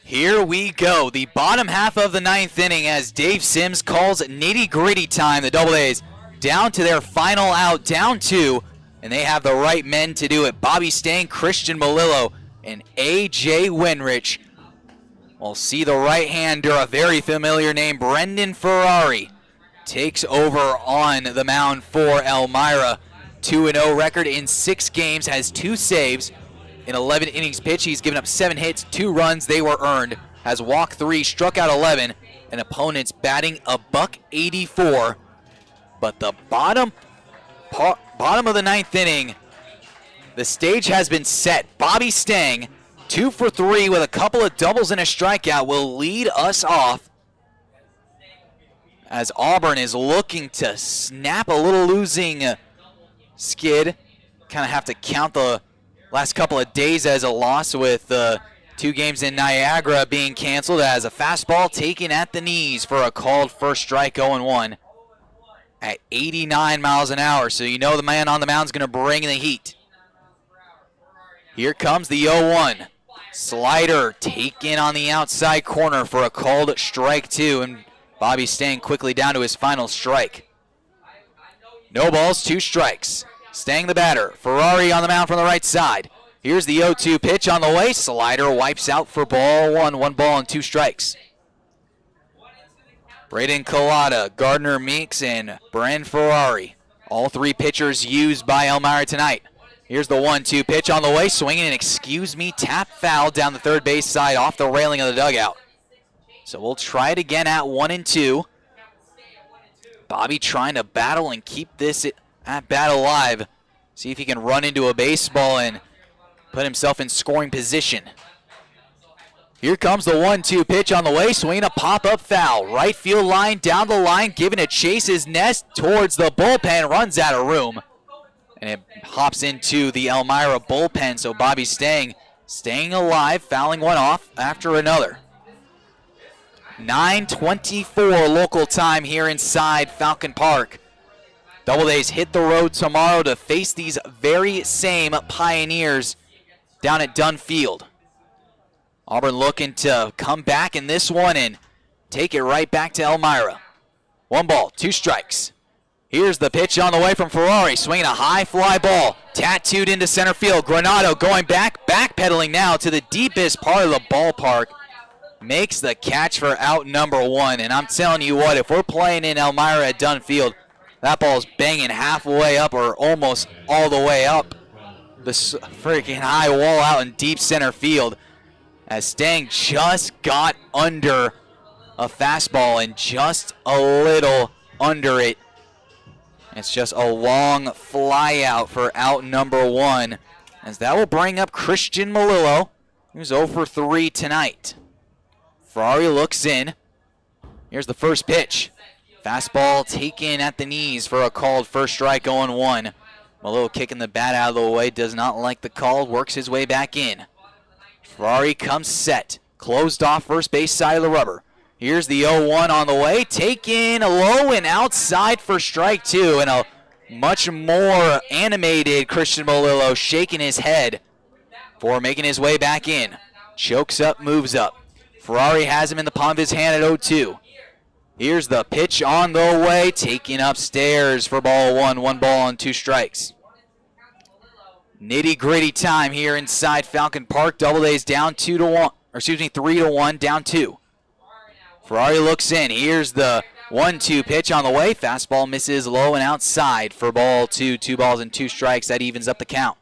Here we go, the bottom half of the 9th inning as Dave Sims calls nitty-gritty time. The Double A's down to their final out, down 2, and they have the right men to do it. Bobby Stang, Christian Malillo, and A.J. Winrich. We'll see the right-hander, a very familiar name, Brendan Ferrari, takes over on the mound for Elmira. 2-0 record in 6 games, has 2 saves. In 11 innings pitched, he's given up 7 hits, 2 runs, they were earned. Has walked 3, struck out 11, and opponents batting $184. But the bottom of the 9th inning, the stage has been set. Bobby Stang, 2 for 3 with a couple of doubles and a strikeout, will lead us off as Auburn is looking to snap a little losing skid. Kind of have to count the last couple of days as a loss with 2 games in Niagara being canceled as a fastball taken at the knees for a called first strike, 0-1 at 89 miles an hour. So you know the man on the mound is going to bring the heat. Here comes the 0-1. Slider taken on the outside corner for a called strike 2, and Bobby Stang quickly down to his final strike. No balls, 2 strikes. Stang the batter. Ferrari on the mound from the right side. Here's the 0-2 pitch on the way. Slider wipes out for ball 1. 1 ball and 2 strikes. Braden Collada, Gardner Meeks, and Bren Ferrari. All three pitchers used by Elmira tonight. Here's the 1-2 pitch on the way, swinging an excuse me tap foul down the third base side off the railing of the dugout. So we'll try it again at 1-2. Bobby trying to battle and keep this at bat alive. See if he can run into a baseball and put himself in scoring position. Here comes the 1-2 pitch on the way, swinging a pop-up foul. Right field line, down the line, giving it Chase's nest towards the bullpen, runs out of room. And it hops into the Elmira bullpen, so Bobby staying alive, fouling one off after another. 9:24 local time here inside Falcon Park. Doubledays hit the road tomorrow to face these very same Pioneers down at Dunn Field. Auburn looking to come back in this one and take it right back to Elmira. 1 ball, 2 strikes. Here's the pitch on the way from Ferrari, swinging a high fly ball, tattooed into center field. Granado going backpedaling now to the deepest part of the ballpark. Makes the catch for out number 1. And I'm telling you what, if we're playing in Elmira at Dunn Field, that ball's banging halfway up or almost all the way up the freaking high wall out in deep center field. As Stang just got under a fastball and just a little under it. It's just a long fly out for out number 1. As that will bring up Christian Melillo, who's 0 for 3 tonight. Ferrari looks in. Here's the first pitch. Fastball taken at the knees for a called first strike, 0-1. Melillo kicking the bat out of the way, does not like the call, works his way back in. Ferrari comes set, closed off first base side of the rubber. Here's the 0-1 on the way, taken low and outside for strike 2, and a much more animated Christian Melillo shaking his head for making his way back in. Chokes up, moves up. Ferrari has him in the palm of his hand at 0-2. Here's the pitch on the way, taking upstairs for ball 1. 1 ball and 2 strikes. Nitty-gritty time here inside Falcon Park. Doubledays down 3-1, down 2. Ferrari looks in. Here's the 1-2 pitch on the way. Fastball misses low and outside for ball 2. 2 balls and 2 strikes. That evens up the count.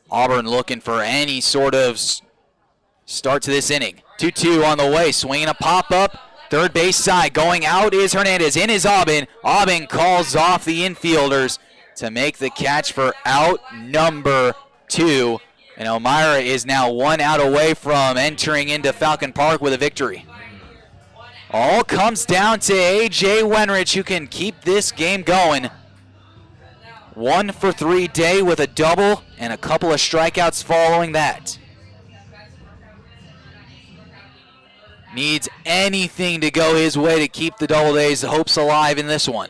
Auburn looking for any sort of start to this inning. 2-2 on the way, swinging a pop-up. Third base side, going out is Hernandez. In is Aubin. Aubin calls off the infielders to make the catch for out number 2. And Elmira is now 1 out away from entering into Falcon Park with a victory. All comes down to A.J. Wenrich, who can keep this game going. 1 for 3 day with a double and a couple of strikeouts following that. Needs anything to go his way to keep the Doubledays' hopes alive in this one.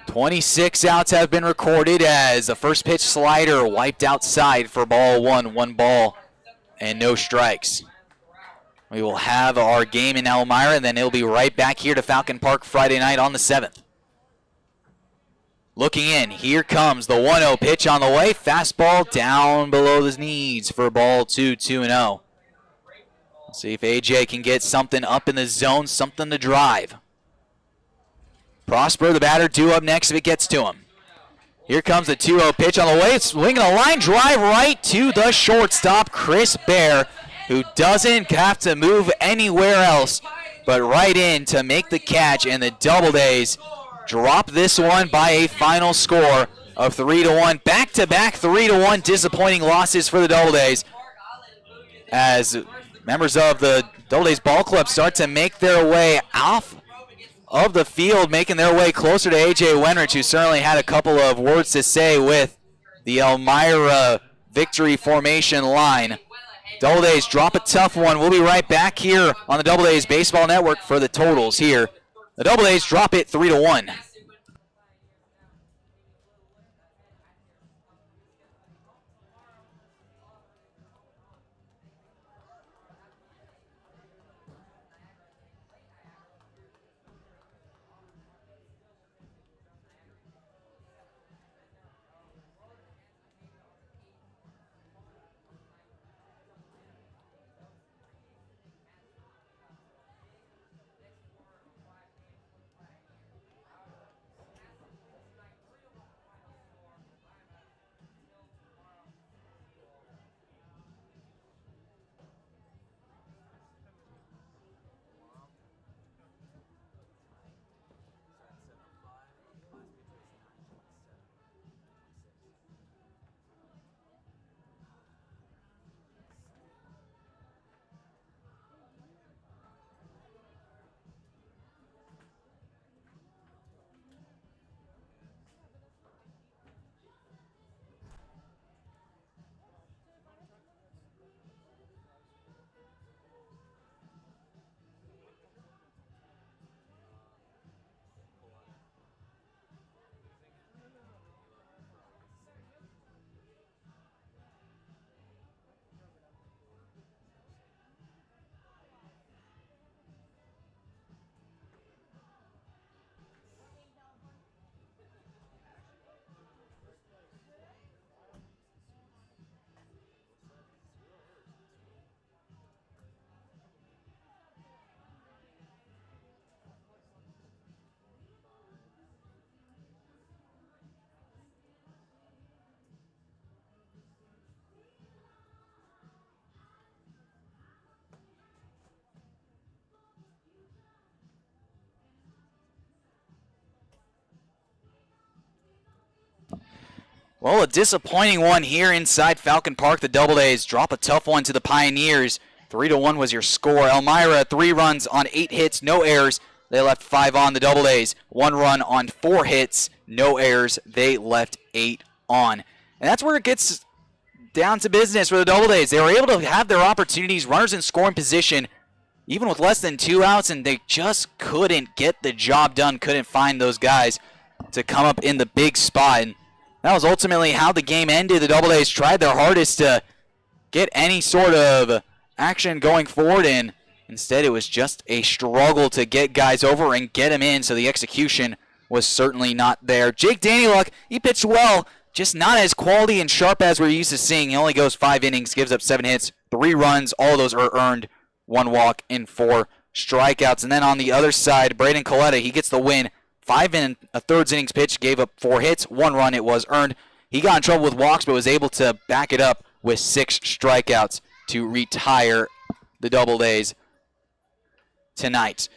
26 outs have been recorded as the first pitch slider wiped outside for ball 1. 1 ball and no strikes. We will have our game in Elmira, and then it'll be right back here to Falcon Park Friday night on the 7th. Looking in, here comes the 1-0 pitch on the way. Fastball down below the knees for ball 2. 2-0. See if AJ can get something up in the zone, something to drive. Prosper, the batter, due up next if it gets to him. Here comes the 2-0 pitch on the way. It's swinging a line drive right to the shortstop, Chris Bear, who doesn't have to move anywhere else but right in to make the catch, and the Doubledays drop this one by a final score of 3-1. Back-to-back 3-1 disappointing losses for the Doubledays as members of the Doubledays Ball Club start to make their way off of the field, making their way closer to A.J. Wenrich, who certainly had a couple of words to say with the Elmira victory formation line. Doubledays drop a tough one. We'll be right back here on the Doubledays Baseball Network for the totals here. The Doubledays drop it 3-1. Well, a disappointing one here inside Falcon Park. The Doubledays drop a tough one to the Pioneers. 3-1 was your score. Elmira, 3 runs on 8 hits, no errors. They left 5 on. The Doubledays, 1 run on 4 hits, no errors. They left 8 on. And that's where it gets down to business for the Doubledays. They were able to have their opportunities, runners in scoring position, even with less than 2 outs, and they just couldn't get the job done, couldn't find those guys to come up in the big spot. And that was ultimately how the game ended. The Doubledays tried their hardest to get any sort of action going forward, and instead it was just a struggle to get guys over and get them in, so the execution was certainly not there. Jake Danyluk, he pitched well, just not as quality and sharp as we're used to seeing. He only goes 5 innings, gives up 7 hits, 3 runs, all of those are earned, 1 walk and 4 strikeouts. And then on the other side, Braden Coletta, he gets the win. 5 1/3 innings pitched, gave up 4 hits, 1 run, it was earned. He got in trouble with walks, but was able to back it up with 6 strikeouts to retire the Doubledays tonight.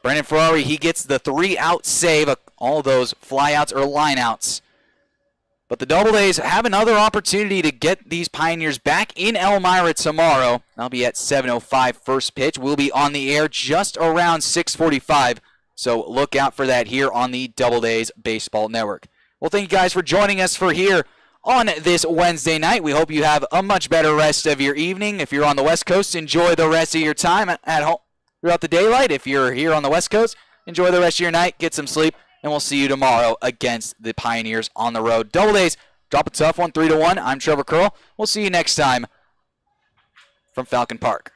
Brandon Ferrari, he gets the 3-out save. All those flyouts or lineouts. But the Doubledays have another opportunity to get these Pioneers back in Elmira tomorrow. That'll be at 7:05 first pitch. We'll be on the air just around 6:45. So look out for that here on the Doubledays Baseball Network. Well, thank you guys for joining us for here on this Wednesday night. We hope you have a much better rest of your evening. If you're on the West Coast, enjoy the rest of your time at home throughout the daylight. If you're here on the West Coast, enjoy the rest of your night, get some sleep, and we'll see you tomorrow against the Pioneers on the road. Doubledays drop a tough one, 3-1. I'm Trevor Curl. We'll see you next time from Falcon Park.